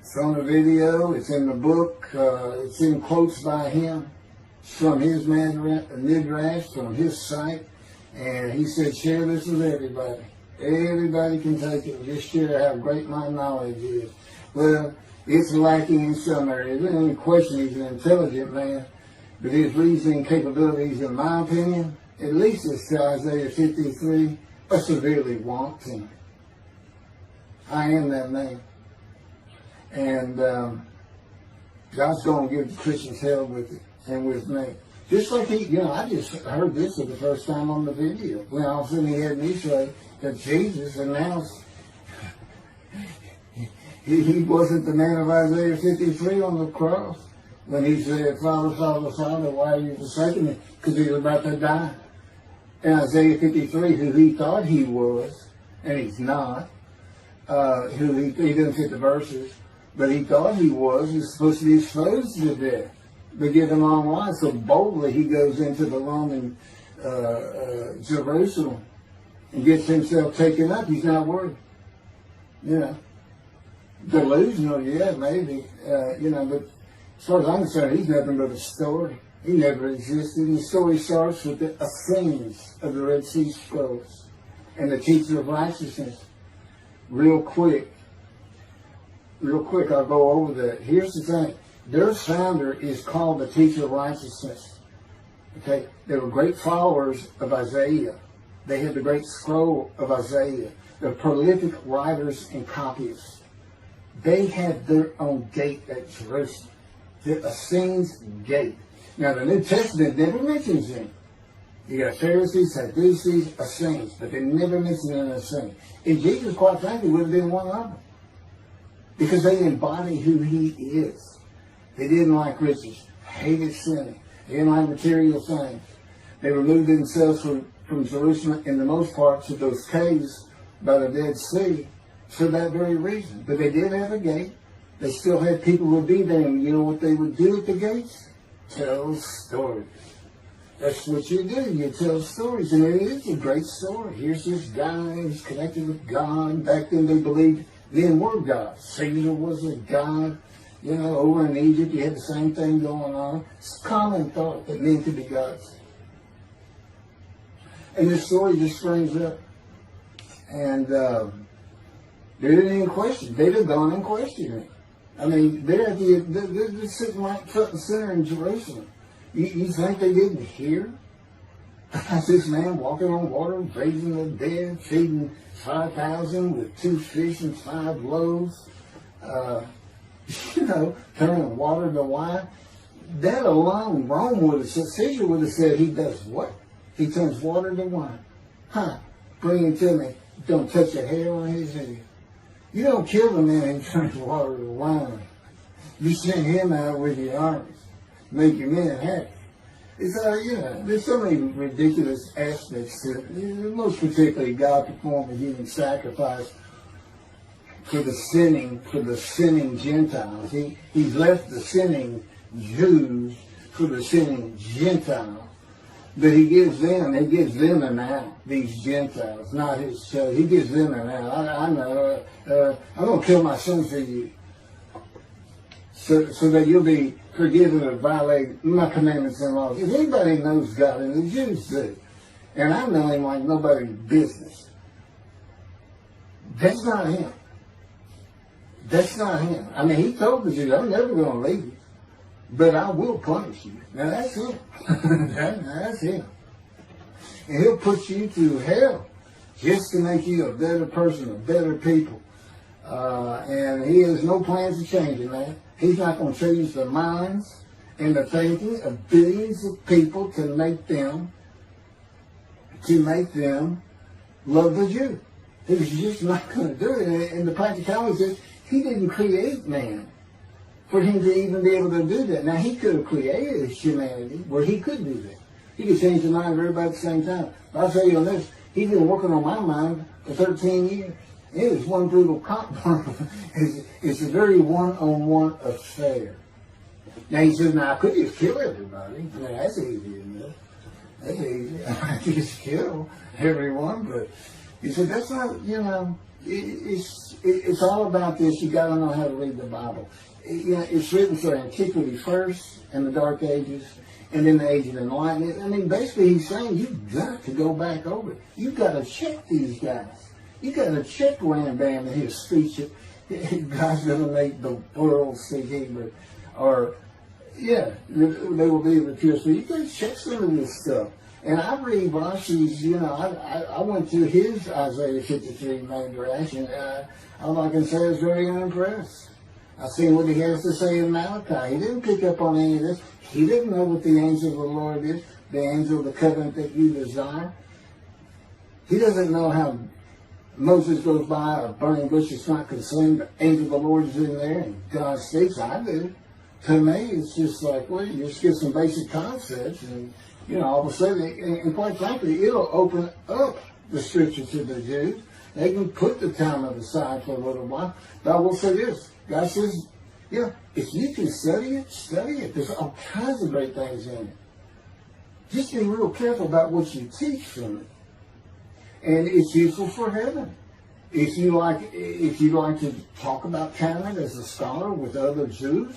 it's on the video, it's in the book, it's in quotes by him from his midrash, from his site. And he said, share this with everybody. Everybody can take it. Just share how great my knowledge is. Well, it's lacking in some areas. There's no question he's an intelligent man. But his reasoning capabilities, in my opinion, at least as to Isaiah 53, are severely wanting. I am that man. And God's going to give the Christians hell with it and with me. Just like I just heard this for the first time on the video. When all of a sudden he had me say that Jesus announced he wasn't the man of Isaiah 53 on the cross. When he said, Father, Father, Father, why are you forsaking me? Because he was about to die. And Isaiah 53, who he thought he was, and he's not, who he didn't fit the verses, but he thought he was supposed to be exposed to death. But give him long life. So boldly he goes into the Roman Jerusalem and gets himself taken up. He's not worried. Delusional, yeah, maybe. But as far as I'm concerned, he's nothing but a story. He never existed. And the story starts with the Essenes of the Red Sea Scrolls and the teacher of righteousness. Real quick, I'll go over that. Here's the thing. Their founder is called the teacher of righteousness. Okay? They were great followers of Isaiah. They had the great scroll of Isaiah. They're prolific writers and copyists. They had their own gate at Jerusalem. The Essenes gate. Now, the New Testament never mentions them. You got Pharisees, Sadducees, Essenes, but they never mention an Essene. And Jesus, quite frankly, would have been one of them. Because they embody who he is. They didn't like riches, hated sinning. They didn't like material things. They removed themselves from Jerusalem, in the most part, to those caves by the Dead Sea for that very reason. But they did have a gate. They still had people who would be there. And you know what they would do at the gates? Tell stories. That's what you do. You tell stories. And it is a great story. Here's this guy who's connected with God. Back then they believed then were gods. Caesar was a god. Over in Egypt, you had the same thing going on. It's a common thought that men could be gods. And this story just springs up. And they didn't even question. They'd have gone and questioned it. I mean, they're sitting right front and center in Jerusalem. You think they didn't hear? This man walking on water, raising the dead, feeding 5,000 with 2 fish and 5 loaves. Turning water to wine. That alone, Rome would have said, Caesar would have said, he does what? He turns water to wine. Bring him to me. Don't touch a hair on his head. You don't kill the man who turns water to wine. You send him out with your armies. Make your men happy. It's there's so many ridiculous aspects to it. Most particularly, God performed a human sacrifice for the sinning Gentiles. He's left the sinning Jews for the sinning Gentiles. But he gives them an out, these Gentiles, not his children. He gives them an out. I know, I'm going to kill my son for you. So that you'll be forgiven of violating my commandments and laws. If anybody knows God, and the Jews do, and I know him like nobody's business, that's not him. That's not him. I mean, he told the Jews, I'm never going to leave you, but I will punish you. Now, that's him. That's him. And he'll put you through hell just to make you a better person, a better people. And he has no plans of changing that. He's not going to change the minds and the thinking of billions of people to make them love the Jew. He's just not going to do it. And the practicality is he didn't create man for him to even be able to do that. Now, he could have created humanity where he could do that. He could change the mind of everybody at the same time. But I'll tell you on this, he's been working on my mind for 13 years. It was one brutal cop. It's a very one-on-one affair. Now, he says, I could just kill everybody. Now, that's easy enough. That's easy. I could just kill everyone, but He said, that's not, it's all about this. You got to know how to read the Bible. It's written for antiquity first, and the Dark Ages, and then the Age of Enlightenment. I mean, basically, he's saying you've got to go back over it. You've got to check these guys. You've got to check Rambam and his speech. God's going to make the world speak Hebrew. Or, they will be able to hear. So you got to check some of this stuff. And I read Rashi's, I went to his Isaiah 53 main direction. All I can say is very unimpressed. I've seen what he has to say in Malachi. He didn't pick up on any of this. He didn't know what the angel of the Lord is, the angel of the covenant that you desire. He doesn't know how Moses goes by a burning bush is not consumed. The angel of the Lord is in there and God speaks. I do. To me, it's just like, well, you just get some basic concepts and, all of a sudden, and quite frankly, it'll open up the scripture to the Jews. They can put the Talmud aside for a little while. But I will say this. God says, if you can study it, study it. There's all kinds of great things in it. Just be real careful about what you teach from it. And it's useful for heaven. If you like to talk about Talmud as a scholar with other Jews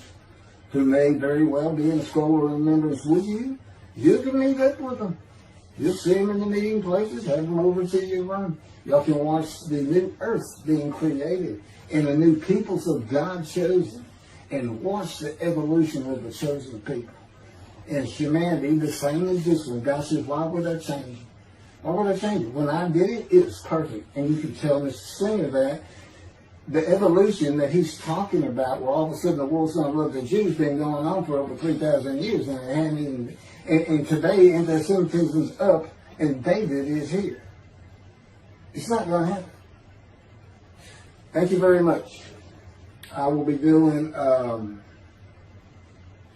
who may very well be in scholar remembrance with you, you can meet up with them. You'll see them in the meeting places, have them over to your room. Y'all can watch the new earth being created and the new peoples of God chosen, and watch the evolution of the chosen people. And humanity, the same as this one. God says, why would I change it? Why would I change it? When I did it, it was perfect. And you can tell Mr. Singer that the evolution that he's talking about, where all of a sudden the world's going to love the Jews, been going on for over 3,000 years, and it hadn't even, and today anti-Semitism's up, and David is here. It's not going to happen. Thank you very much. I will be doing, was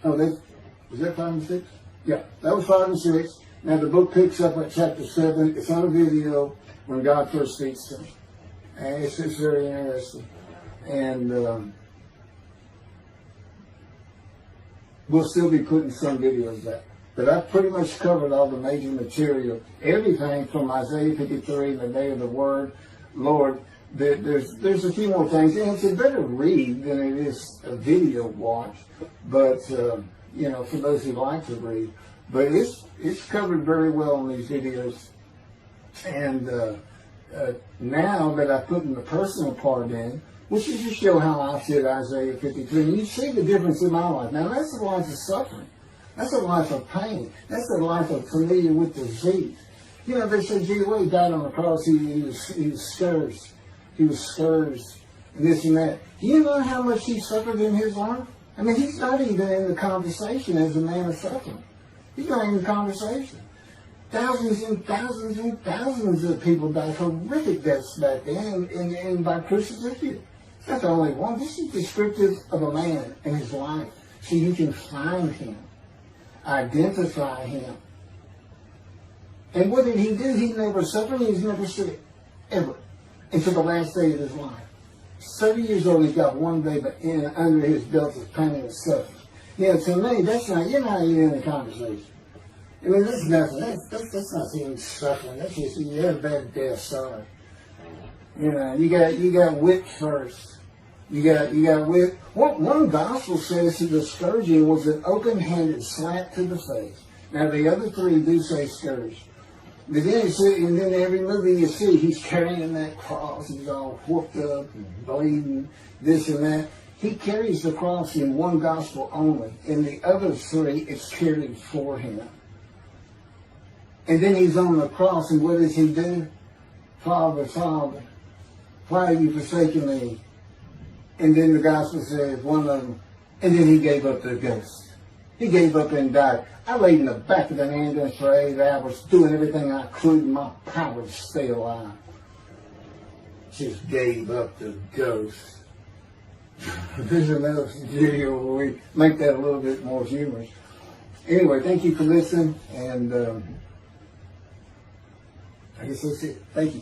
that 5 and 6? Yeah, that was 5 and 6. Now the book picks up at chapter 7. It's on a video when God first speaks to me. And it's just very interesting. And we'll still be putting some videos out. But I've pretty much covered all the major material. Everything from Isaiah 53, the day of the word, Lord. There's a few more things, and it's a better read than it is a video watch. But for those who like to read, but it's covered very well in these videos. And now that I put in the personal part in, which is to show how I said Isaiah 53, and you see the difference in my life. Now that's a life of suffering. That's a life of pain. That's a life of familiar with disease. They said, gee, when he died on the cross, he was scourged. He was scourged, and this and that. Do you know how much he suffered in his life? I mean, he's not even in the conversation as a man of suffering. He's not in the conversation. Thousands and thousands and thousands of people died horrific deaths back then, and by crucifixion. It's not the only one. This is descriptive of a man and his life, so you can find him, identify him. And what did he do? He never suffered. He was never sick, ever. Until the last day of his life. 30 years old, he's got one day, but under his belt is pain and suffering. To me, that's not, you're not even in the conversation. I mean, that's nothing. That's not even suffering. That's just, you have a bad death, sorry. You got whipped first. You got whipped. One gospel says that the scourging was an open-handed slap to the face. Now, the other three do say scourge. But then and then every movie you see, he's carrying that cross. He's all whooped up and bleeding, this and that. He carries the cross in one gospel only. In the other three, it's carried for him. And then he's on the cross, and what does he do? Father, Father, why have you forsaken me? And then the gospel says, one of them, and then he gave up the ghost. He gave up and died. I laid in the back of an ambulance for 8 hours, doing everything I could in my power to stay alive. Just gave up the ghost. There's another video where we make that a little bit more humorous. Anyway, thank you for listening, and I guess that's it. Thank you.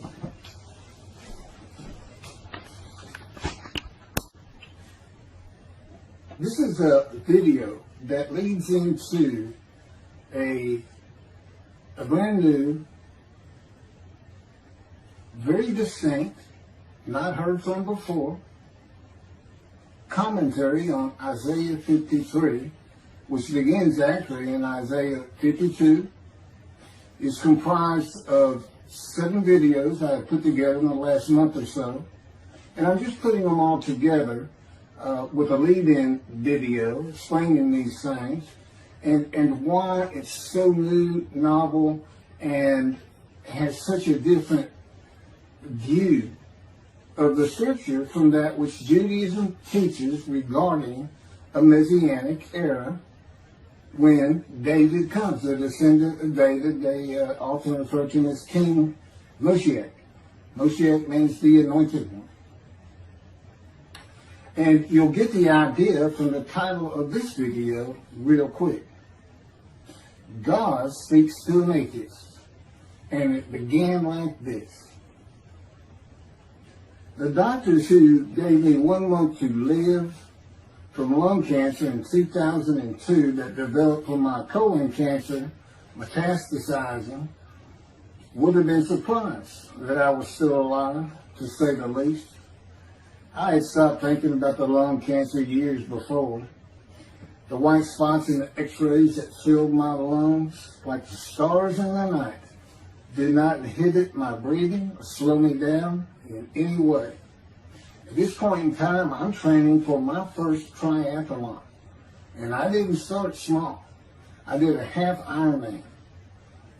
This is a video that leads into a brand new, very succinct, not heard from before, commentary on Isaiah 53, which begins actually in Isaiah 52. It's comprised of 7 videos I have put together in the last month or so. And I'm just putting them all together with a lead-in video explaining these things and why it's so new, novel, and has such a different view of the scripture from that which Judaism teaches regarding a Messianic era when David comes, the descendant of David. They often refer to him as King Moshiach. Moshiach means the anointed one. And you'll get the idea from the title of this video real quick. God speaks to an atheist. And it began like this. The doctors who gave me 1 month to live from lung cancer in 2002 that developed from my colon cancer metastasizing would have been surprised that I was still alive, to say the least. I had stopped thinking about the lung cancer years before. The white spots in the x-rays that filled my lungs like the stars in the night did not inhibit my breathing or slow me down in any way. At this point in time, I'm training for my first triathlon. And I didn't start small. I did a half Ironman.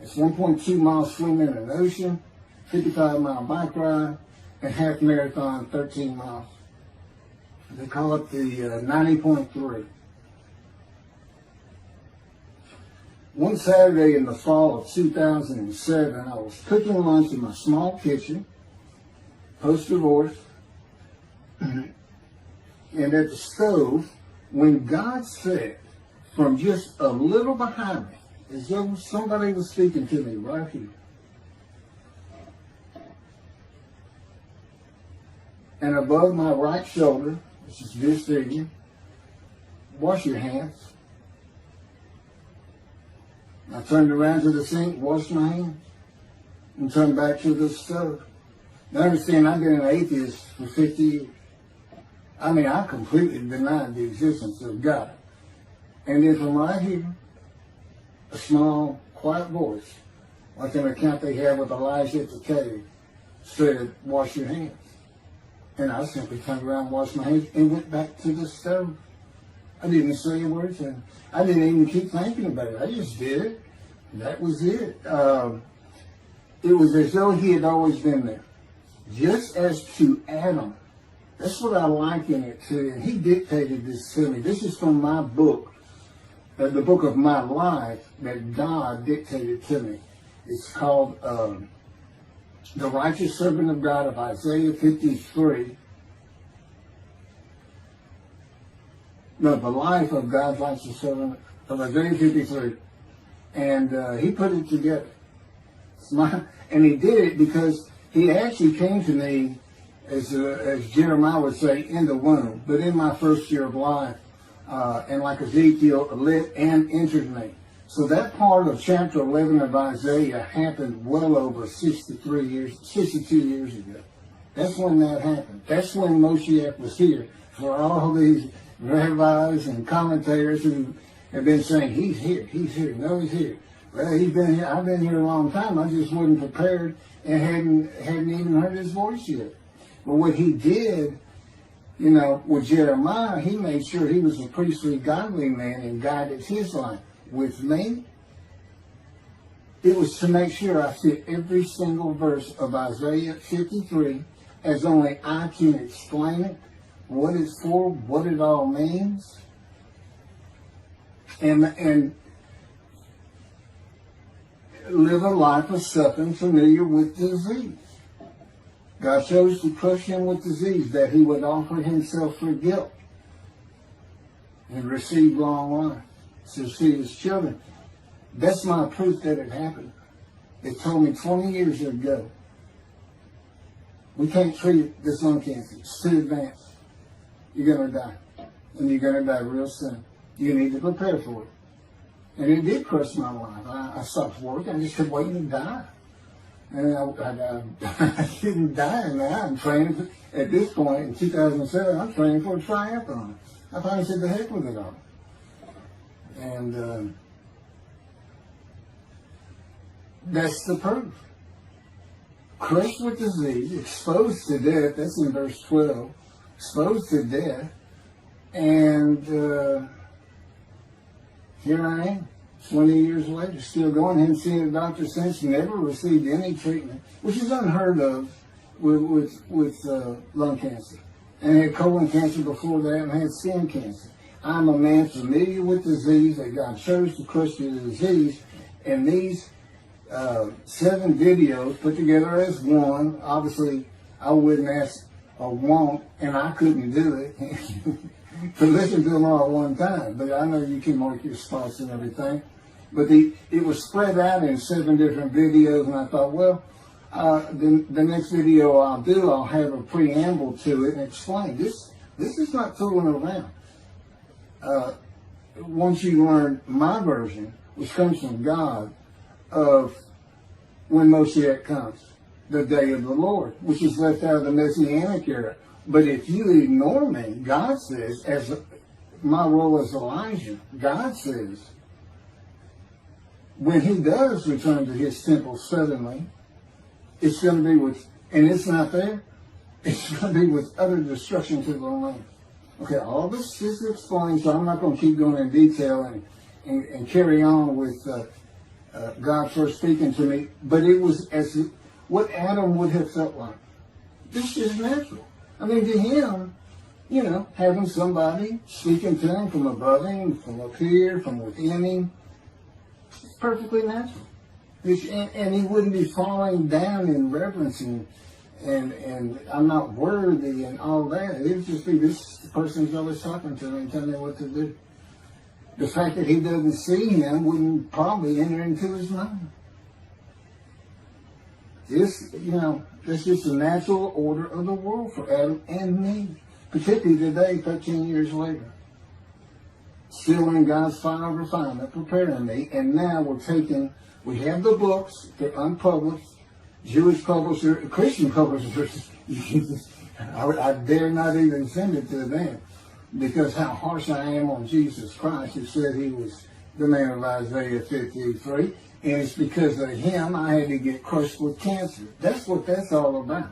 It's 1.2 miles swimming in an ocean, 55-mile bike ride, and half marathon, 13 miles. They call it the 90.3. One Saturday in the fall of 2007, I was cooking lunch in my small kitchen, post-divorce, and at the stove, when God said, from just a little behind me, as though somebody was speaking to me right here, and above my right shoulder, which is this figure, wash your hands. I turned around to the sink, washed my hands, and turned back to the stove. Now understand, I've been an atheist for 50 years. I mean, I completely denied the existence of God. And then from right here, a small, quiet voice, like an account they have with Elijah at the cave, said, wash your hands. And I simply turned around, washed my hands, and went back to the stove. I didn't say a word to him. I didn't even keep thinking about it. I just did it. That was it. It was as though he had always been there. Just as to Adam. That's what I liken it to. And he dictated this to me. This is from my book, the book of my life that God dictated to me. It's called The Righteous Servant of God of Isaiah 53. No, the life of God's righteous servant of Isaiah 53. And he put it together. And he did it because he actually came to me, as Jeremiah would say, in the womb, but in my first year of life. And like Ezekiel, lit and entered me. So that part of chapter 11 of Isaiah happened well over 62 years ago. That's when that happened. That's when Moshiach was here. For all these rabbis and commentators who have been saying, he's here, no, he's here. Well, he's been here. I've been here a long time. I just wasn't prepared and hadn't even heard his voice yet. But what he did, you know, with Jeremiah, he made sure he was a priestly, godly man and guided his life. With me, it was to make sure I fit every single verse of Isaiah 53 as only I can explain it, what it's for, what it all means, and live a life of suffering familiar with disease. God chose to crush him with disease that he would offer himself for guilt and receive long life to see his children. That's my proof that it happened. It told me 20 years ago, we can't treat this lung cancer. It's too advanced. You're going to die. And you're going to die real soon. You need to prepare for it. And it did crush my life. I stopped work. I just kept waiting to die. And I didn't die now. I'm training at this point in 2007. I'm training for a triathlon. I finally said, "The heck with it all." And that's the proof. Crushed with disease, exposed to death. That's in verse 12. Exposed to death, and here I am. 20 years later, still going. Haven't seen a doctor since. Never received any treatment, which is unheard of with lung cancer. And had colon cancer before that, and had skin cancer. I'm a man familiar with disease, that God chose to crush the disease. And these 7 videos put together as one. Obviously, I wouldn't ask or won't, and I couldn't do it to listen to them all at one time. But I know you can mark your spots and everything. But it was spread out in 7 different videos, and I thought, well, the next video I'll do, I'll have a preamble to it and explain this. This is not fooling around. Once you learn my version, which comes from God, of when Moshiach comes, the day of the Lord, which is left out of the Messianic era. But if you ignore me, God says, as my role as Elijah, God says, when he does return to his temple suddenly, it's going to be with, and it's not there, it's going to be with utter destruction to the land. Okay, all this is explained, so I'm not going to keep going in detail and carry on with God first speaking to me, but it was as what Adam would have felt like. This is natural. I mean, to him, having somebody speaking to him from above him, from up here, from within him, it's perfectly natural. And he wouldn't be falling down in reverence and I'm not worthy and all that. It would just be this person's always talking to me and telling me what to do. The fact that he doesn't see him wouldn't probably enter into his mind. This, that's just the natural order of the world for Adam and me, particularly today, 13 years later. Still in God's fire of refinement, preparing me, and now we have the books, they're unpublished, Jewish publisher, Christian publishers, I dare not even send it to them, because how harsh I am on Jesus Christ, who said he was the man of Isaiah 53, and it's because of him I had to get crushed with cancer. That's what that's all about.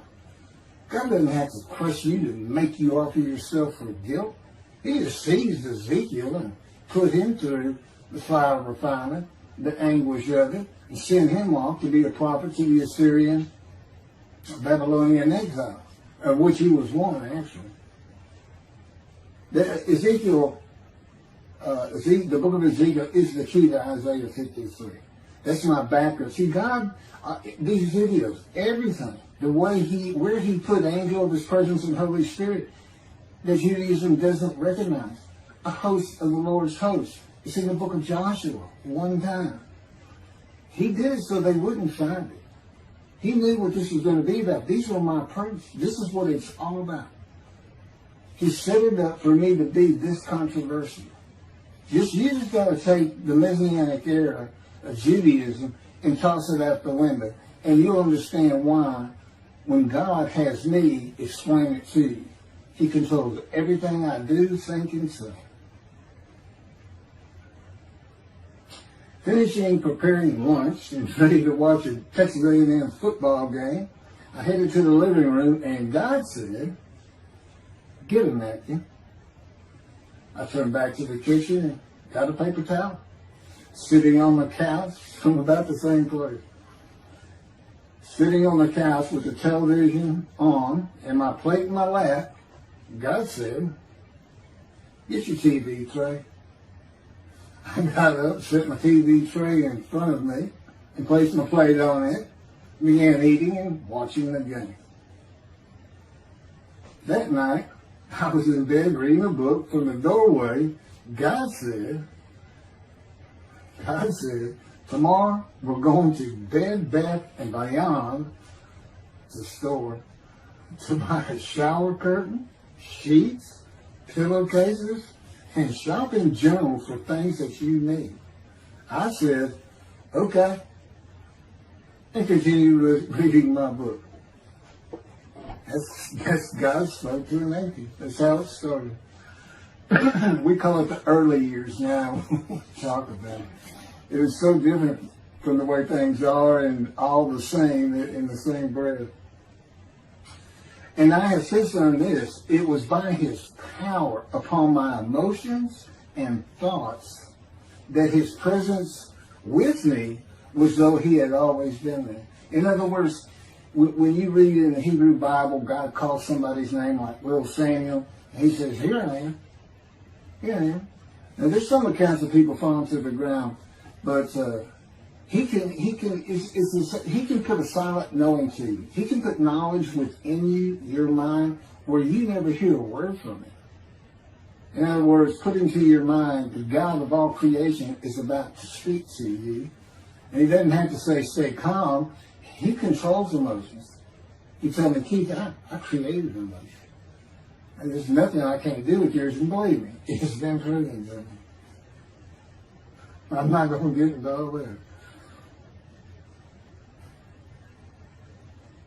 God doesn't have to crush you to make you offer yourself for guilt. He just seized Ezekiel and put him through the fire of refinement, the anguish of it, and sent him off to be a prophet to the Assyrian, Babylonian exile, of which he was one, actually. Ezekiel, the book of Ezekiel is the key to Isaiah 53. That's my background. See, God, these videos, everything, the way where he put angel of his presence and Holy Spirit, that Judaism doesn't recognize. A host of the Lord's host. It's in the book of Joshua, one time. He did it so they wouldn't find it. He knew what this was going to be about. These were my proofs. This is what it's all about. He set it up for me to be this controversial. You just got to take the Messianic era of Judaism and toss it out the window. And you'll understand why, when God has me explain it to you. He controls everything I do, think, and say. Finishing preparing lunch and ready to watch a Texas A&M football game, I headed to the living room, and God said, "Get a napkin." I turned back to the kitchen and got a paper towel, sitting on the couch from about the same place. Sitting on the couch with the television on and my plate in my lap, God said, "Get your TV tray." I got up, set my TV tray in front of me, and placed my plate on it, began eating and watching the game. That night, I was in bed reading a book. From the doorway, God said, "Tomorrow we're going to Bed Bath & Beyond, the store, to buy a shower curtain, sheets, pillowcases, and shop in general for things that you need." I said, "Okay." and continue reading my book. That's God spoke to an atheist. That's how it started. We call it the early years now. Talk about it. It was so different from the way things are, and all the same in the same breath. And I have since learned this: it was by His power upon my emotions and thoughts that His presence with me was though He had always been there. In other words, when you read in the Hebrew Bible, God calls somebody's name like little Samuel, and He says, "Here I am. Here I am." Now, there's some accounts of people falling to the ground, but He can put a silent knowing to you. He can put knowledge within you, your mind, where you never hear a word from Him. In other words, put into your mind the God of all creation is about to speak to you. And He doesn't have to say, stay calm. He controls emotions. He told me, Keith, I created emotions. And there's nothing I can't do with yours, and believe me, it's been proven to me. I'm not going to get into all that.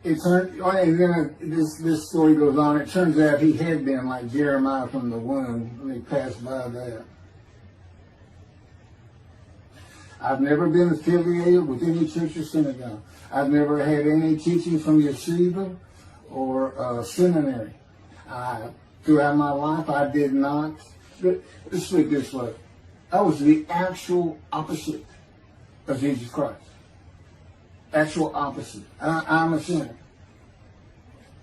And then this story goes on. It turns out he had been like Jeremiah from the womb when he passed by that. I've never been affiliated with any church or synagogue. I've never had any teaching from yeshiva or seminary. Throughout my life, I did not. Let's put it this way. I was the actual opposite of Jesus Christ. Actual opposite. I'm a sinner.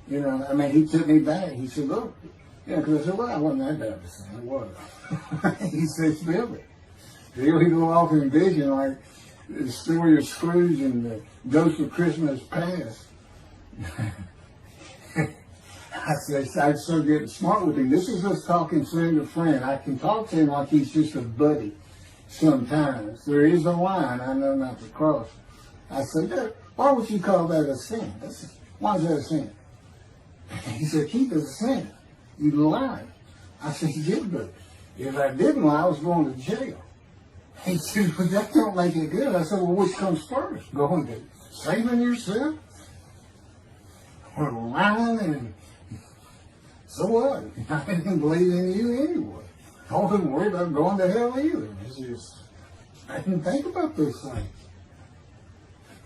You know, I mean, He took me back. He said, look. Yeah, because I said, well, I wasn't that bad of a sinner. I was. He said, spill it. He'll go off in vision like the story of Scrooge and the Ghost of Christmas Past. I said, I'd so get smart with him. This is us talking friend to friend. I can talk to him like he's just a buddy sometimes. There is a line I know not to cross. I said, why would you call that a sin? Why is that a sin? He said, Keith, it's a sin. You lied. I said, you did, but if I didn't lie, I was going to jail. He said, but that don't make it good. I said, well, which comes first? Going to saving yourself? Or lying? And so what? I didn't believe in you anyway. I wasn't worried about going to hell either. It's just, I didn't think about those things.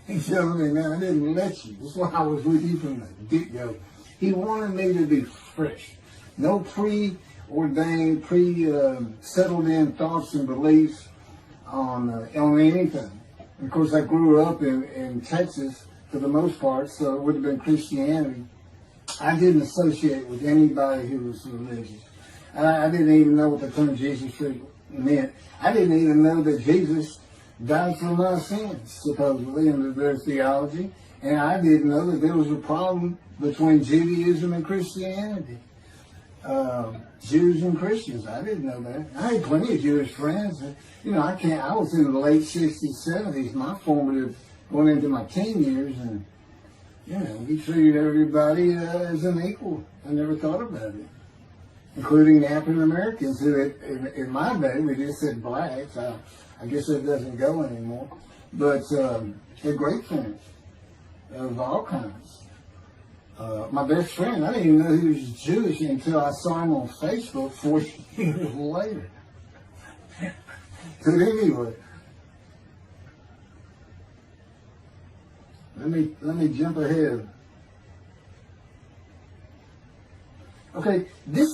He told me, man, I didn't let you. That's why I was with you from the get-go. He wanted me to be fresh. No preordained, settled in thoughts and beliefs on anything. Of course, I grew up in Texas for the most part, so it would have been Christianity. I didn't associate with anybody who was religious. I didn't even know what the term Jesus meant. I didn't even know that Jesus died for my sins, supposedly, in their theology. And I didn't know that there was a problem between Judaism and Christianity. Jews and Christians. I didn't know that. I had plenty of Jewish friends. You know, I was in the late 60s, 70s, my formative, going into my teen years, and, you know, we treated everybody as an equal. I never thought about it. Including African Americans, who in my day, we just said blacks. I guess that doesn't go anymore. But they're great friends of all kinds. My best friend, I didn't even know he was Jewish until I saw him on Facebook 40 years later. But anyway, let me jump ahead. Okay, this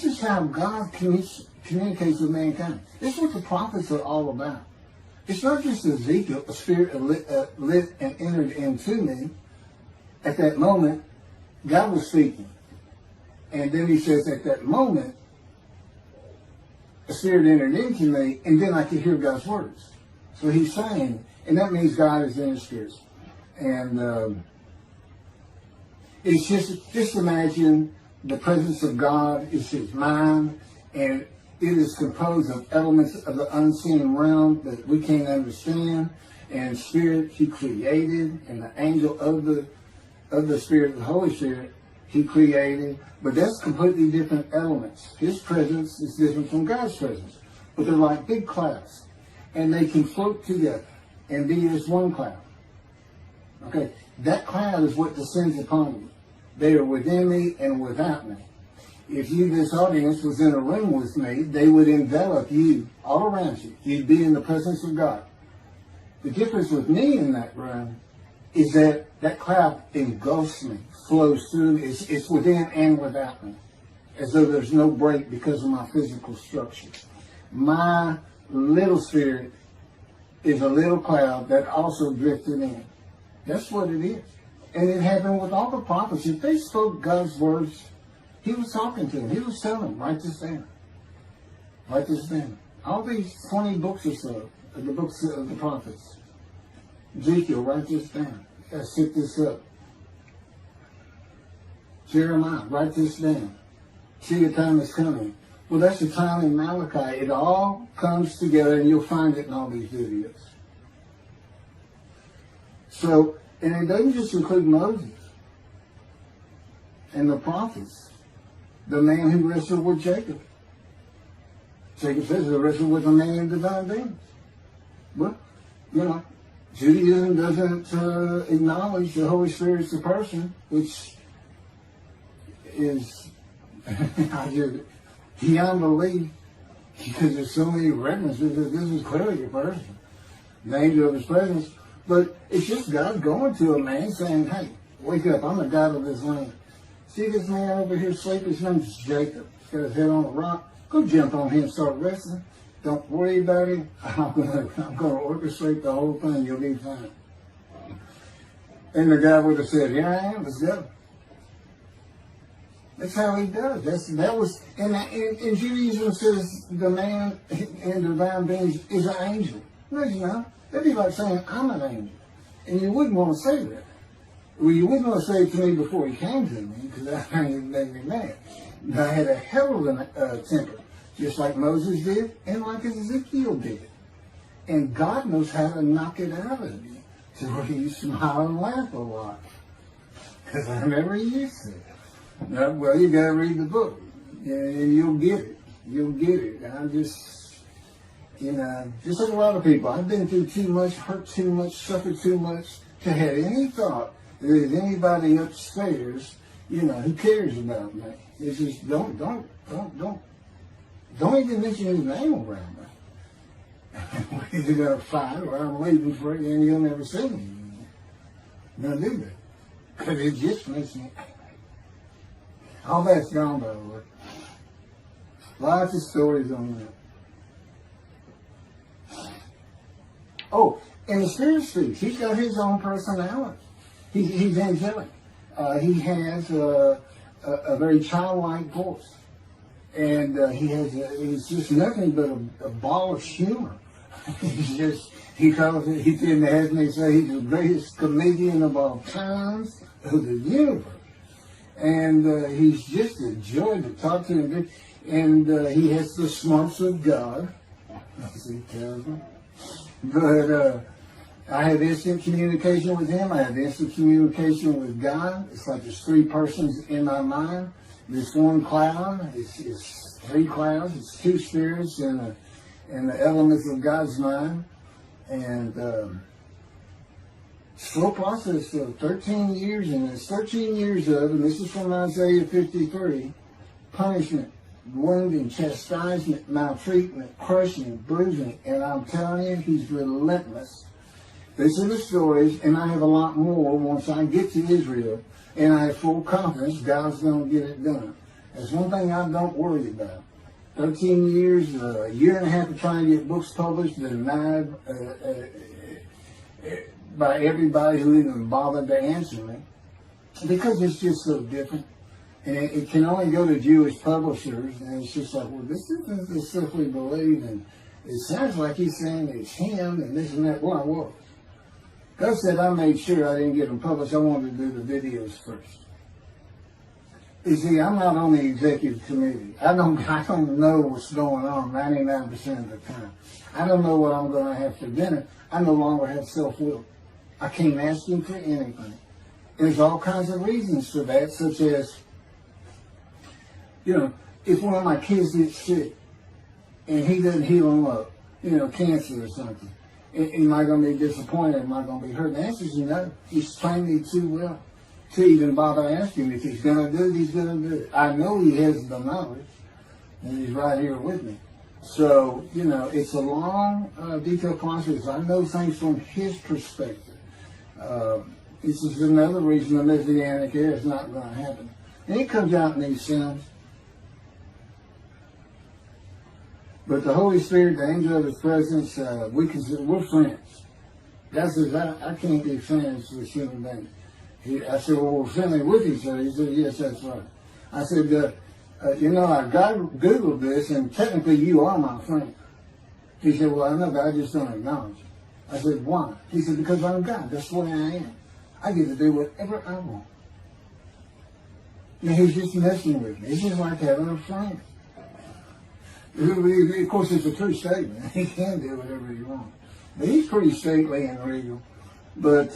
is how God communicates with mankind. This is what the prophets are all about. It's not just Ezekiel, a spirit lit and entered into me. At that moment, God was speaking. And then He says, at that moment, a spirit entered into me, and then I could hear God's words. So He's saying, and that means God is in His spirit. And it's just imagine the presence of God is His mind, and it is composed of elements of the unseen realm that we can't understand, and spirit He created, and the angel of the Spirit, the Holy Spirit, He created. But that's completely different elements. His presence is different from God's presence. But they're like big clouds, and they can float together and be as one cloud. Okay, that cloud is what descends upon you. They are within me and without me. If you, this audience, was in a room with me, they would envelop you all around you. You'd be in the presence of God. The difference with me in that room is that that cloud engulfs me, flows through me. It's within and without me, as though there's no break because of my physical structure. My little spirit is a little cloud that also drifted in. That's what it is. And it happened with all the prophets. If they spoke God's words, he was talking to them. He was telling them, write this down. Write this down. All these 20 books or so, the books of the prophets. Ezekiel, write this down. Set this up. Jeremiah, write this down. See, the time is coming. Well, that's the time in Malachi. It all comes together, and you'll find it in all these videos. So, and it doesn't just include Moses and the prophets. The man who wrestled with Jacob. Jacob says he wrestled with a man in divine beings. Well, you know, Judaism doesn't acknowledge the Holy Spirit as a person, which is beyond belief, because there's so many references that this is clearly a person, the angel of his presence. But it's just God going to a man saying, hey, wake up, I'm the God of this land. See this man over here sleeping? His name's Jacob. He's got his head on a rock. Go jump on him and start wrestling. Don't worry about him. I'm going to orchestrate the whole thing. You'll be fine. And the guy would have said, here I am, let's go. That's how he does. And Judaism says the man in divine beings is an angel. No, he's not. That'd be like saying, I'm an angel. And you wouldn't want to say that. Well, you wouldn't want to say it to me before he came to me, because that would make me mad. I had a hell of a temper, just like Moses did, and like Ezekiel did. And God knows how to knock it out of you, to where you smile and laugh a lot. Because I never used to. No, well, you got to read the book, and you'll get it. You'll get it. And I'm just, just like a lot of people, I've been through too much, hurt too much, suffered too much to have any thought that there's anybody upstairs, who cares about me. It's just don't even mention his name around me. We're either gonna fight or I'm leaving for it, and you'll never see me anymore. Don't do that, because it just makes me. All that's gone, by the way. Lots of stories on that. Oh, and the Spirit speaks. He's got his own personality. He's angelic. He has a very childlike voice. And he's just nothing but a ball of humor. He didn't have me say he's the greatest comedian of all times of the universe. And he's just a joy to talk to him. And he has the smarts of God. As he tells me. But I have instant communication with him. I have instant communication with God. It's like there's three persons in my mind. This one cloud is three clouds. It's two spirits in the elements of God's mind. And slow process of 13 years, and it's 13 years of, and this is from Isaiah 53, punishment, wounding, chastisement, maltreatment, crushing, bruising, and I'm telling you, he's relentless. These are the stories, and I have a lot more once I get to Israel, and I have full confidence God's going to get it done. That's one thing I don't worry about. 13 years, a year and a half of trying to get books published, denied by everybody who even bothered to answer me, because it's just so different. And it can only go to Jewish publishers, and it's just like, well, this isn't the stuff we believe, and it sounds like he's saying it's him, and this and that. Well, I was. God said I made sure I didn't get them published. I wanted to do the videos first. You see, I'm not on the executive committee. I don't know what's going on 99% of the time. I don't know what I'm going to have for dinner. I no longer have self-will. I can't ask him for anything. There's all kinds of reasons for that, such as, if one of my kids gets sick and he doesn't heal them up, cancer or something, Am I going to be disappointed? Am I going to be hurt? The answer is no. He's trained me too well to even bother asking. If he's going to do it, he's going to do it. I know he has the knowledge, and he's right here with me. So, it's a long, detailed process. I know things from his perspective. This is another reason the Messianic era is not going to happen. And it comes out in these sins. But the Holy Spirit, the angel of his presence, we're friends. God says, I can't be friends with human beings. I said, well, we're friendly with each other. He said, yes, that's right. I said, I Googled this, and technically you are my friend. He said, well, I know, but I just don't acknowledge it. I said, why? He said, because I'm God. That's the way I am. I get to do whatever I want. And he's just messing with me. It's just like having a friend. Of course, it's a true statement. He can do whatever he wants. But he's pretty stately and regal. But,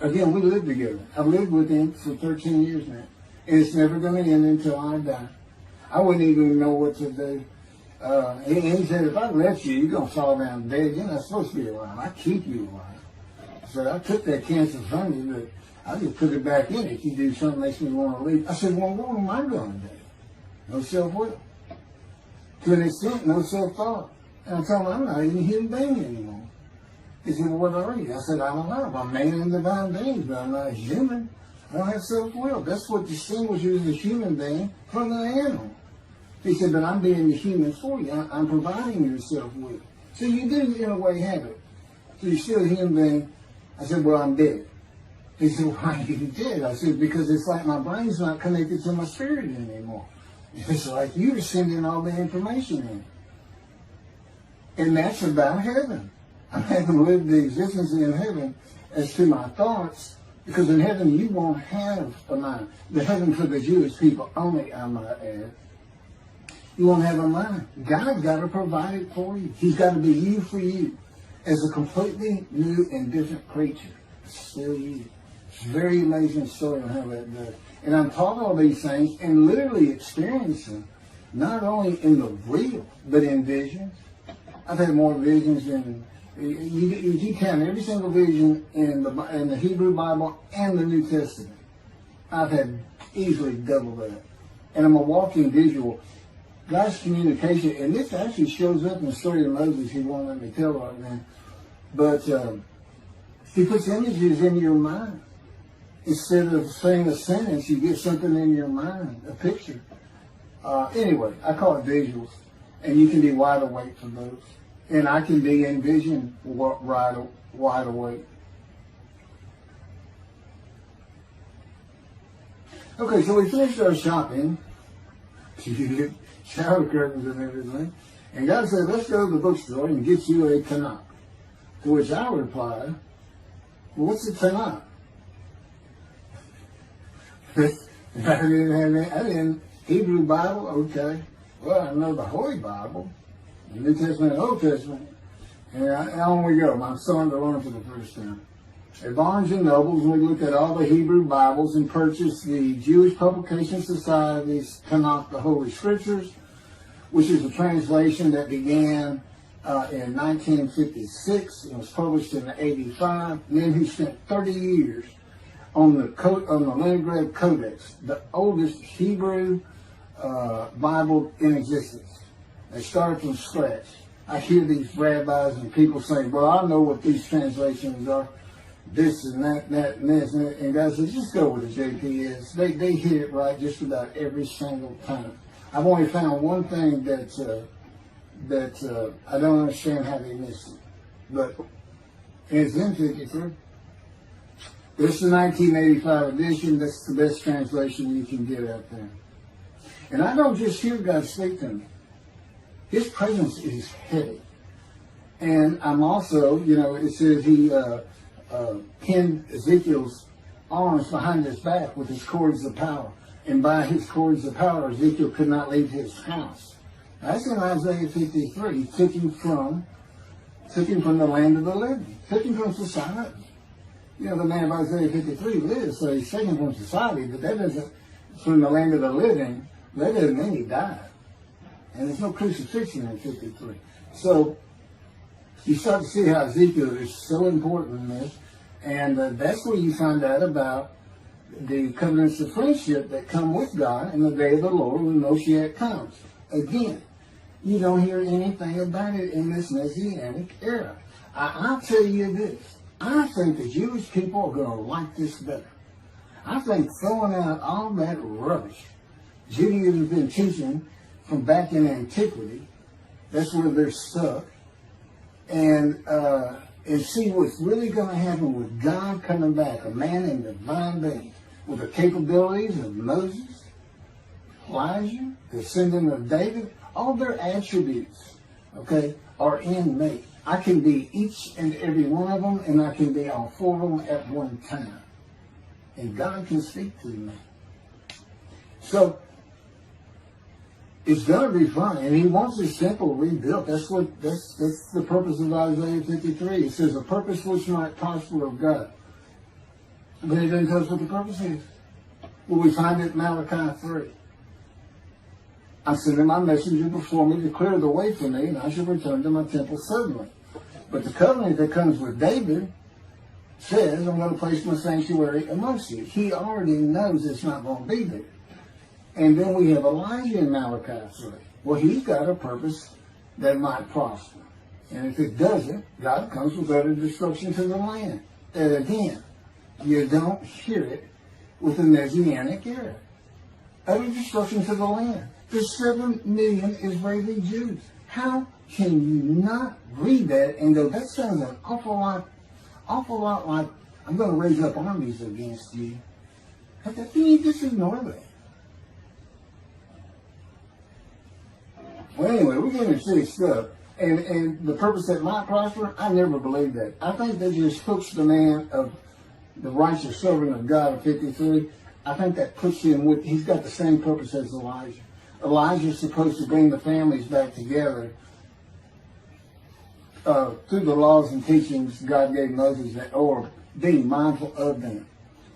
again, we live together. I've lived with him for 13 years now. And it's never going to end until I die. I wouldn't even know what to do. And he said, if I left you, you're going to fall down dead. You're not supposed to be alive. I keep you alive. So I took that cancer from you, but I just put it back in if you do something that makes me want to leave. I said, well, what am I going to do? No self-will. To an extent, no self-thought. And I told him, I'm not even a human being anymore. He said, well, what are you? I said, I don't know. I'm a man and divine being, but I'm not a human. I don't have self-will. That's what distinguishes the human being from the animal. He said, but I'm being the human for you. I'm providing your self-will. So you do, in a way, have it. So you're still a human being. I said, well, I'm dead. He said, why are you dead? I said, because it's like my brain's not connected to my spirit anymore. It's like you're sending all the information in. And that's about heaven. I haven't lived the existence in heaven as to my thoughts, because in heaven you won't have a mind. The heaven for the Jewish people only, I might add. You won't have a mind. God got to provide it for you. He's got to be you for you as a completely new and different creature. It's still you. It's a very amazing story on how that does. And I'm taught all these things and literally experiencing, not only in the real, but in visions. I've had more visions than, you count every single vision in the Hebrew Bible and the New Testament. I've had easily double that. And I'm a walking visual. God's communication, and this actually shows up in the story of Moses. He won't let me tell right now. But he puts images in your mind. Instead of saying a sentence, you get something in your mind, a picture. Anyway, I call it visuals. And you can be wide awake for those. And I can be in vision wide awake. Okay, so we finished our shopping. Shower curtains and everything. And God said, let's go to the bookstore and get you a Tanakh. To which I replied, well, what's a Tanakh? I didn't Hebrew Bible, okay. Well, I know the Holy Bible, the New Testament and Old Testament. And on we go. My son to learn for the first time. At Barnes & Noble's, we looked at all the Hebrew Bibles and purchased the Jewish Publication Society's Tanakh, the Holy Scriptures, which is a translation that began in 1956. It was published in 85. Then he spent 30 years on the Leningrad Codex, the oldest Hebrew Bible in existence. They started from scratch. I hear these rabbis and people saying, well, I know what these translations are. This and that, and this, and that. And God says, just go with the JPS. They hit it right just about every single time. I've only found one thing that I don't understand how they missed it. But it's in 53. This is the 1985 edition. That's the best translation you can get out there. And I don't just hear God speak to me. His presence is heavy. And I'm also, it says he pinned Ezekiel's arms behind his back with his cords of power. And by his cords of power, Ezekiel could not leave his house. That's in Isaiah 53. He took him from the land of the living. Took him from society. The man of Isaiah 53 lives, so he's taken from society, but that doesn't, from the land of the living, that doesn't mean he died. And there's no crucifixion in 53. So You start to see how Ezekiel is so important in this, and that's where you find out about the covenants of friendship that come with God in the day of the Lord when Moshiach comes. Again, you don't hear anything about it in this Messianic era. I'll tell you this. I think the Jewish people are going to like this better. I think throwing out all that rubbish Judaism has been teaching from back in antiquity, that's where they're stuck, and see what's really going to happen with God coming back, a man in divine being, with the capabilities of Moses, Elijah, the descendant of David. All their attributes, okay, are in me. I can be each and every one of them, and I can be all four of them at one time. And God can speak to me. So, it's going to be fun, and he wants his temple rebuilt. That's the purpose of Isaiah 53. It says, a purpose which might prosper of God. But it doesn't tell us what the purpose is. Well, we find it in Malachi 3. I'm sending my messenger before me to clear the way for me, and I shall return to my temple suddenly. But the covenant that comes with David says, I'm going to place my sanctuary amongst you. He already knows it's not going to be there. And then we have Elijah in Malachi 3. Well, he's got a purpose that might prosper. And if it doesn't, God comes with utter destruction to the land. And again, you don't hear it with the Messianic era. Utter destruction to the land. There's 7 million Israeli Jews. How can you not read that and go, that sounds an awful lot like, I'm going to raise up armies against you? How can you just ignore that? Well, anyway, we're getting into stuff. And the purpose that might prosper, I never believed that. I think that just puts the man of the righteous servant of God of 53, I think that puts him with, he's got the same purpose as Elijah. Elijah's supposed to bring the families back together through the laws and teachings God gave Moses, or being mindful of them.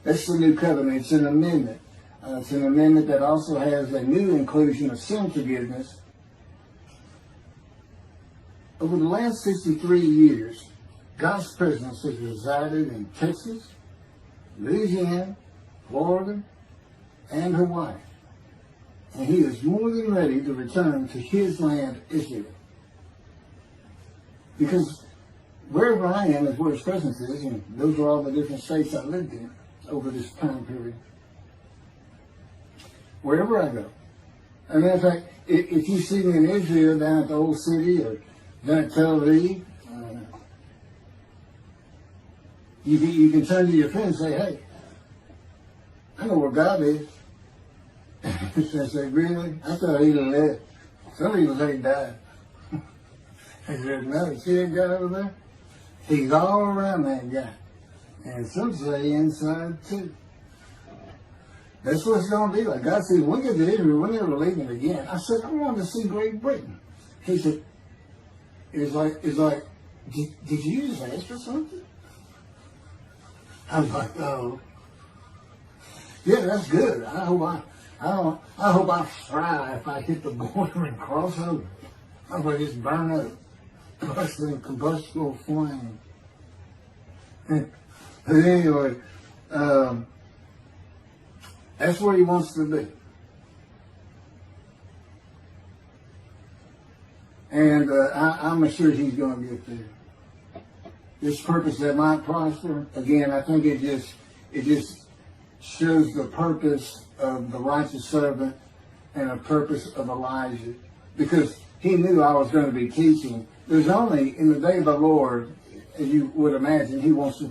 That's the new covenant. It's an amendment. It's an amendment that also has a new inclusion of sin forgiveness. Over the last 63 years, God's presence has resided in Texas, Louisiana, Florida, and Hawaii. And he is more than ready to return to his land, Israel. Because wherever I am is where his presence is, and those are all the different states I lived in over this time period. Wherever I go. As a matter of fact, if you see me in Israel down at the Old City or down at Tel Aviv, you can turn to your friend and say, hey, I know where God is. I say, really? I thought he left. Some people say he died. I said, no, you see that guy over there? He's all around that guy. And some say inside too. That's what it's going to be like. God said, when we get to Israel, we're never leaving again. I said, I want to see Great Britain. He said, it's like, did you just ask for something? I was like, oh. Yeah, that's good. I hope I fry if I hit the border and cross over. I hope I just burn up. Bust in combustible flame. But anyway, that's where he wants to be. And I'm sure he's going to get there. This purpose that might prosper, again, I think it just shows the purpose of the righteous servant and a purpose of Elijah. Because he knew I was going to be teaching. There's only, in the day of the Lord, as you would imagine, he wants to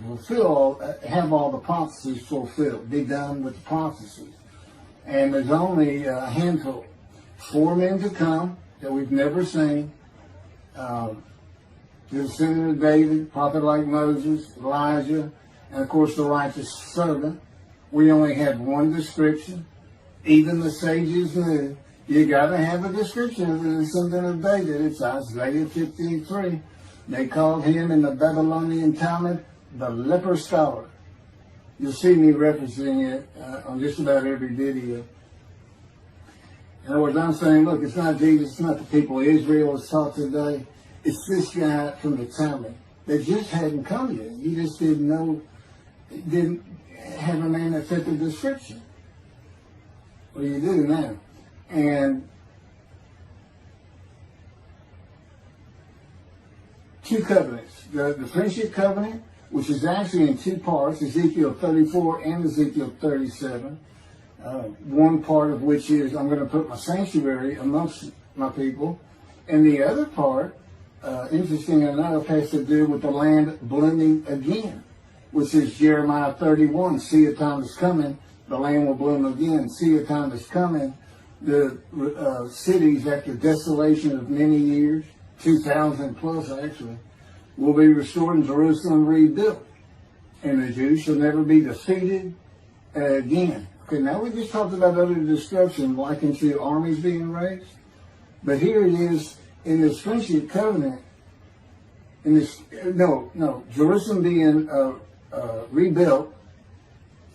have all the prophecies fulfilled, be done with the prophecies. And there's only a handful, 4 men to come that we've never seen. The descendant of David, prophet like Moses, Elijah, and of course the righteous servant. We only have one description. Even the sages knew you got to have a description of the descendant of David. It's Isaiah 53. They called him in the Babylonian Talmud the leper scholar. You'll see me referencing it on just about every video. In other words, I'm saying, look, it's not Jesus, it's not the people Israel is taught today. it's this guy from the Talmud that just hadn't come yet. You just didn't know, didn't have a name that fit the description. Well, you do now. And two covenants. The friendship covenant, which is actually in two parts, Ezekiel 34 and Ezekiel 37. One part of which is, I'm going to put my sanctuary amongst my people. And the other part, interesting enough, has to do with the land blooming again, which is Jeremiah 31. See, a time is coming, the land will bloom again. See, a time is coming, the cities after desolation of many years, 2,000 plus actually, will be restored and Jerusalem rebuilt. And the Jews shall never be defeated again. Okay, now we just talked about utter destruction, likened to armies being raised. But here it is in this friendship covenant, in this, Jerusalem being rebuilt.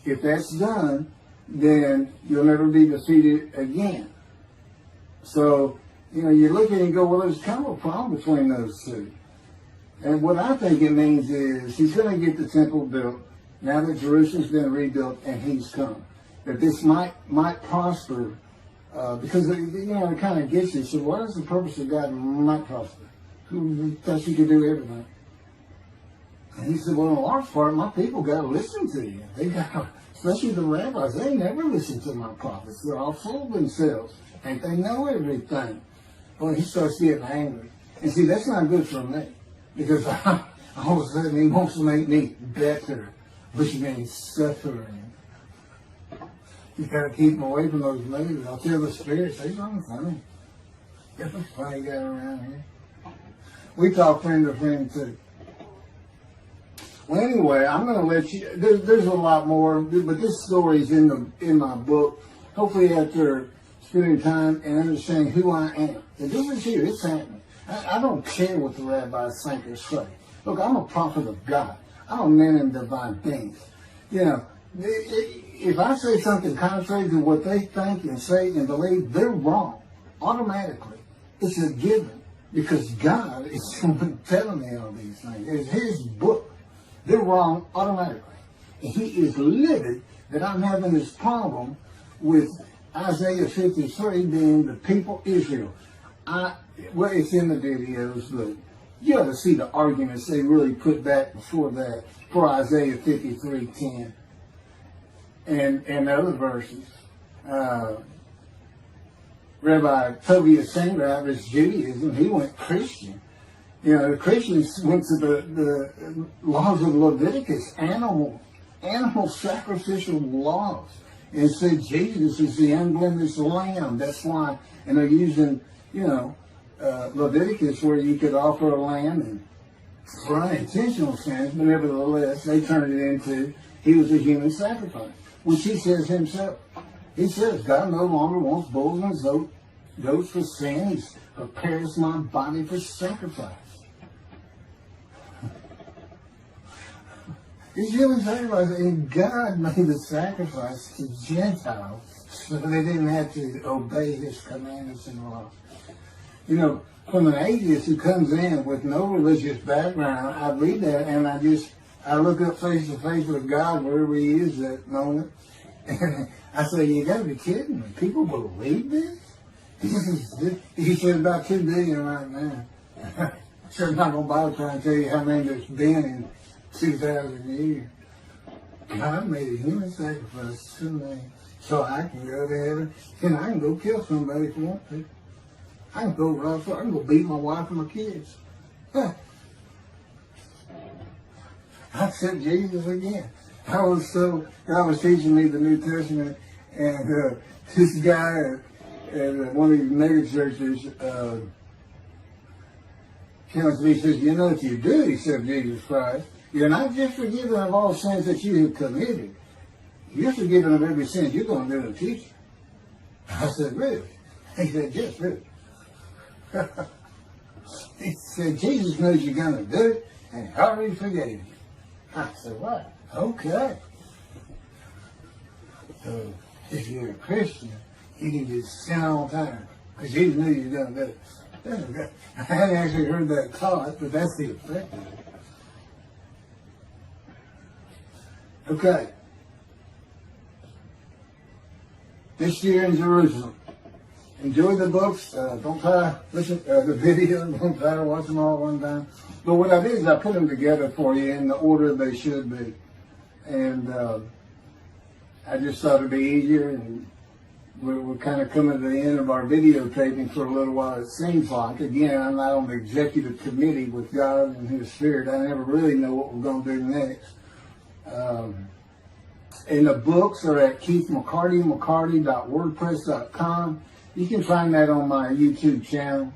If that's done, then you'll never be defeated again. So, you look at it and go, well, there's kind of a problem between those two. And what I think it means is he's going to get the temple built now that Jerusalem's been rebuilt and he's come. That this might prosper. Because, it kind of gets you. So what is the purpose of God might prosper? Who thought you could do everything? And he said, well, in a large part, my people got to listen to you. They got, especially the rabbis, they never listen to my prophets. They're all full of themselves. And they know everything. Well, he starts getting angry. And see, that's not good for me. Because all of a sudden he wants to make me better, which means suffering. You gotta keep them away from those movies. I'll tell the spirits, they run funny. There's a funny guy around here. We talk friend to friend too. Well, anyway, I'm gonna let you. There's a lot more, but this story's in my book. Hopefully, after spending time and understanding who I am, and this is here. It's happening. I don't care what the rabbis think or say. Look, I'm a prophet of God. I'm a man in divine things. If I say something contrary to what they think and say and believe, they're wrong automatically. It's a given because God is telling me all these things. It's His book. They're wrong automatically. And He is livid that I'm having this problem with Isaiah 53 being the people Israel. Well, it's in the videos, but you ought to see the arguments they really put back before that for Isaiah 53:10. And other verses. Rabbi Tovia Singer out of his Judaism, he went Christian. The Christians went to the laws of Leviticus, animal sacrificial laws, and said Jesus is the unblemished lamb. That's why, and they're using, Leviticus where you could offer a lamb and for unintentional sins, but nevertheless, they turned it into, he was a human sacrifice. Which he says himself. He says, God no longer wants bulls and goats for sin. He prepares my body for sacrifice. He's human sacrifice, and God made the sacrifice to Gentiles so they didn't have to obey His commandments and laws. From an atheist who comes in with no religious background, I read that and I look up face to face with God wherever He is at the moment. And I say, you gotta be kidding me. People believe this? He said about 2 billion right now. So I'm not gonna bother trying to tell you how many there's been in 2,000 years. God made a human sacrifice to me so I can go to heaven and I can go kill somebody if I want to. I can go rob, I can go beat my wife and my kids. I accept Jesus again. God was teaching me the New Testament, and this guy at one of these mega churches comes to me and says, if you do accept Jesus Christ, you're not just forgiven of all sins that you have committed. You're forgiven of every sin you're going to do in the future. I said, really? He said, yes, really. He said, Jesus knows you're going to do it, and He already forgave you. I said, what? Okay. So, if you're a Christian, you can just sin all the time. Because Jesus knew you were going to do it. I hadn't actually heard that taught, but that's the effect of it. Okay. This year in Jerusalem. Enjoy the books. Don't try to listen the video. Don't try to watch them all at one time. But what I did is I put them together for you in the order they should be. And I just thought it'd be easier. And we're kind of coming to the end of our videotaping for a little while, it seems like. Again, I'm not on the executive committee with God and His Spirit. I never really know what we're going to do next. And the books are at keithmccarty.wordpress.com. You can find that on my YouTube channel.